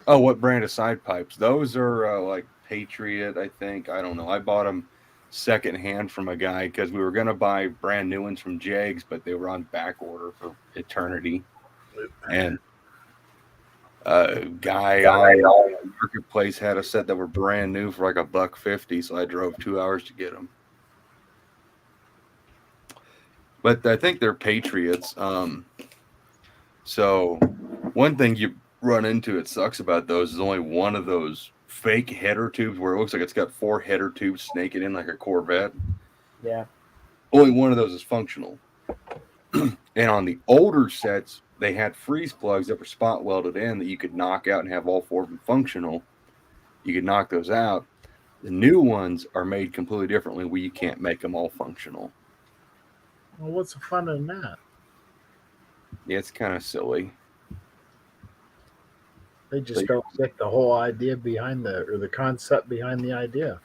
Oh, what brand of side pipes? Those are like Patriot, I think. I don't know. I bought them secondhand from a guy because we were going to buy brand new ones from Jags, but they were on back order for eternity. And A guy on Marketplace had a set that were brand new for like $150, so I drove 2 hours to get them. But I think they're Patriots. So one thing you run into, it sucks about those, is only one of those fake header tubes where it looks like it's got 4 header tubes snaking in like a Corvette. Yeah. Only one of those is functional. And on the older sets, they had freeze plugs that were spot welded in that you could knock out and have all 4 of them functional. You could knock those out. The new ones are made completely differently where you can't make them all functional. Well, what's the fun in that? Yeah, it's kind of silly. They just don't get the whole idea behind the concept behind the idea.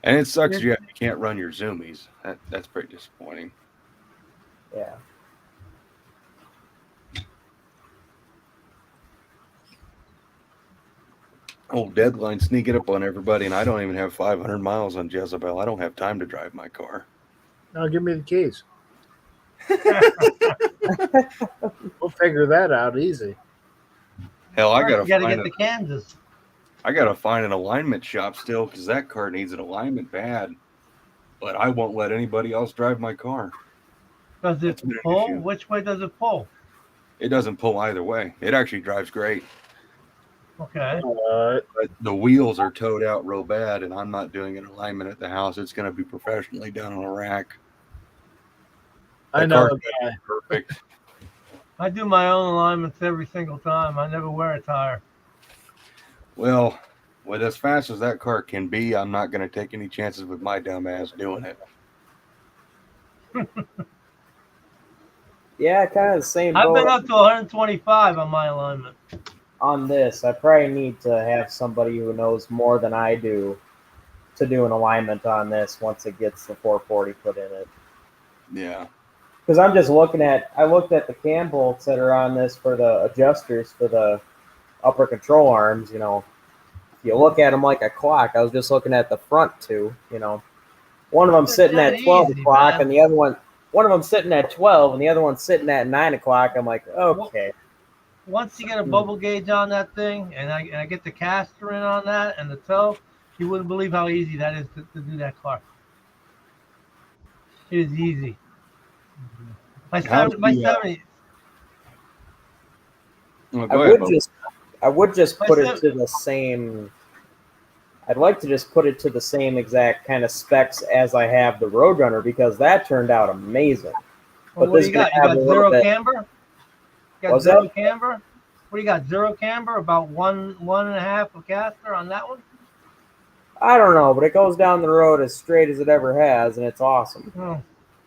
And it sucks you can't run your zoomies. That's pretty disappointing. Yeah. Old deadline sneaking up on everybody, and I don't even have 500 miles on Jezebel. I don't have time to drive my car. Now give me the keys. We'll figure that out easy. Hell, I You gotta gotta get to Kansas. find an alignment shop still because that car needs an alignment bad. But I won't let anybody else drive my car. Does it That's been an pull? issue. Which way does it pull? It doesn't pull either way. It actually drives great. Okay. But the wheels are towed out real bad, and I'm not doing an alignment at the house. It's going to be professionally done on a rack. I That know car's a guy. perfect. I do my own alignments every single time. I never wear a tire. Well, with as fast as that car can be, I'm not going to take any chances with my dumb ass doing it. Yeah, kind of the same I've boat been up to 125 on my alignment. on this. I probably need to have somebody who knows more than I do to do an alignment on this once it gets the 440 put in it. Yeah. Because I'm just I looked at the cam bolts that are on this for the adjusters for the upper control arms. You know, if you look at them like a clock, I was just looking at the front two. You know, one of them That's sitting not at 12 easy, o'clock, man. and the other one of them sitting at 12, and the other one sitting at 9 o'clock. I'm like, okay. Once you get a bubble gauge on that thing, and I get the caster in on that and the toe, you wouldn't believe how easy that is to do that car. It is easy. My How's 70. Well, go ahead, Bo. I would just My put it sev- to the same. I'd like to just put it to the same exact kind of specs as I have the Roadrunner because that turned out amazing. Well, But what this do you got? is You gonna got have a little zero bit- camber? You got What's zero that? camber? What do you got? Zero camber? About one and a half of caster on that one? I don't know, but it goes down the road as straight as it ever has, and it's awesome. Oh,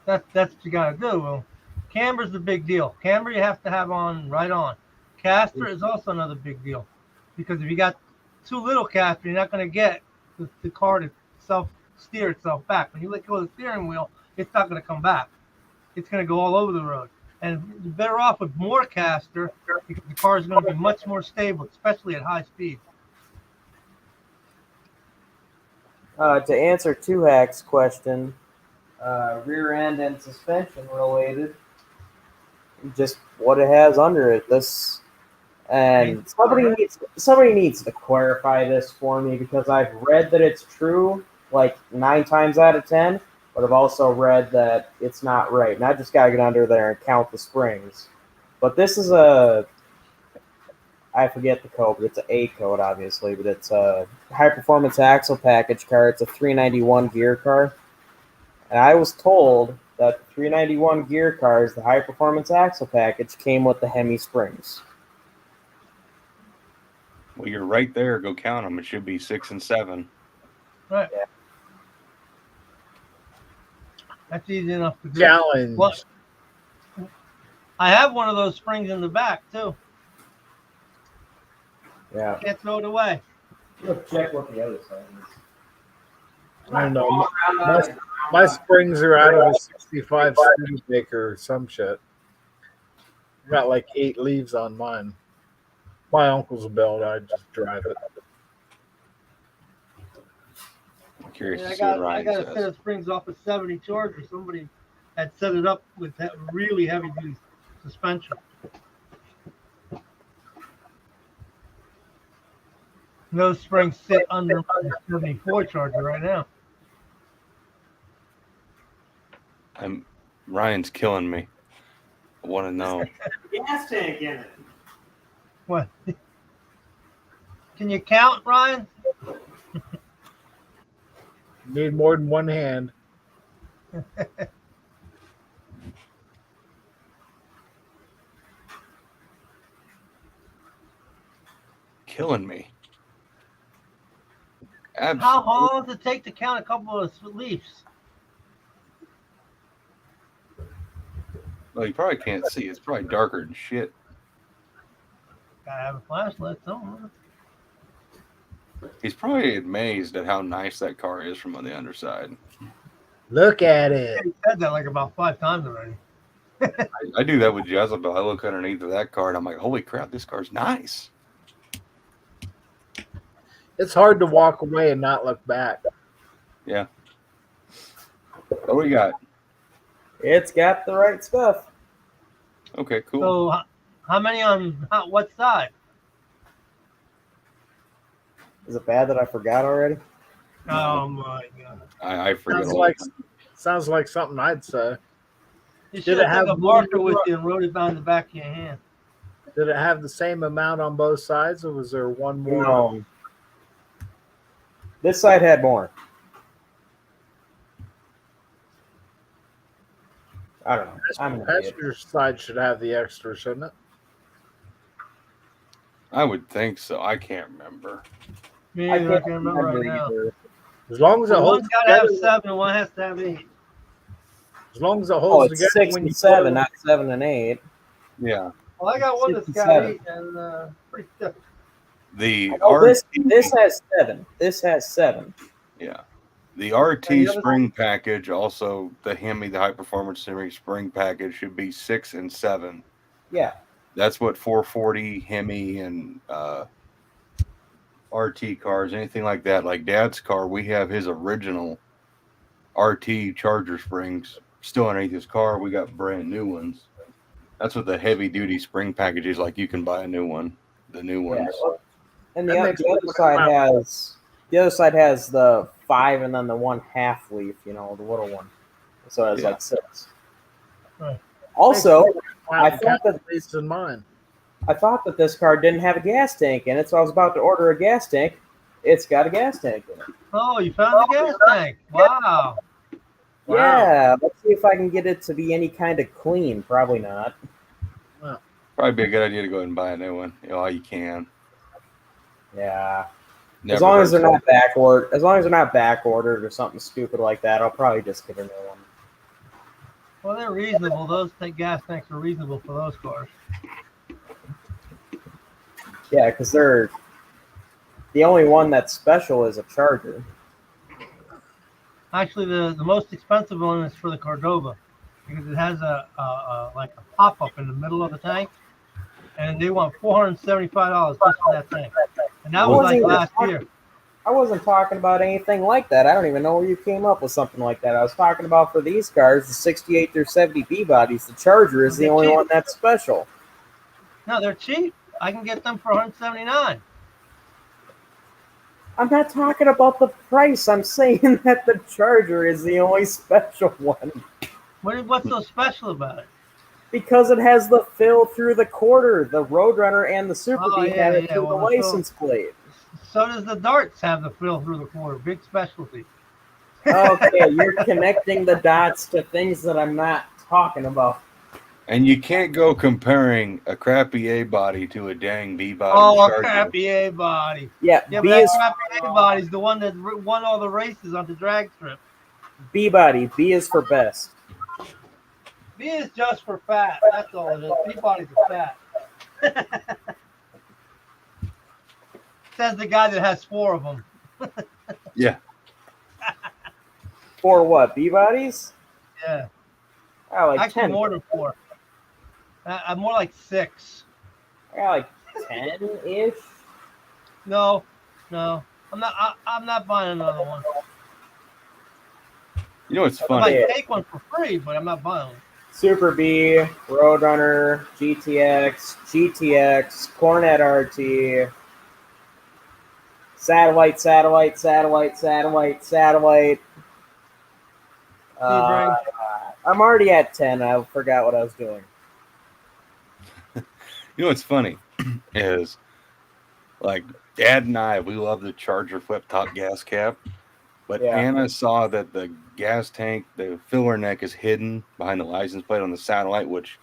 that's what you got to do. Well, camber's the big deal. Camber you have to have on right on. Caster is also another big deal because if you got too little caster, you're not going to get the car to steer itself back. When you let go of the steering wheel, it's not going to come back. It's going to go all over the road. And you're better off with more caster because the car is going to be much more stable, especially at high speed. To answer Tuhak's question, rear end and suspension related, just what it has under it. This and somebody needs to clarify this for me because I've read that it's true like 9 times out of 10, but I've also read that it's not right. And I just gotta get under there and count the springs. But this is I forget the code, but it's an A code, obviously, but it's a high-performance axle package car. It's a 391 gear car. And I was told that the 391 gear cars, the high-performance axle package, came with the Hemi springs. Well, you're right there. Go count them. It should be 6 and 7. Right. Yeah. That's easy enough to do. Challenge. Well, I have one of those springs in the back, too. Yeah. Can't throw it away. Let's check what the other side is. I don't know. My springs are out of a 65 Studebaker or some shit. Got like 8 leaves on mine. My uncle's build. I just drive it. I'm curious to I see what got Ryan a set says. of springs off a 70 Charger. Somebody had set it up with that really heavy duty suspension. Those springs sit under my 74 Charger right now. Ryan's killing me. I want to know. Gas tank in it. What? Can you count, Ryan? Need more than one hand. Killing me. How Absolutely. long does it take to count a couple of leaves? Well, you probably can't see. It's probably darker than shit. Gotta have a flashlight somewhere. He's probably amazed at how nice that car is from on the underside. Look at it. He said that like about 5 times already. I do that with Jezebel. I look underneath of that car and I'm like, holy crap, this car's nice. It's hard to walk away and not look back. Yeah. What do we got? It's got the right stuff. Okay, cool. So, how many on what side? Is it bad that I forgot already? Oh my god! I forget. Sounds like something I'd say. You Did should it have have took a marker with you and wrote it down the back of your hand. Did it have the same amount on both sides, or was there one more? No. This side had more. I don't know. I'm an idiot. Passenger side should have the extra, shouldn't it? I would think so. I can't remember. Me I neither, I can't can't remember right remember now. either. As long as it Well, holds one's got to have together. 7 and one has to have 8. As long as it Oh, holds it's together 6 when and you 7, not 7 and 8. Yeah. Well, I got one that's got 67. 8 and pretty stiff. The Oh, RT, this has 7. This has 7. yeah. The RT And the other spring package, also the Hemi, the high performance series spring package, should be 6 and 7. Yeah. That's what 440 Hemi and RT cars, anything like that. Like Dad's car, we have his original RT Charger springs still underneath his car. We got brand new ones. That's what the heavy duty spring package is like. You can buy a new one. The new Yeah. ones. And That the makes other sense. side has the 5 and then the 1/2 leaf, the little one. So it has Yeah. like 6. Right. Also, I Wow, thought that at least in mine. this car didn't have a gas tank in it, so I was about to order a gas tank. It's got a gas tank in it. Oh, you found the gas tank. Wow. Yeah, let's see if I can get it to be any kind of clean. Probably not. Probably be a good idea to go ahead and buy a new one. While you can. Yeah. Never As long as they're hurts. not back ordered or something stupid like that, I'll probably just get a new one. Well, they're reasonable. Those gas tanks are reasonable for those cars. Yeah, because they're the only one that's special is a Charger. Actually, the most expensive one is for the Cordova because it has a pop up in the middle of the tank, and they want $475 just for that tank. And that was like last year. I wasn't talking about anything like that. I don't even know where you came up with something like that. I was talking about for these cars, the 68 through 70 B bodies. The Charger is the only one that's special. No, they're cheap. I can get them for $179. I'm not talking about the price. I'm saying that the Charger is the only special one What's so special about it? because it has the fill through the quarter. The Roadrunner and the Super Oh, B yeah, have it yeah, through well, the license plate. So does the Darts have the fill through the quarter. Big specialty. Okay, you're connecting the dots to things that I'm not talking about. And you can't go comparing a crappy A body to a dang B body. Oh, Charger. crappy A body. Yeah, Yeah, B but that is crappy A body's the one that won all the races on the drag strip. B body. B is for best. B is just for fat. That's all it is. B bodies are fat. Says the guy that has 4 of them. Yeah. For what? B bodies? Yeah. I got like Actually, 10. more than 4. I'm more like 6. I got like 10 ish. No. I'm not buying another one. You know what's I funny? might take one for free, but I'm not buying one. Super B, Roadrunner, GTX, Cornet RT. Satellite, satellite, satellite, satellite, satellite. Sebring. I'm already at 10. I forgot what I was doing. You know what's funny is like Dad and I, we love the Charger flip top gas cap, but Yeah. Anna saw that the gas tank, the filler neck is hidden behind the license plate on the satellite, which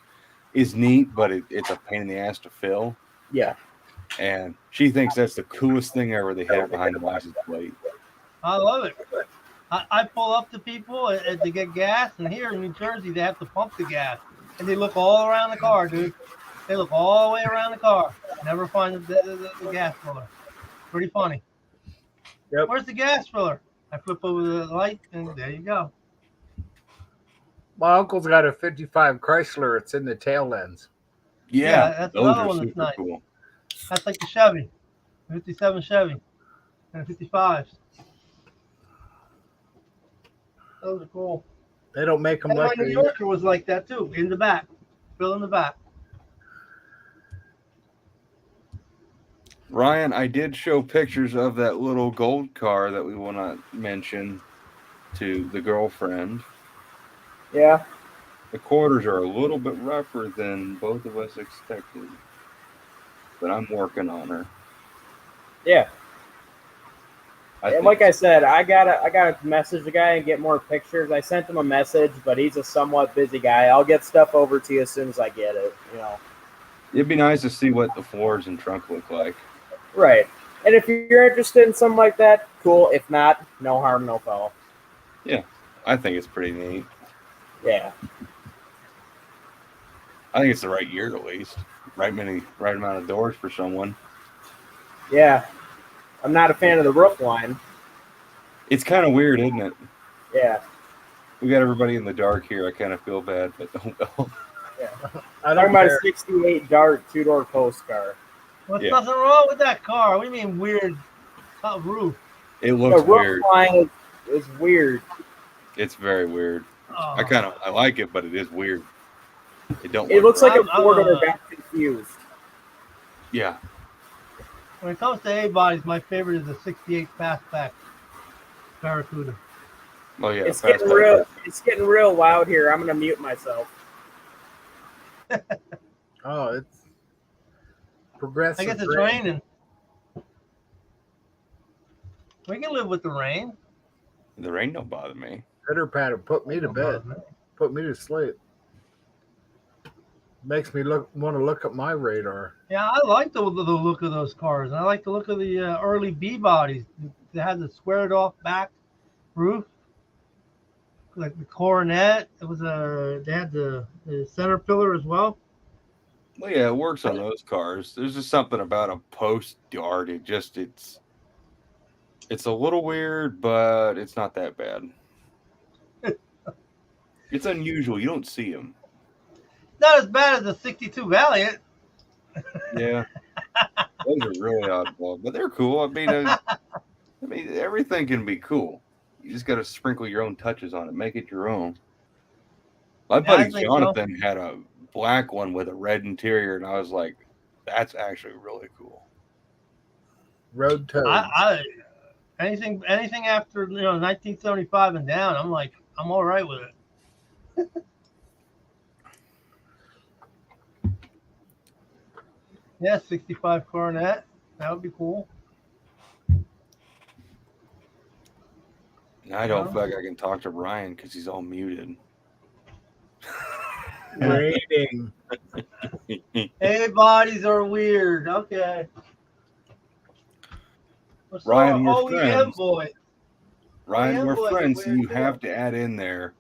is neat, but it's a pain in the ass to fill. Yeah. And she thinks that's the coolest thing ever. They hid it behind the license plate. I love it. I pull up to people to get gas, and here in New Jersey, they have to pump the gas. And they look all around the car, dude. They look all the way around the car. Never find the gas filler. Pretty funny. Yep. Where's the gas filler? I flip over the light, and there you go. My uncle's got a 55 Chrysler. It's in the tail ends. Yeah, that's those another are one that's super nice. cool. That's like the Chevy, 57 Chevy, and 55s. Those are cool. They don't make them And my like New they Yorker was like that too, in the back, fill in the back. Ryan, I did show pictures of that little gold car that we want to mention to the girlfriend. Yeah. The quarters are a little bit rougher than both of us expected, but I'm working on her. Yeah. I And think like I said, I gotta message the guy and get more pictures. I sent him a message, but he's a somewhat busy guy. I'll get stuff over to you as soon as I get it. You know. it'd be nice to see what the floors and trunk look like. Right. And if you're interested in something like that, cool. If not, no harm, no foul. I think it's pretty neat. Yeah. I think it's the right year at least. Right amount of doors for someone. Yeah. I'm not a fan of the roof line. It's kind of weird, isn't it? Yeah. We got everybody in the dark here. I kind of feel bad, but I Talking don't about care. a 68 Dart 2-door post car. What's Yeah. nothing wrong with that car? What do you mean weird? Top roof. it The looks roof weird. line is weird. It's very weird. Oh. I like it, but it is weird. It don't. It work looks like a I'm- 4-door got confused. Yeah. When it comes to A bodies, my favorite is the 68 Fastback Barracuda. Oh yeah. It's fast getting back real. there. It's getting real loud here. I'm gonna mute myself. Oh, it's progressive. I guess it's rain. raining. We can live with the rain. The rain don't bother me. Pitter patter. Put me to bed. Put me to sleep. Makes me want to look at my radar. Yeah, I like the look of those cars. And I like the look of the early B bodies. They had the squared off back roof, like the Coronet. It was they had the center pillar as well. Well, yeah, it works on those cars. There's just something about a post Dart. It's a little weird, but it's not that bad. It's unusual. You don't see them. Not as bad as the 62 Valiant. Yeah, those are really oddball, but they're cool. I mean, everything can be cool. You just got to sprinkle your own touches on it, make it your own. My I buddy think so. Jonathan had a black one with a red interior, and I was like, "That's actually really cool." Road toes. Anything after 1975 and down, I'm all right with it. Yeah, 65 Coronet. That would be cool. And I don't feel like I can talk to Ryan because he's all muted. Rating. Hey, bodies are weird. Okay. What's Ryan, up, we're OEM friends. boy? Ryan, Yeah, we're boy, friends, so we're you cool. have to add in there,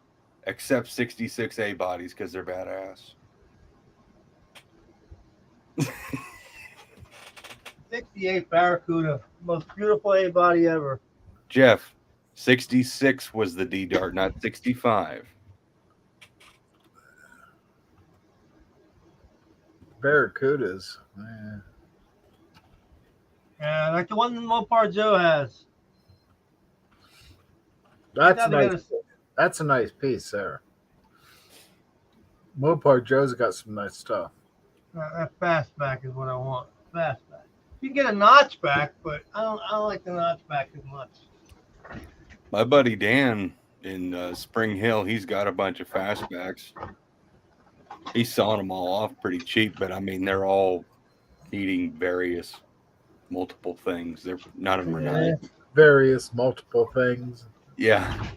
except 66A bodies because they're badass. 68 Barracuda. Most beautiful A body ever. Jeff, 66 was the D Dart, not 65. Barracudas. Man. Yeah, like the one Mopar Joe has. That's Gotta nice. get a- That's a nice piece there. Mopar Joe's got some nice stuff. That fastback is what I want. Fastback. You can get a notch back, but I don't like the notch back as much. My buddy Dan in Spring Hill, he's got a bunch of fastbacks. He's selling them all off pretty cheap, but I mean, they're all needing various multiple things. They're none of them are nice. Various multiple things. Yeah.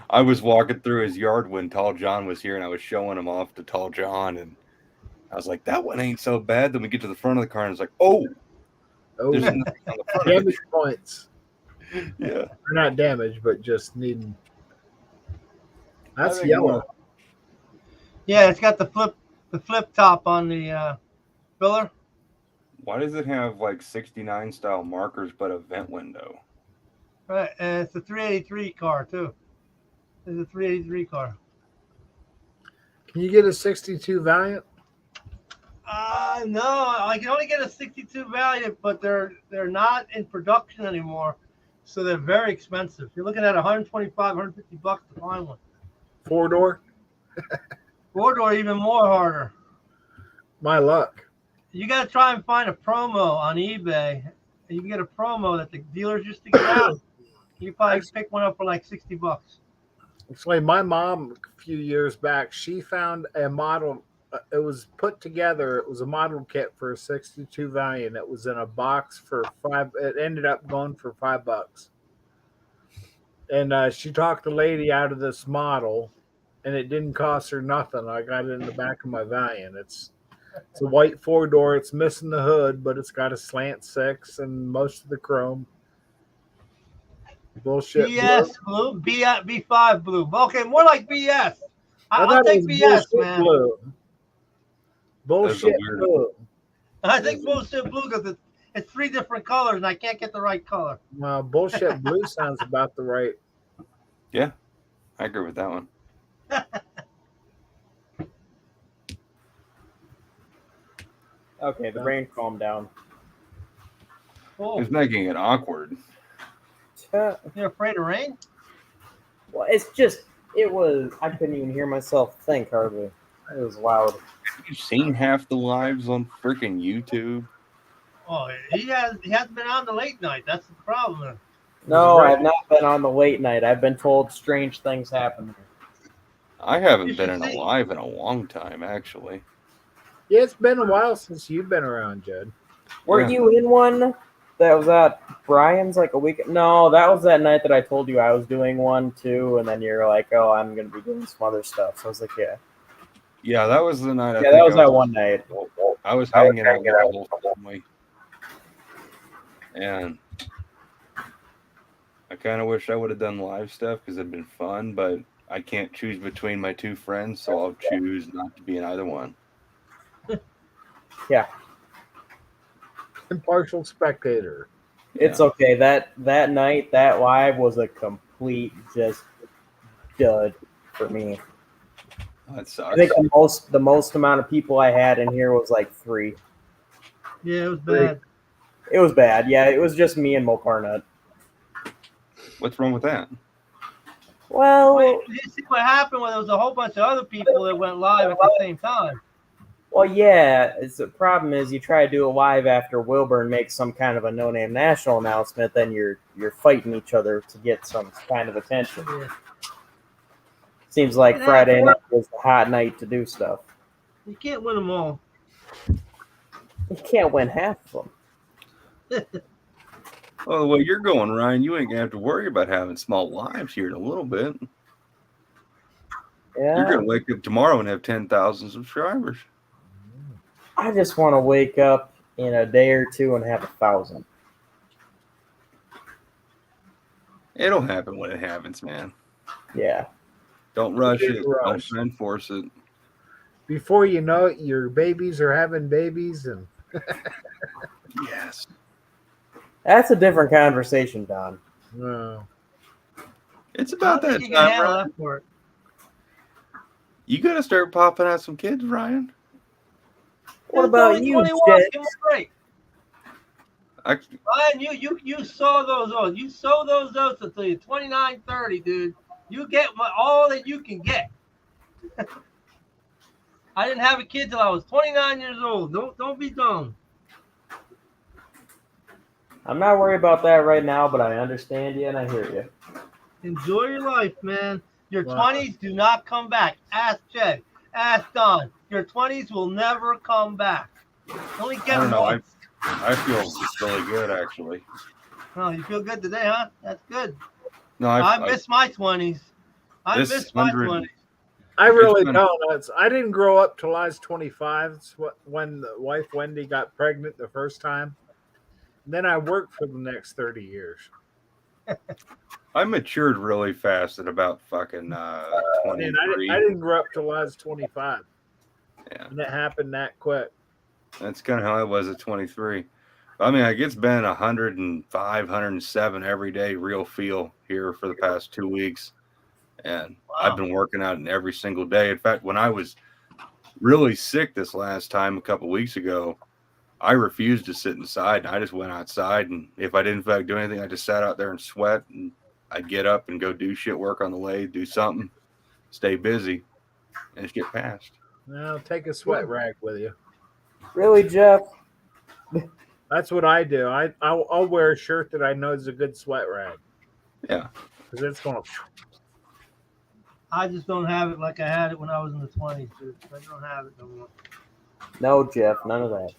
I was walking through his yard when Tall John was here, and I was showing him off to Tall John, and I was like, that one ain't so bad. Then we get to the front of the car, and it's like, oh, Oh, there's nothing on the front of it. damage points. Yeah. Or not damage, but just needing. That's think yellow. Yeah, it's got the flip top on the filler. Why does it have like 69 style markers but a vent window? Right, and it's a 383 car too. It's a 383 car. Can you get a 62 Valiant? No, I can only get a 62 Valiant, but they're not in production anymore, so they're very expensive. You're looking at 125, 150 bucks to find one. 4-door? Four-door even more harder. My luck. You got to try and find a promo on eBay. You can get a promo that the dealers used to get out. You probably pick one up for like 60 bucks. Actually, my mom, a few years back, she found a model. It was put together. It was a model kit for a 62 Valiant. It was in a box for $5. It ended up going for $5. And she talked the lady out of this model, and it didn't cost her nothing. I got it in the back of my Valiant. It's a white 4-door. It's missing the hood, but it's got a slant 6 and most of the chrome. Bullshit. BS blue, B5 blue. Okay, more like BS. I'll thought take it was BS, bullshit man. blue. Bullshit weird- blue. I think bullshit blue because it's 3 different colors and I can't get the right color. Well, bullshit blue sounds about the right. I agree with that one. Okay, the rain calmed down. Oh, It's making it awkward. Well, you're afraid of rain? it's just, I couldn't even hear myself think hardly. It was loud. Have you seen half the lives on freaking YouTube? Oh, he hasn't been on the late night. That's the problem. No, I've not been on the late night. I've been told strange things happen. I haven't You been should in see- a live in a long time, actually. Yeah, it's been a while since you've been around, Judd. Were Yeah. you in one that was at Brian's like a week? No, that was that night that I told you I was doing one too, and then you're like, "Oh, I'm gonna be doing some other stuff." So I was like, "Yeah, Yeah, that was the night. yeah, that was that one night." I was hanging out with the whole family, and I kind of wish I would have done live stuff because it'd been fun. But I can't choose between my two friends, so I'll choose not to be in either one. Yeah, Impartial spectator. it's okay. That night, that live was a complete just dud for me. That I sucks. think the most amount of people I had in here was like 3. Yeah, it was bad. It was bad. Yeah, it was just me and Mo Parnut. What's wrong with that? Well, Wait, you see what happened when there was a whole bunch of other people that went live at the same time. yeah. The problem is you try to do a live after Wilburn makes some kind of a no-name national announcement, then you're fighting each other to get some kind of attention. Yeah. Seems like Friday night was the hot night to do stuff. You can't win them all. You can't win half of them. Well, the way you're going, Ryan, you ain't gonna have to worry about having small lives here in a little bit. You're Yeah, gonna wake up tomorrow and have 10,000 subscribers. I just want to wake up in a day or two and have 1,000. It'll happen when it happens, man. Yeah. Don't rush it. Don't Rush. try and force it. Before you know it, your babies are having babies, and Yes. That's a different conversation, Don. It's I about don't that think you can time, handle Ryan. that for it. You gotta start popping out some kids, Ryan. What It's about only you, 21. Jet? Give 'em a break. Ryan, you sow those oats. You sow those oats until you're 29, 30, dude. You get all that you can get. I didn't have a kid till I was 29 years old. Don't be dumb. I'm not worried about that right now, but I understand you and I hear you. Enjoy your life, man. Your Wow. 20s do not come back. Ask Jed. Ask Don. Your 20s will never come back. You only I get don't them know. once. I feel really good actually. Oh, you feel good today, huh? That's good. No, I miss my 20s. I this miss my 100 20s. I really been- don't. I didn't grow up till I was 25. It's when the wife Wendy got pregnant the first time. And then I worked for the next 30 years. I matured really fast at about fucking Man, 23. I didn't grow up till I was 25. Yeah. And it happened that quick. That's kind of how I was at 23. I mean, like it's been 105, 107 every day, real feel here for the past 2 weeks. And I've been working out every single day. In fact, when I was really sick this last time a couple weeks ago, I refused to sit inside. And I just went outside. And if I didn't feel like doing anything, I just sat out there and sweat. And I'd get up and go do shit, work on the lathe, do something, stay busy, and just get past. Now take a sweat rag with you. Really, Jeff? That's what I do. I'll wear a shirt that I know is a good sweat rag. Yeah. Because it's going to. I just don't have it like I had it when I was in the 20s, dude. I don't have it no more. No, Jeff, none of that.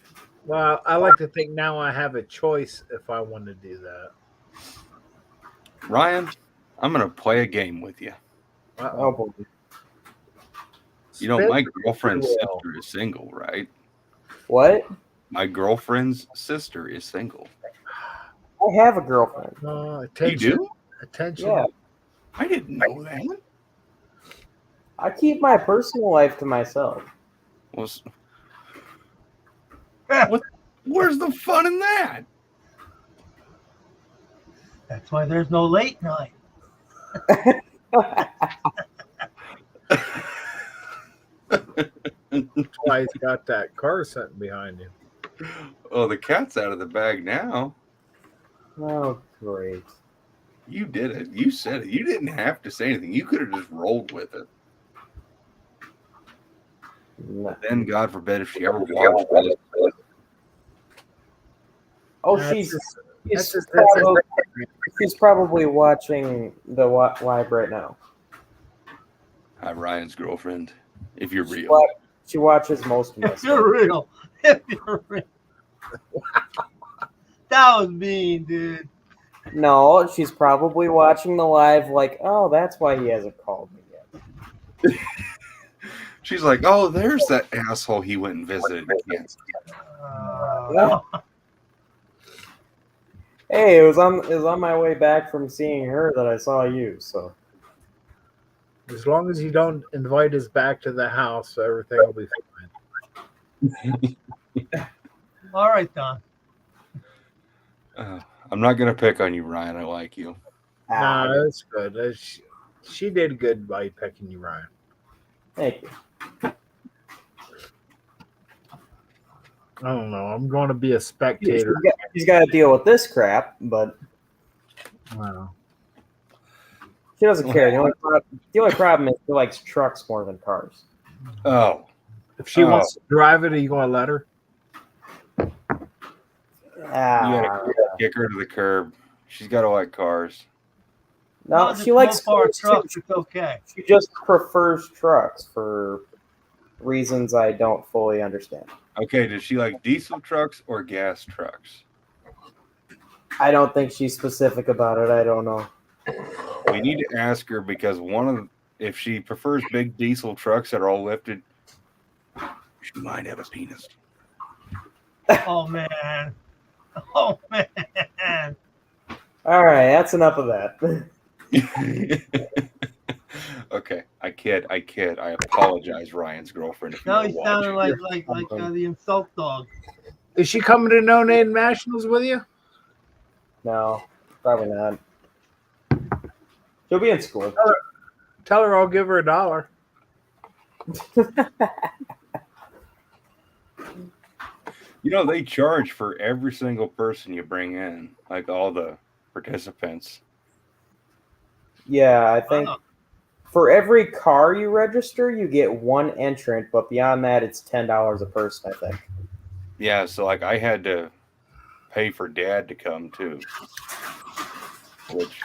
Well, I like to think now I have a choice if I want to do that. Ryan, I'm going to play a game with you. Oh, boy. You know, my Spit girlfriend's will. sister is single, right? What? My girlfriend's sister is single. I have a girlfriend. Oh, You attention. do? Attention. Yeah. I didn't know that. I keep my personal life to myself. Well, where's the fun in that? That's why there's no late night. That's why he's got that car sitting behind him. Oh, the cat's out of the bag now. Oh, great. You did it. You said it. You didn't have to say anything. You could have just rolled with it. No. Then, God forbid, if she ever watched this. Oh, That's she's just- she's probably watching the live right now. Hi, Ryan's girlfriend. If you're real. But she watches most of my If stuff. you're real. If you're real. That was mean, dude. No, she's probably watching the live like, oh, that's why he hasn't called me yet. She's like, oh, there's that asshole he went and visited again. Hey, it was on my way back from seeing her that I saw you, so As long as you don't invite us back to the house, everything will be fine. All right, Don. I'm not going to pick on you, Ryan. I like you. No, that's good. She did good by picking you, Ryan. Thank you. I don't know. I'm going to be a spectator. She's got to deal with this crap, but Wow. she doesn't care. The only problem is she likes trucks more than cars. Oh, If she wants to drive it, are you going to let her? you gotta kick her to the curb. She's got to like cars. No, Just she likes go for a cars too. truck. It's okay. She just prefers trucks for reasons I don't fully understand. Okay, does she like diesel trucks or gas trucks? I don't think she's specific about it. I don't know. We need to ask her because if she prefers big diesel trucks that are all lifted, she might have a penis. Oh, man. Oh, man. All right, that's enough of that. Okay, I kid. I apologize, Ryan's girlfriend. If you Now were he's sounding watching. like the insult dog. Is she coming to No Name Nationals with you? No, probably not. She'll be in school. Tell her I'll give her $1. You know, they charge for every single person you bring in, like all the participants. Yeah, I think Wow. for every car you register, you get one entrant, but beyond that, it's $10 a person, I think. Yeah, so like I had to pay for Dad to come too. Which,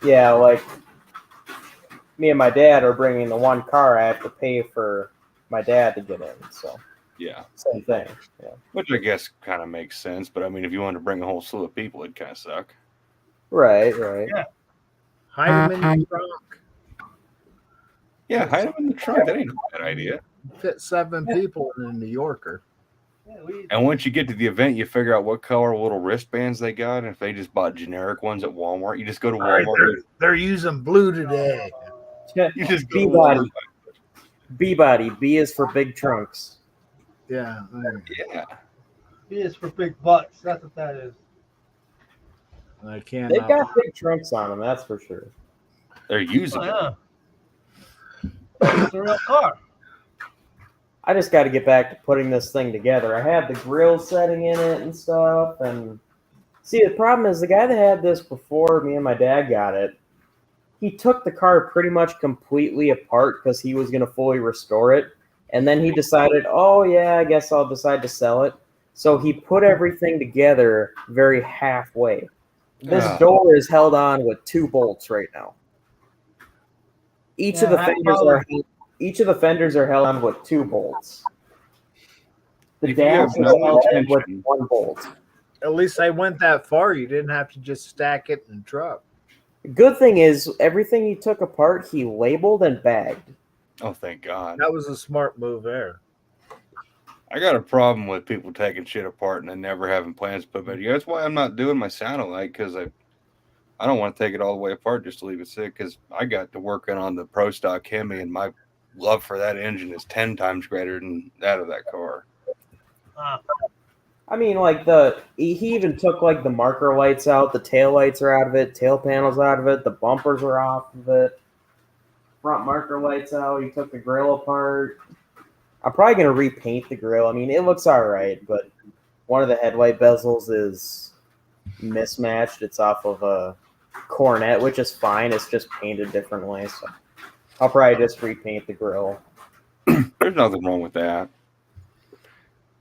Yeah, like me and my dad are bringing the one car. I have to pay for my dad to get in. So yeah, same thing. Yeah. which I guess kind of makes sense. But I mean, if you wanted to bring a whole slew of people, it'd kind of suck. Right, right. Yeah. Hide them in the trunk. Yeah, hide them in the trunk. That ain't a bad idea. Fit 7 people in a New Yorker. Yeah, And once you get to the event, you figure out what color little wristbands they got. And if they just bought generic ones at Walmart, you just go to All right, Walmart. they're using blue today. You just go to B-body. Walmart. B-body. B is for big trunks. Yeah. Yeah. B is for big butts. That's what that is. I can't. They've got big trunks on them, that's for sure. They're usable. Oh, yeah. It's a real car. I just got to get back to putting this thing together. I have the grill setting in it and stuff. And see, the problem is the guy that had this before me and my dad got it, he took the car pretty much completely apart because he was going to fully restore it. And then he decided, oh, yeah, I guess I'll decide to sell it. So he put everything together very halfway. This door is held on with 2 bolts right now. Each of the fenders are held on with 2 bolts. The If you have dash is no held on with intention- 1 bolt. At least I went that far. You didn't have to just stack it in the truck. The good thing is, everything he took apart, he labeled and bagged. Oh, thank God. That was a smart move there. I got a problem with people taking shit apart and then never having plans to put back together. That's why I'm not doing my satellite, because I don't want to take it all the way apart just to leave it sit, because I got to working on the Pro Stock Hemi, and my love for that engine is 10 times greater than that of that car. I mean, like, he even took, like, the marker lights out, the tail lights are out of it, tail panels out of it, the bumpers are off of it, front marker lights out, he took the grill apart. I'm probably going to repaint the grill. I mean, it looks all right, but one of the headlight bezels is mismatched. It's off of a Cornet, which is fine. It's just painted differently, so I'll probably just repaint the grill. There's nothing wrong with that.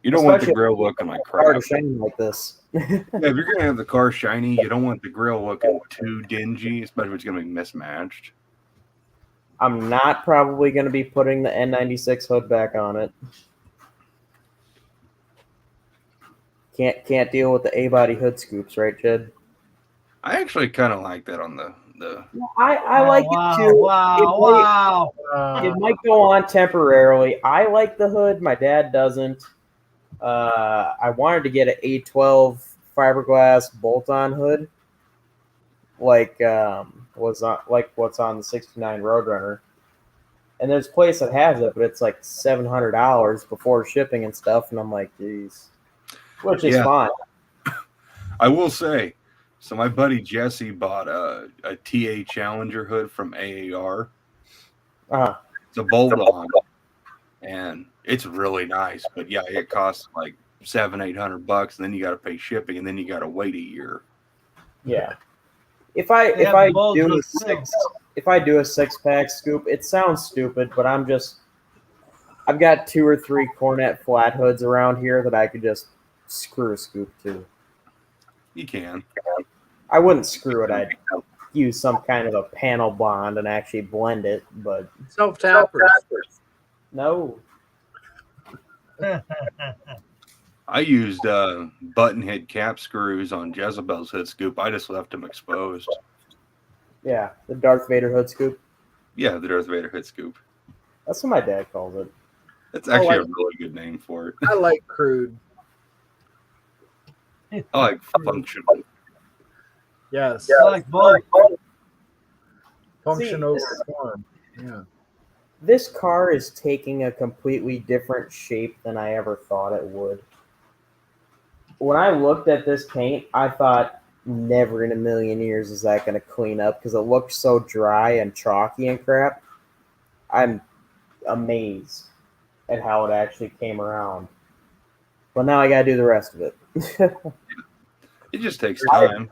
You don't want the Especially grill looking like Car crap. to shine like this. Yeah, if you're gonna have the car shiny, you don't want the grill looking too dingy, especially if it's gonna be mismatched. I'm not probably going to be putting the N96 hood back on it. Can't deal with the A-body hood scoops, right, Jed? I actually kind of like that on the. I like it too. Wow. It might go on temporarily. I like the hood. My dad doesn't. I wanted to get an A12 fiberglass bolt-on hood, like what's on the '69 Roadrunner. And there's a place that has it, but it's like $700 before shipping and stuff. And I'm like, geez, which is fine. I will say, so my buddy Jesse bought a TA Challenger hood from AAR. It's a bolt-on, and it's really nice. But yeah, it costs like $700-800, and then you got to pay shipping, and then you got to wait a year. Yeah. If I do a 6-pack scoop, it sounds stupid, but I've got 2 or 3 Cornet flat hoods around here that I could just screw a scoop to. You can. I wouldn't screw it. I'd use some kind of a panel bond and actually blend it, but Self-tappers. no. I used button head cap screws on Jezebel's hood scoop. I just left them exposed. Yeah, the Darth Vader hood scoop. Yeah, the Darth Vader hood scoop. That's what my dad calls it. That's actually a really good name for it. I like crude. I like functional. Yes. I like both. Function See, over this- form. Yeah. This car is taking a completely different shape than I ever thought it would. When I looked at this paint, I thought, never in a million years is that going to clean up because it looked so dry and chalky and crap. I'm amazed at how it actually came around. But now I got to do the rest of it. It just takes time.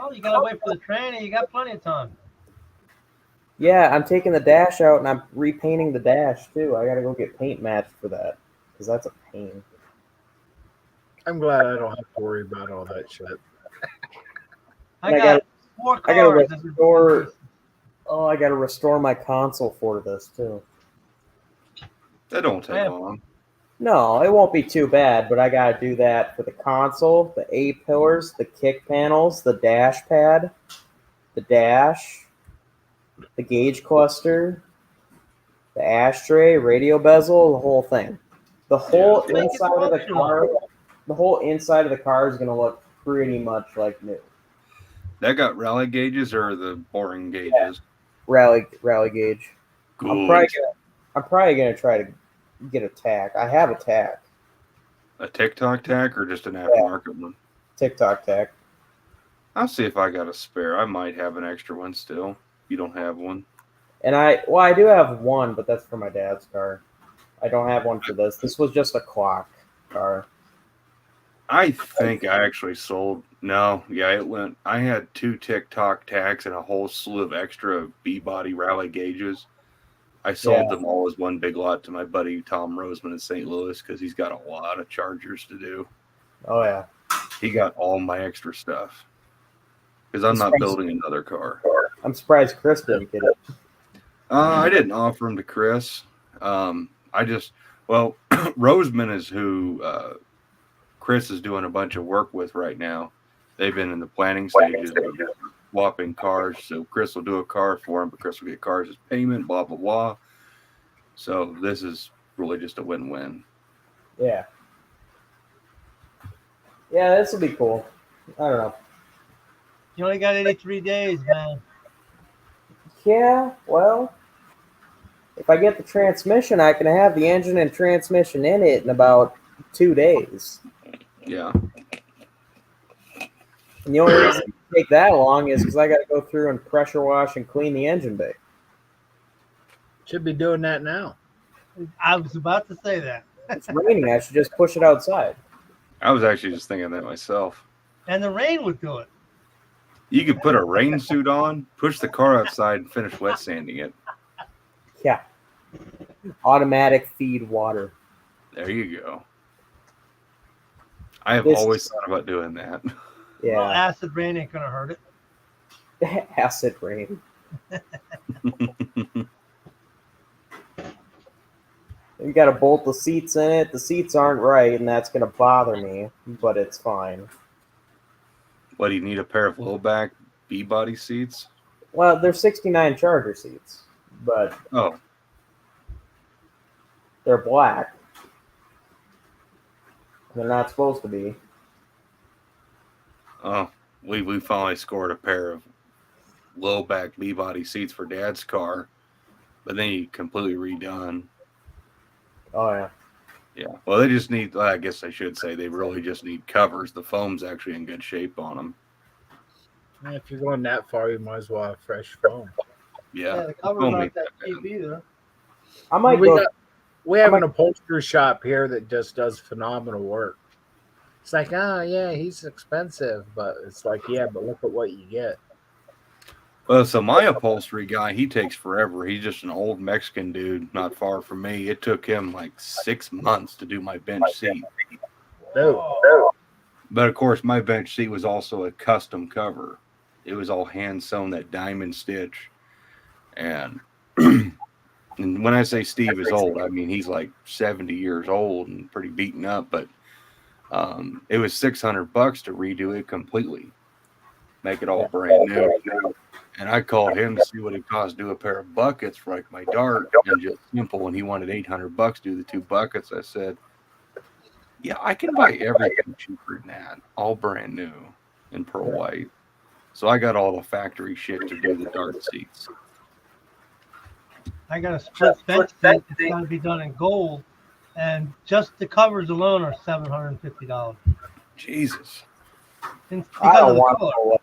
Oh, you gotta wait for the training. You got plenty of time. Yeah, I'm taking the dash out and I'm repainting the dash too. I got to go get paint matched for that because that's a pain. I'm glad I don't have to worry about all that shit. I And got 4 I gotta cars. that are restore- decent. Oh, I got to restore my console for this too. That don't take Yeah. long. No, it won't be too bad, but I got to do that for the console, the A pillars, the kick panels, the dash pad, the dash, the gauge cluster, the ashtray, radio bezel, the whole thing. The whole Yeah. Make it inside of the functional. car, the whole inside of the car is going to look pretty much like new. That got rally gauges or the boring gauges? Rally gauge. Good. I'm probably gonna try to get a tack. I have a tack, A TikTok tack or just an aftermarket one? TikTok tack. I'll see if I got a spare. I might have an extra one still. You don't have one. And I do have one, but that's for my dad's car. I don't have one for this. This was just a clock car. I think I actually sold. No, yeah, it went. I had 2 TikTok tacks and a whole slew of extra B-body rally gauges. I sold them all as one big lot to my buddy Tom Roseman in St. Louis because he's got a lot of chargers to do. Oh yeah. He got all my extra stuff because I'm not building another car. I'm surprised Chris didn't get it. I didn't offer him to Chris. Roseman is who Chris is doing a bunch of work with right now. They've been in the planning stages of swapping cars. So Chris will do a car for him, but Chris will get cars as payment, blah, blah, blah. So this is really just a win-win. Yeah. Yeah, this will be cool. I don't know. You only got 83 days, man. Yeah, well, if I get the transmission, I can have the engine and transmission in it in about 2 days. Yeah. And the only reason it take that long is because I got to go through and pressure wash and clean the engine bay. Should be doing that now. I was about to say that. It's raining. I should just push it outside. I was actually just thinking that myself. And the rain would do it. You could put a rain suit on, push the car outside, and finish wet sanding it. Yeah. Automatic feed water. There you go. I have This- always thought about doing that. Well, Yeah. acid rain ain't gonna hurt it. Acid rain. You got to bolt the seats in it. The seats aren't right, and that's going to bother me, but it's fine. What, do you need a pair of low back B-body seats? Well, they're 69 Charger seats, but Oh, they're black. They're not supposed to be. we finally scored a pair of low back B-body seats for Dad's car, but then he completely redone. Oh, yeah. Yeah. Well, they just need, I guess I should say, they really just need covers. The foam's actually in good shape on them. If you're going that far, you might as well have fresh foam. Yeah. The cover's foam not ain't that that cheap bad. either. I might we, go. got, we have an upholstery shop here that just does phenomenal work. It's like, oh, yeah, he's expensive. But it's like, yeah, but look at what you get. Well, so my upholstery guy, he takes forever. He's just an old Mexican dude, not far from me. It took him like 6 months to do my bench seat. No. But of course, my bench seat was also a custom cover. It was all hand sewn, that diamond stitch. And, and when I say Steve is old, I mean he's like 70 years old and pretty beaten up. But it was $600 to redo it completely, make it all brand new. And I called him to see what it cost to do a pair of buckets for like my dart and just simple. And he wanted $800 to do the 2 buckets. I said, yeah, I can buy everything cheaper than that, all brand new in pearl white. So I got all the factory shit to do the dart seats. I got a split bench seat that's got to be done in gold, and just the covers alone are $750. Jesus. Because I don't of the want to color. know what.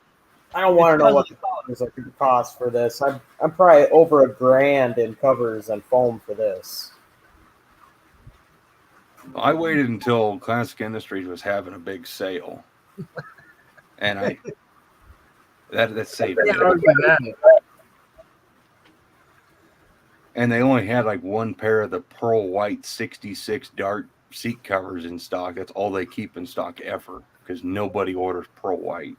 I don't want to know Because what of the color. the covers are cost for this. I'm probably over $1,000 in covers and foam for this. I waited until Classic Industries was having a big sale. And that saved me. And they only had like one pair of the pearl white 66 dart seat covers in stock. That's all they keep in stock ever because nobody orders pearl white.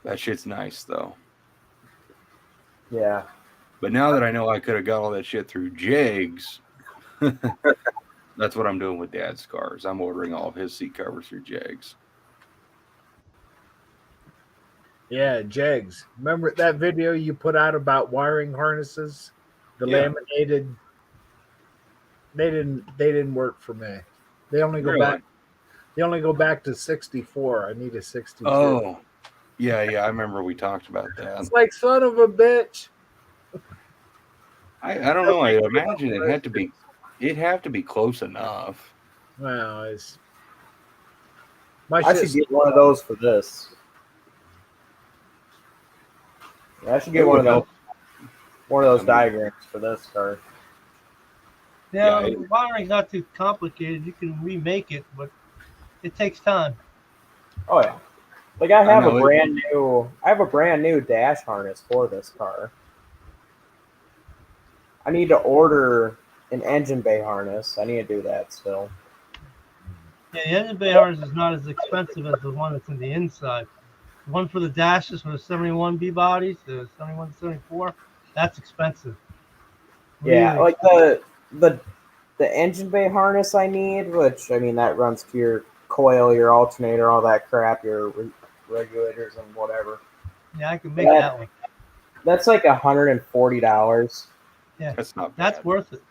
That shit's nice though. Yeah. But now that I know I could have got all that shit through Jegs, that's what I'm doing with Dad's cars. I'm ordering all of his seat covers through Jegs. Yeah, Jegs. Remember that video you put out about wiring harnesses? The Yeah. laminated. They didn't work for me. They only go Really? back. They only go back to 64. I need a 62. Oh, yeah. I remember we talked about that. It's like, son of a bitch. I don't know. I imagine it'd have to be close enough. Well, it's my I should shit's- get one of those for this. Yeah, I should get It one of would those. One of those I mean- diagrams for this car. Yeah, Yeah, wiring's not too complicated. You can remake it, but it takes time. Oh yeah. Like I have know a it- brand new dash harness for this car. I need to order an engine bay harness. I need to do that still. Yeah, the engine bay harness is not as expensive as the one that's in the inside. The one for the dashes for the 71 B bodies, the 71 to 74, that's expensive. Yeah, Really like the engine bay harness I need, which I mean that runs to your coil, your alternator, all that crap, your regulators and whatever. Yeah, I can make Yeah. that one. That's like $140. That's not bad. That's worth it.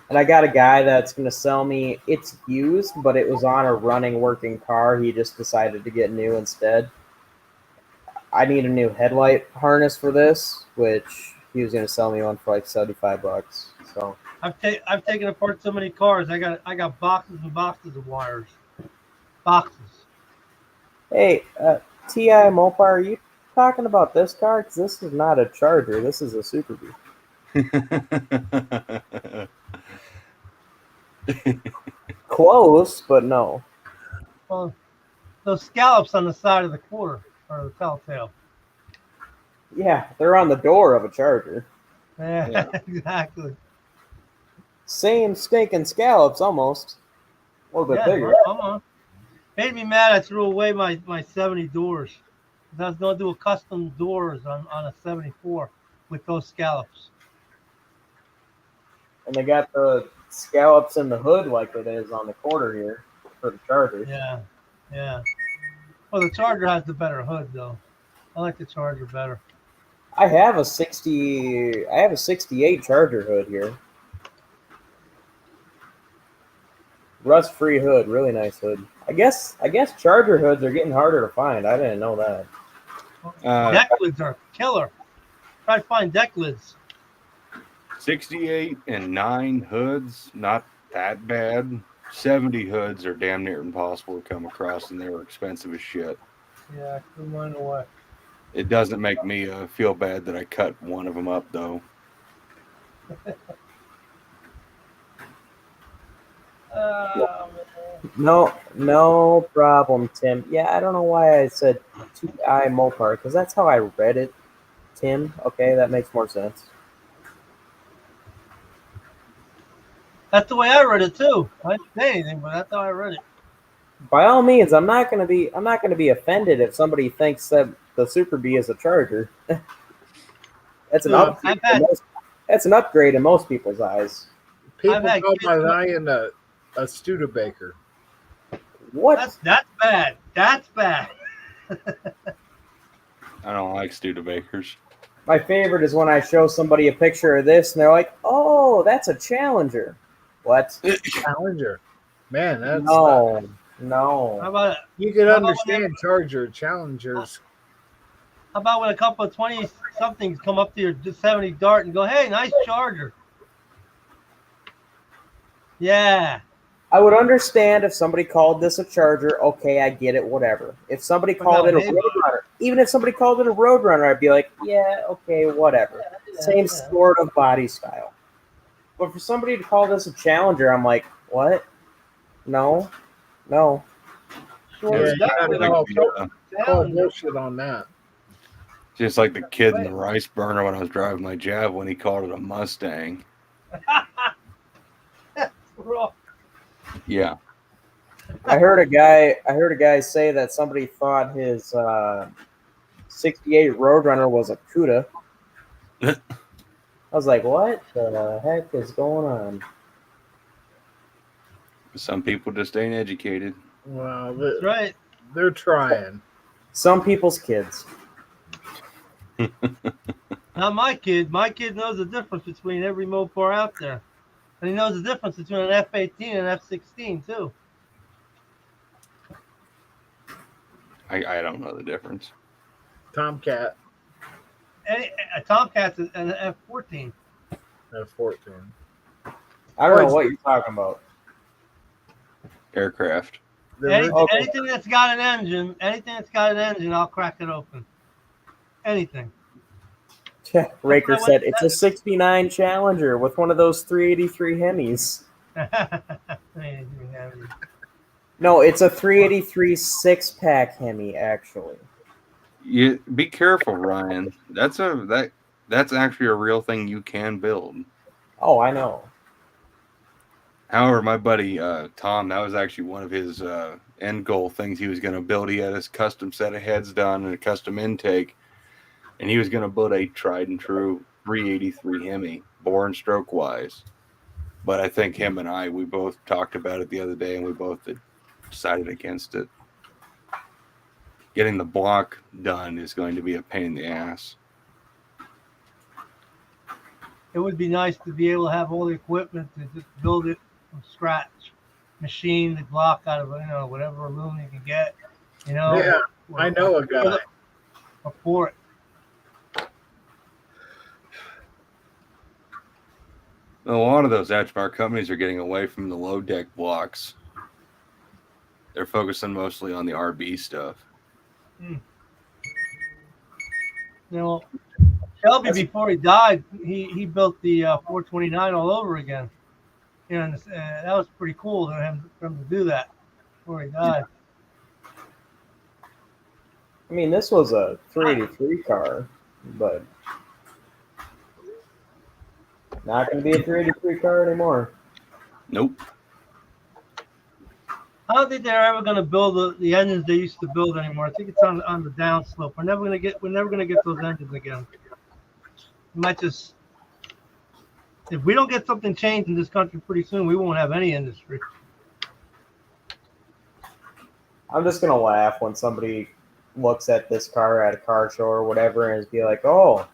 And I got a guy that's going to sell me. It's used, but it was on a running, working car. He just decided to get new instead. I need a new headlight harness for this, which he was going to sell me one for like $75. So I've taken apart so many cars. I got boxes and boxes of wires. Boxes. hey, Ti Mopar, are you talking about this car? Because this is not a Charger. This is a Super Bee. Close, but no. Well, those scallops on the side of the quarter are the telltale. Yeah, they're on the door of a Charger. Yeah, Yeah. exactly. Same stinking scallops, almost. A little bit Yeah, bigger. well, come on. Made me mad. I threw away my 70 doors. I was going to do a custom doors on a 74 with those scallops. And they got the scallops in the hood like it is on the quarter here for the Charger. Yeah, yeah. Well, the Charger has the better hood, though. I like the Charger better. I have a 68 Charger hood here. Rust-free hood, really nice hood. I guess Charger hoods are getting harder to find. I didn't know that. Deck lids are killer. Try to find deck lids. 68 and 9 hoods, not that bad. 70 hoods are damn near impossible to come across, and they were expensive as shit. Yeah, I threw mine away. It doesn't make me feel bad that I cut one of them up, though. No problem, Tim. Yeah, I don't know why I said Ti Mopar, because that's how I read it, Tim. Okay, that makes more sense. That's the way I read it too. I didn't say anything, but that's how I read it. By all means, I'm not gonna be offended if somebody thinks that the Super Bee is a Charger. That's an Yeah, upgrade. That's an upgrade in most people's eyes. People I've had call my kids- Lion a Studebaker. What? That's bad. That's bad. I don't like Studebakers. My favorite is when I show somebody a picture of this and they're like, "Oh, that's a Challenger." What? Challenger. Man, that's No, How no. about it? you can How about understand Charger Challengers. How about when a couple of 20 somethings come up to your 70 Dart and go, "Hey, nice Charger." Yeah. I would understand if somebody called this a Charger. Okay, I get it. Whatever. If somebody But called no, it a maybe. Roadrunner, even if somebody called it a Roadrunner, I'd be like, yeah, okay, whatever. Same sort of body style. But for somebody to call this a Challenger, I'm like, what? No. Sure, Yeah, that you was gotta a know. Like, Call Challenger. bullshit on that. Just like the kid in the rice burner when I was driving my Jav when he called it a Mustang. Rough. Yeah. I heard a guy say that somebody thought his 68 Roadrunner was a CUDA. I was like, what the heck is going on? Some people just ain't educated. Well, That's right. they're trying. Some people's kids. Not my kid. My kid knows the difference between every Mopar out there. And he knows the difference between an F-18 and an F-16, too. I don't know the difference. Tomcat A Tomcat's an F-14. F-14. I don't know what you're talking about. Aircraft. Anything that's got an engine, I'll crack it open. Anything. Raker said it's a 69 Challenger with one of those 383 Hemis. No, it's a 383 6-pack Hemi, actually. You be careful, Ryan. That's actually a real thing you can build. Oh, I know. However, my buddy Tom, that was actually one of his end goal things he was going to build. He had his custom set of heads done and a custom intake, and he was going to build a tried and true 383 Hemi, bore and stroke wise. But I think him and we both talked about it the other day, and we both decided against it. Getting the block done is going to be a pain in the ass. It would be nice to be able to have all the equipment to just build it from scratch, machine the block out of whatever aluminum you can get. Yeah, I know a guy. A port. A lot of those Atchbar companies are getting away from the low deck blocks. They're focusing mostly on the RB stuff. Shelby, before he died, he built the 429 all over again. And that was pretty cool for him to do that before he died. I mean, this was a 383 car, but not going to be a 383 car anymore. Nope. I don't think they're ever going to build the engines they used to build anymore. I think it's on the downslope. We're never going to get those engines again. We might just, if we don't get something changed in this country pretty soon, we won't have any industry. I'm just going to laugh when somebody looks at this car at a car show or whatever and be like, oh,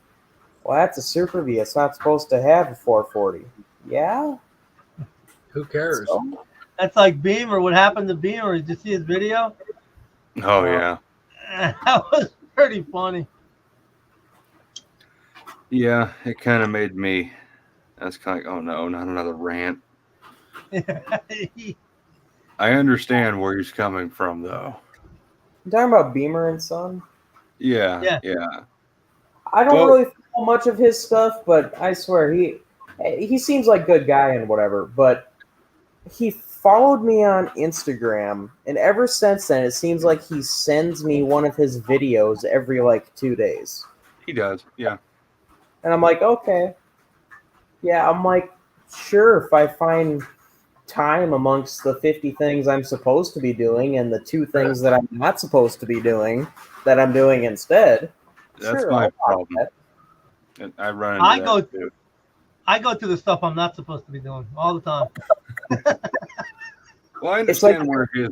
well, that's a Super V. It's not supposed to have a 440. Yeah? Who cares? So, That's like Beamer. What happened to Beamer? Did you see his video? Oh, yeah. That was pretty funny. Yeah, it kind of made me. That's kind of like, oh no, not another rant. I understand where he's coming from, though. you talking about Beamer and Son? Yeah. I don't Well- really follow much of his stuff, but I swear he seems like a good guy and whatever. But he followed me on Instagram, and ever since then, it seems like he sends me one of his videos every 2 days. He does. Yeah. And I'm like, okay. Yeah, I'm like, sure, if I find time amongst the 50 things I'm supposed to be doing and the 2 things that I'm not supposed to be doing that I'm doing instead. That's sure, my I'll problem. watch And I run into that too. I go through the stuff I'm not supposed to be doing all the time. Well, I It's like- understand where his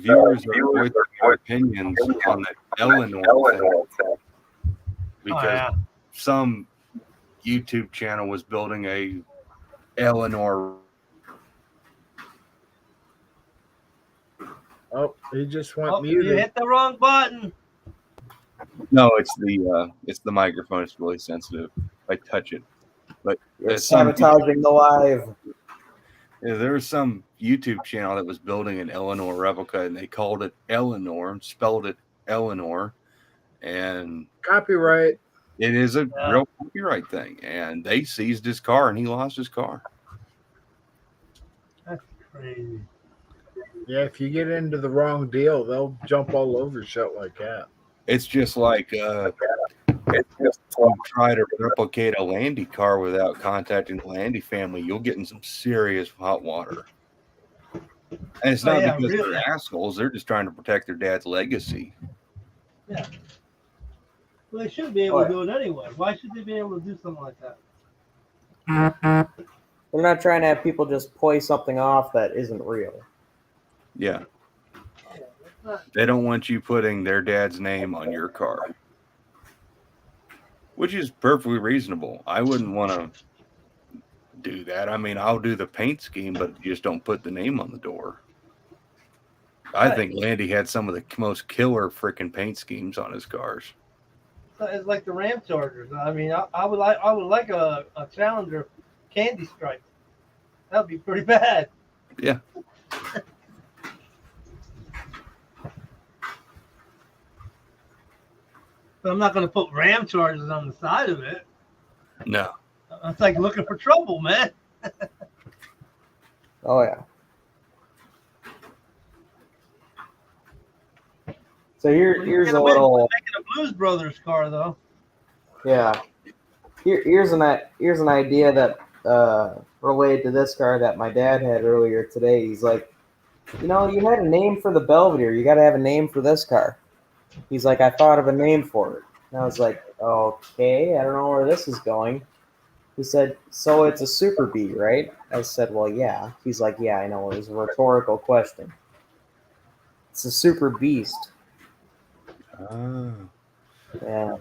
viewers are voicing their opinions on the Eleanor thing. Because some YouTube channel was building a Eleanor. Oh, he just went Oh, you muted. hit the wrong button. No, it's the microphone. It's really sensitive. I touch it. But You're there's some, sabotaging the live. there was some YouTube channel that was building an Eleanor replica, and they called it Eleanor and spelled it Eleanor, and Copyright. it is a real copyright thing. And they seized his car, and he lost his car. That's crazy. Yeah, if you get into the wrong deal, they'll jump all over shit like that. It's just like It's just to try to replicate a Landy car without contacting the Landy family, you'll get in some serious hot water. And it's Oh, not yeah, because really. they're assholes; they're just trying to protect their dad's legacy. Yeah. Well, they should be able to do it anyway. Why should they be able to do something like that? They're not trying to have people just play something off that isn't real. Yeah, Yeah, that's not, they don't want you putting their dad's name on your car, which is perfectly reasonable. I wouldn't want to do that. I mean, I'll do the paint scheme, but just don't put the name on the door. I Right. think Landy had some of the most killer freaking paint schemes on his cars. it's like the Ram Chargers. I mean, I would like a Challenger candy stripe. That would be pretty bad. Yeah. But I'm not going to put Ram Chargers on the side of it. No. It's like looking for trouble, man. Oh yeah. So here's a little Making a Blues Brothers car, though. yeah. Here's an idea that related to this car that my dad had earlier today. He's like, you had a name for the Belvedere. You got to have a name for this car. He's like, I thought of a name for it. And I was like, okay, I don't know where this is going. He said, so it's a Super B, right? I said, well, yeah. He's like, yeah, I know. It was a rhetorical question. It's a Super Beast. Yeah.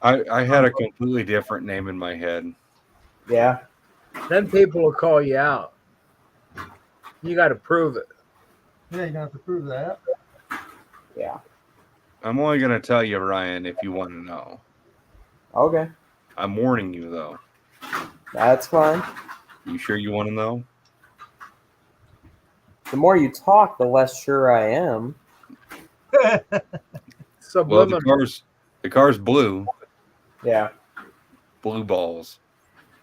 I had a completely different name in my head. Yeah. Then people will call you out. You got to prove it. Yeah, you're going to have to prove that. Yeah. I'm only going to tell you, Ryan, if you want to know. Okay. I'm warning you, though. That's fine. You sure you want to know? The more you talk, the less sure I am. Well, Subliminal. the car's blue. Yeah. Blue balls.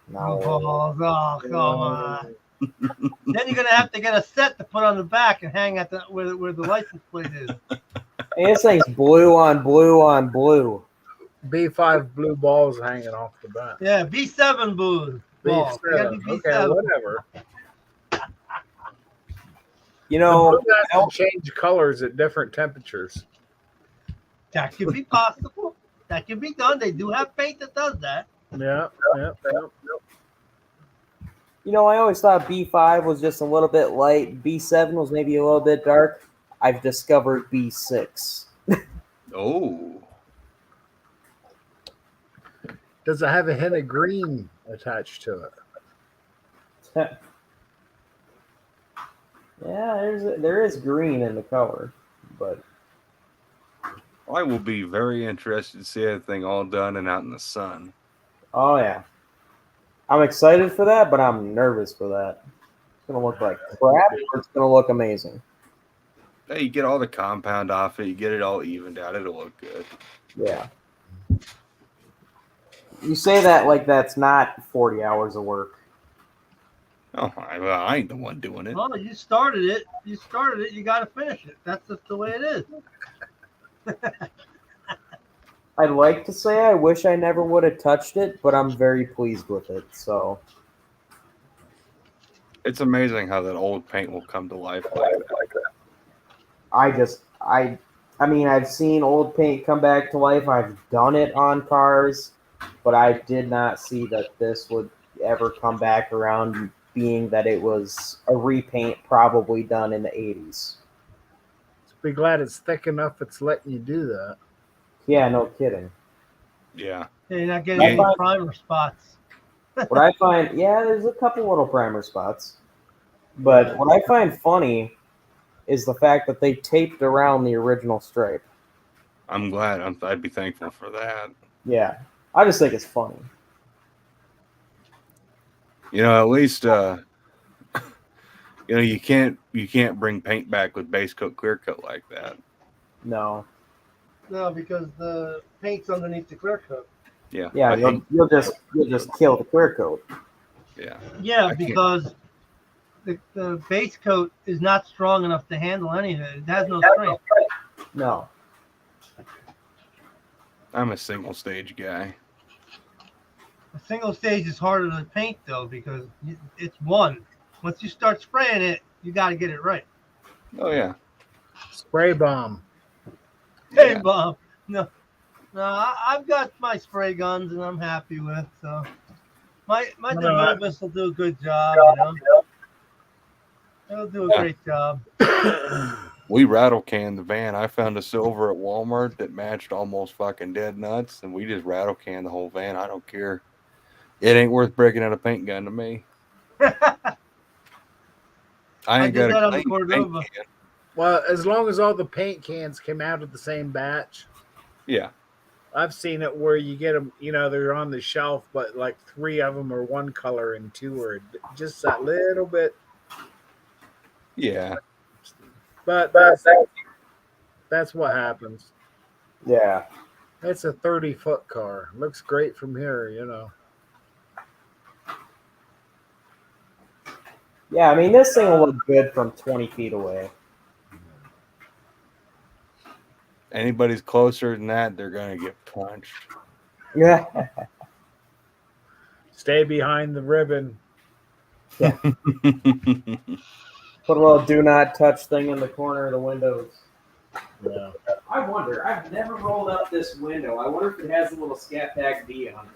No. Oh, come on. Then you're going to have to get a set to put on the back and hang at where the license plate is. Hey, this thing's blue on blue on blue. B5 blue balls hanging off the back. Yeah, B7 booze. Balls. You gotta B7. be Okay, B7. whatever. You The know, blue has to change colors at different temperatures. That could be possible. That can be done. They do have paint that does that. Yeah. I always thought B5 was just a little bit light. B7 was maybe a little bit dark. I've discovered B6. Oh. Does it have a hint of green attached to it? Yeah, there is green in the color, but I will be very interested to see that thing all done and out in the sun. oh yeah, I'm excited for that, but I'm nervous for that. It's gonna look like crap, or it's gonna look amazing. Hey, you get all the compound off it, you get it all evened out, it'll look good. Yeah. You say that like that's not 40 hours of work. Oh, I ain't the one doing it. Well, you started it. You got to finish it. That's just the way it is. I'd like to say I wish I never would have touched it, but I'm very pleased with it. So It's amazing how that old paint will come to life like that. I mean, I've seen old paint come back to life. I've done it on cars, but I did not see that this would ever come back around, being that it was a repaint probably done in the 80s. Be glad it's thick enough it's letting you do that. Yeah, no kidding. Yeah. You're not getting I any find- primer spots. What I find, yeah, there's a couple little primer spots. But what I find funny is the fact that they taped around the original stripe. I'm glad. I'd be thankful for that. Yeah, I just think it's funny. At least you can't bring paint back with base coat clear coat like that. No. No, because the paint's underneath the clear coat. Yeah. Yeah, I you'll hate- just kill the clear coat. yeah. Yeah, I can't- because the base coat is not strong enough to handle any of it. It has no strength. No. I'm a single stage guy. A single stage is harder to paint though because it's one. Once you start spraying it, you got to get it right. Oh yeah. Spray bomb. Hey, Yeah. Bob. No, I've got my spray guns and I'm happy with. So my No, Denobus will do a good job. You know, it'll do a great job. We rattle canned the van. I found a silver at Walmart that matched almost fucking dead nuts, and we just rattle canned the whole van. I don't care. It ain't worth breaking out a paint gun to me. I I ain't did got that a on the clean paint Cordova. can. Well, as long as all the paint cans came out of the same batch. Yeah. I've seen it where you get them, you know, they're on the shelf, but like 3 of them are one color and 2 are just that little bit. Yeah. But that's what happens. Yeah. It's a 30-foot car. Looks great from here, you know. Yeah, I mean, this thing will look good from 20 feet away. Anybody's closer than that, they're gonna get punched. Yeah. Stay behind the ribbon. Put a little do not touch thing in the corner of the windows. Yeah. I wonder, I've never rolled up this window. I wonder if it has a little Scat Pack D on it.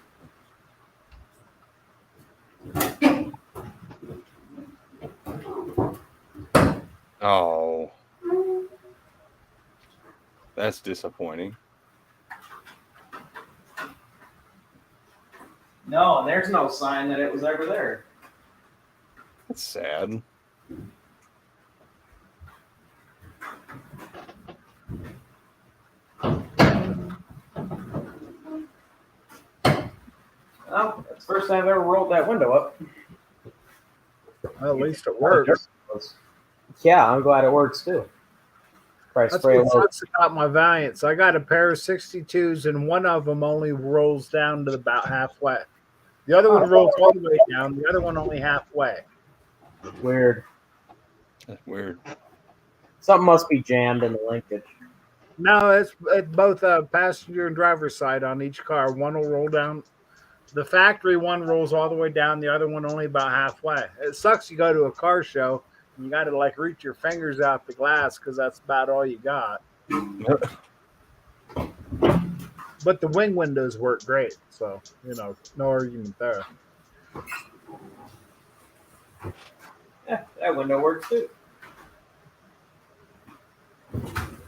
Oh. That's disappointing. No, there's no sign that it was ever there. That's sad. Well, it's the first time I've ever rolled that window up. Well, at least it works. Yeah, I'm glad it works too. Probably That's spray a what little. sucks about my Valiants. I got a pair of 62s, and one of them only rolls down to about halfway. The other one rolls all the way down. The other one only halfway. Weird. That's weird. Something must be jammed in the linkage. No, it's both passenger and driver's side on each car. One will roll down. The factory one rolls all the way down. The other one only about halfway. It sucks. You go to a car show and you got to like reach your fingers out the glass because that's about all you got. But the wing windows work great, so you know, no argument there. Yeah, that window works too.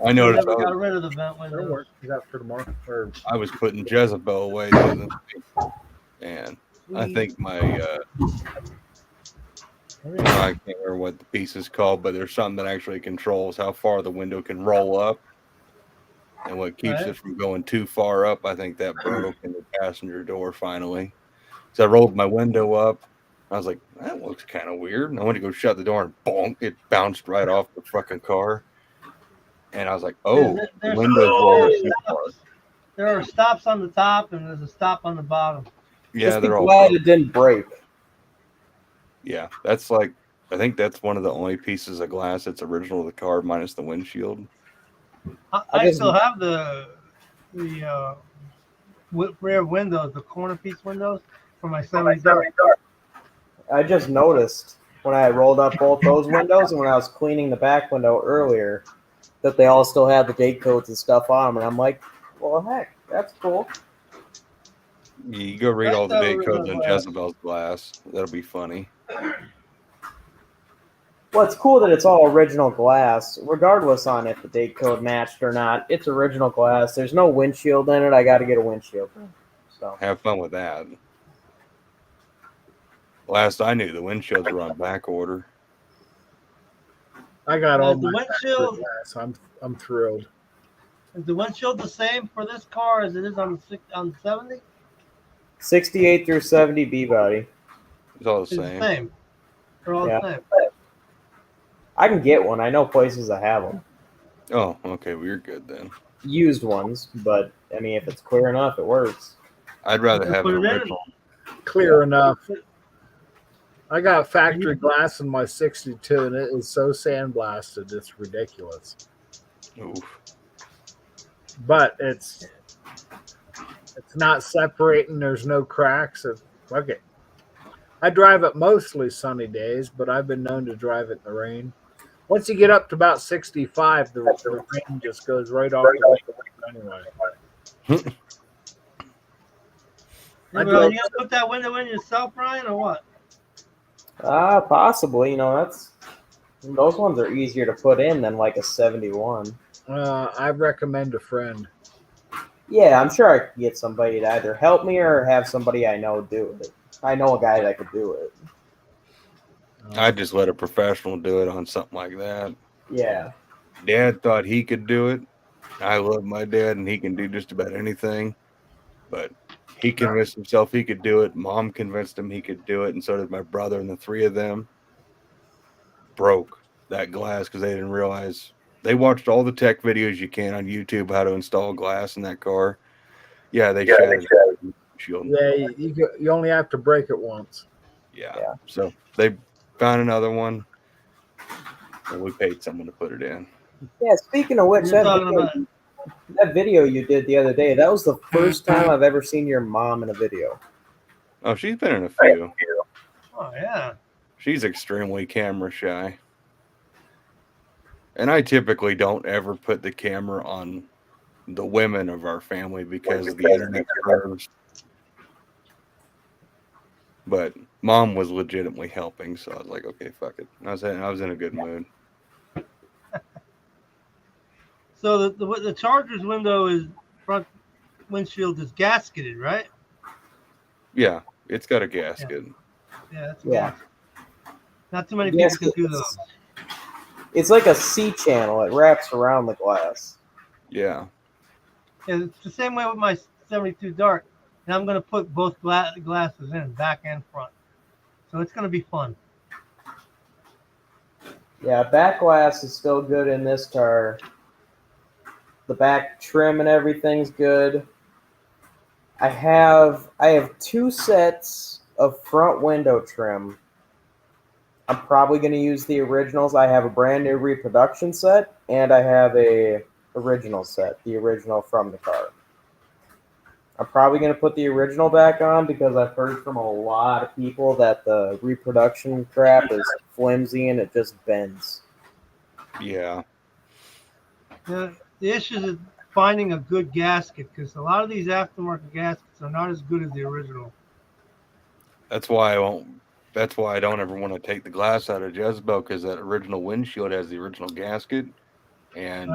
I I noticed never got rid of the vent It'll window. work. Is that for tomorrow? Or I was putting Jezebel away the other day, and I think my I can't remember what the piece is called, but there's something that actually controls how far the window can roll up. And what keeps Right. it from going too far up, I think that broke in the passenger door finally. So I rolled my window up. I was like, that looks kind of weird. And I went to go shut the door and bonk, it bounced right off the fucking car. And I was like, oh, the There's- window's rolling too far. There are stops on the top and there's a stop on the bottom. Yeah, Just be they're all glad broke. it didn't break. Yeah, that's like, I think that's one of the only pieces of glass that's original to the car minus the windshield. I just- still have the rear windows, the corner piece windows for my 77. I just noticed when I rolled up both those windows and when I was cleaning the back window earlier that they all still had the date codes and stuff on them. And I'm like, well, heck, that's cool. You go read all the That's date original codes on glass. Jezebel's glass. That'll be funny. Well, it's cool that it's all original glass, regardless on if the date code matched or not. It's original glass. There's no windshield in it. I got to get a windshield. So Have fun with that. Last I knew, the windshields were on back order. I got all The my windshield- glass. I'm thrilled. Is the windshield the same for this car as it is on the 70? 68 through 70 B body. It's all the It's the same. same. They're all Yeah. the same. I can get one. I know places that have them. Oh, okay. Well, you're good then. Used ones, but I mean, if it's clear enough, it works. I'd rather Just have put an it in. original. Clear enough. I got factory glass in my 62, and it is so sandblasted, it's ridiculous. Oof. But it's It's not separating. There's no cracks. It's okay. I drive it mostly sunny days, but I've been known to drive it in the rain. Once you get up to about 65, the rain just goes right off the window anyway. You gonna put that window in yourself, Brian, or what? Possibly. Those ones are easier to put in than like a 71. I recommend a friend. Yeah, I'm sure I could get somebody to either help me or have somebody I know do it. I know a guy that could do it. I just let a professional do it on something like that. Yeah. Dad thought he could do it. I love my dad, and he can do just about anything. But he convinced himself he could do it. Mom convinced him he could do it, and so did my brother. And the three of them broke that glass because they didn't realize. They watched all the tech videos you can on YouTube how to install glass in that car. Yeah, they shattered the shield. Yeah, you only have to break it once. Yeah. So they found another one, and we paid someone to put it in. Yeah, speaking of which, that video you did the other day, that was the first time I've ever seen your mom in a video. Oh, she's been in a few. Oh yeah. She's extremely camera shy. And I typically don't ever put the camera on the women of our family because of the internet curves. But Mom was legitimately helping, so I was like, okay, fuck it. I was in a good mood. So the Charger's window is front windshield is gasketed, right? Yeah, it's got a gasket. Yeah, that's Yeah. Not too many people can do those. It's like a C channel. It wraps around the glass. Yeah. Yeah, it's the same way with my 72 Dart, and I'm going to put both glasses in, back and front. So it's going to be fun. Yeah, back glass is still good in this car. The back trim and everything's good. I have 2 sets of front window trim. I'm probably going to use the originals. I have a brand new reproduction set, and I have a original set, the original from the car. I'm probably going to put the original back on because I've heard from a lot of people that the reproduction crap is flimsy and it just bends. Yeah. The issue is finding a good gasket because a lot of these aftermarket gaskets are not as good as the original. That's why I don't ever want to take the glass out of Jezebel, because that original windshield has the original gasket, and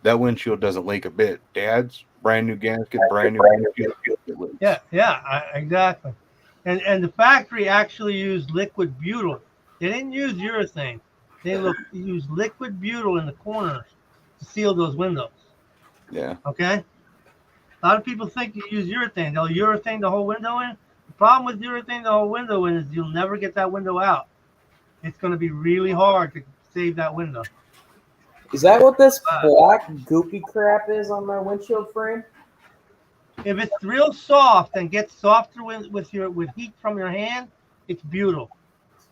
that windshield doesn't leak a bit. Dad's brand new gasket, brand new windshield. Yeah, exactly. And the factory actually used liquid butyl. They didn't use urethane. They used liquid butyl in the corners to seal those windows. Yeah. Okay. A lot of people think you use urethane. They'll urethane the whole window in. The problem with urethane the whole window in is you'll never get that window out. It's going to be really hard to save that window. Is that what this black goopy crap is on my windshield frame? If it's real soft and gets softer with heat from your hand, it's butyl.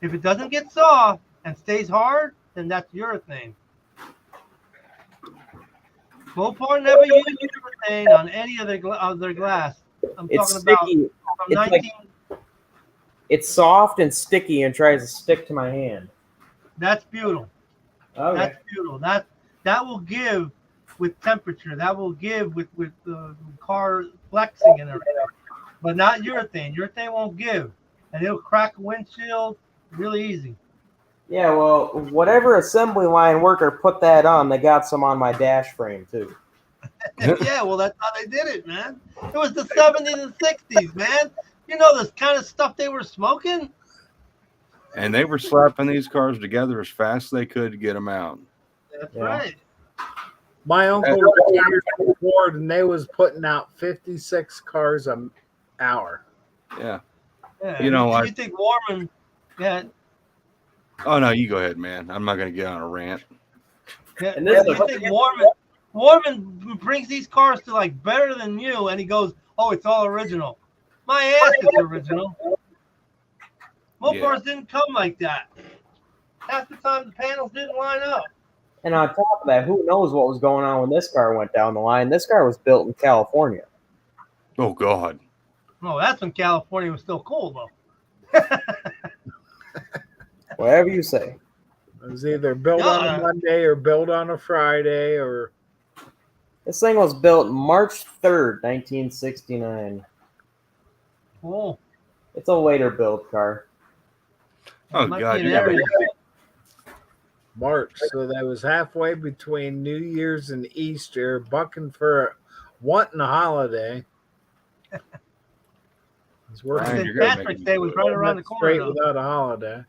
If it doesn't get soft and stays hard, then that's urethane. Mopar never used urethane on any of their glass. I'm It's talking about sticky. from It's 19. It's soft and sticky and tries to stick to my hand. That's butyl. Okay. That's butyl. That will give with temperature. That will give with the car flexing and everything. But not urethane. Urethane won't give, and it'll crack a windshield really easy. Yeah, well, whatever assembly line worker put that on, they got some on my dash frame too. Yeah, well, that's how they did it, man. It was the 70s and 60s, man. You know this kind of stuff they were smoking? And they were slapping these cars together as fast as they could to get them out. That's Yeah. right. My uncle retired from Ford, and they was putting out 56 cars an hour. Yeah. Yeah. You know, you think Warman? Yeah. Oh, no, you go ahead, man. I'm not going to get on a rant. Yeah. And this You is- think Warman brings these cars to like better than you, and he goes, "Oh, it's all original." My ass is original. Mopars didn't come like that. Half the time the panels didn't line up. And on top of that, who knows what was going on when this car went down the line? This car was built in California. Oh God. No, that's when California was still cold though. Whatever you say. It was either built No, on a Monday or built on a Friday or This thing was built March 3rd, 1969. Cool. It's a later build car. Oh Might God. be an You never- area. March. So that was halfway between New Year's and Easter, wanting a holiday. It's working Ryan, St. you're gonna make Patrick's me Day was do right it. around the corner. straight Though. without a holiday.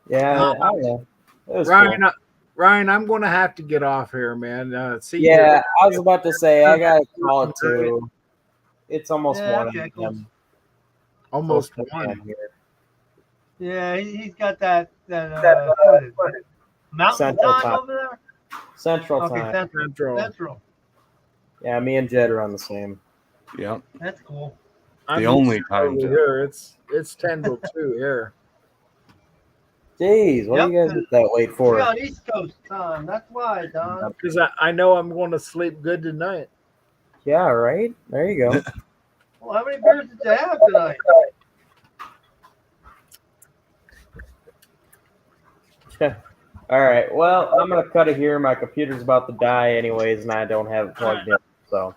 Yeah, I don't know. It was Ryan, cool. Ryan, I'm going to have to get off here, man. See you. Yeah, I was about to say I gotta call it too. It's almost Yeah, 1 okay, cool. a.m. Almost Close to one. 1 here. Yeah, he's got that what is it? Mountain Central time time. over there. Central Okay, time. Central. Central. Yeah, me and Jed are on the same. Yeah. That's cool. I'm only East time over zone. here. It's 10 to 2 here. Jeez, what are you guys up that late for? We're on East Coast time. That's why, Don. Because I know I'm going to sleep good tonight. Yeah, right? There you go. Well, how many beers did you have tonight? All right. Well, I'm gonna cut it here. My computer's about to die anyways, and I don't have it plugged in. So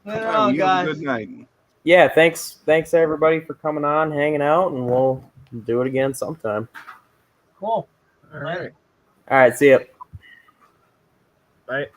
Oh, You have a guys. good night. yeah, thanks everybody for coming on, hanging out, and we'll do it again sometime. Cool. All right. All right, see ya. Bye.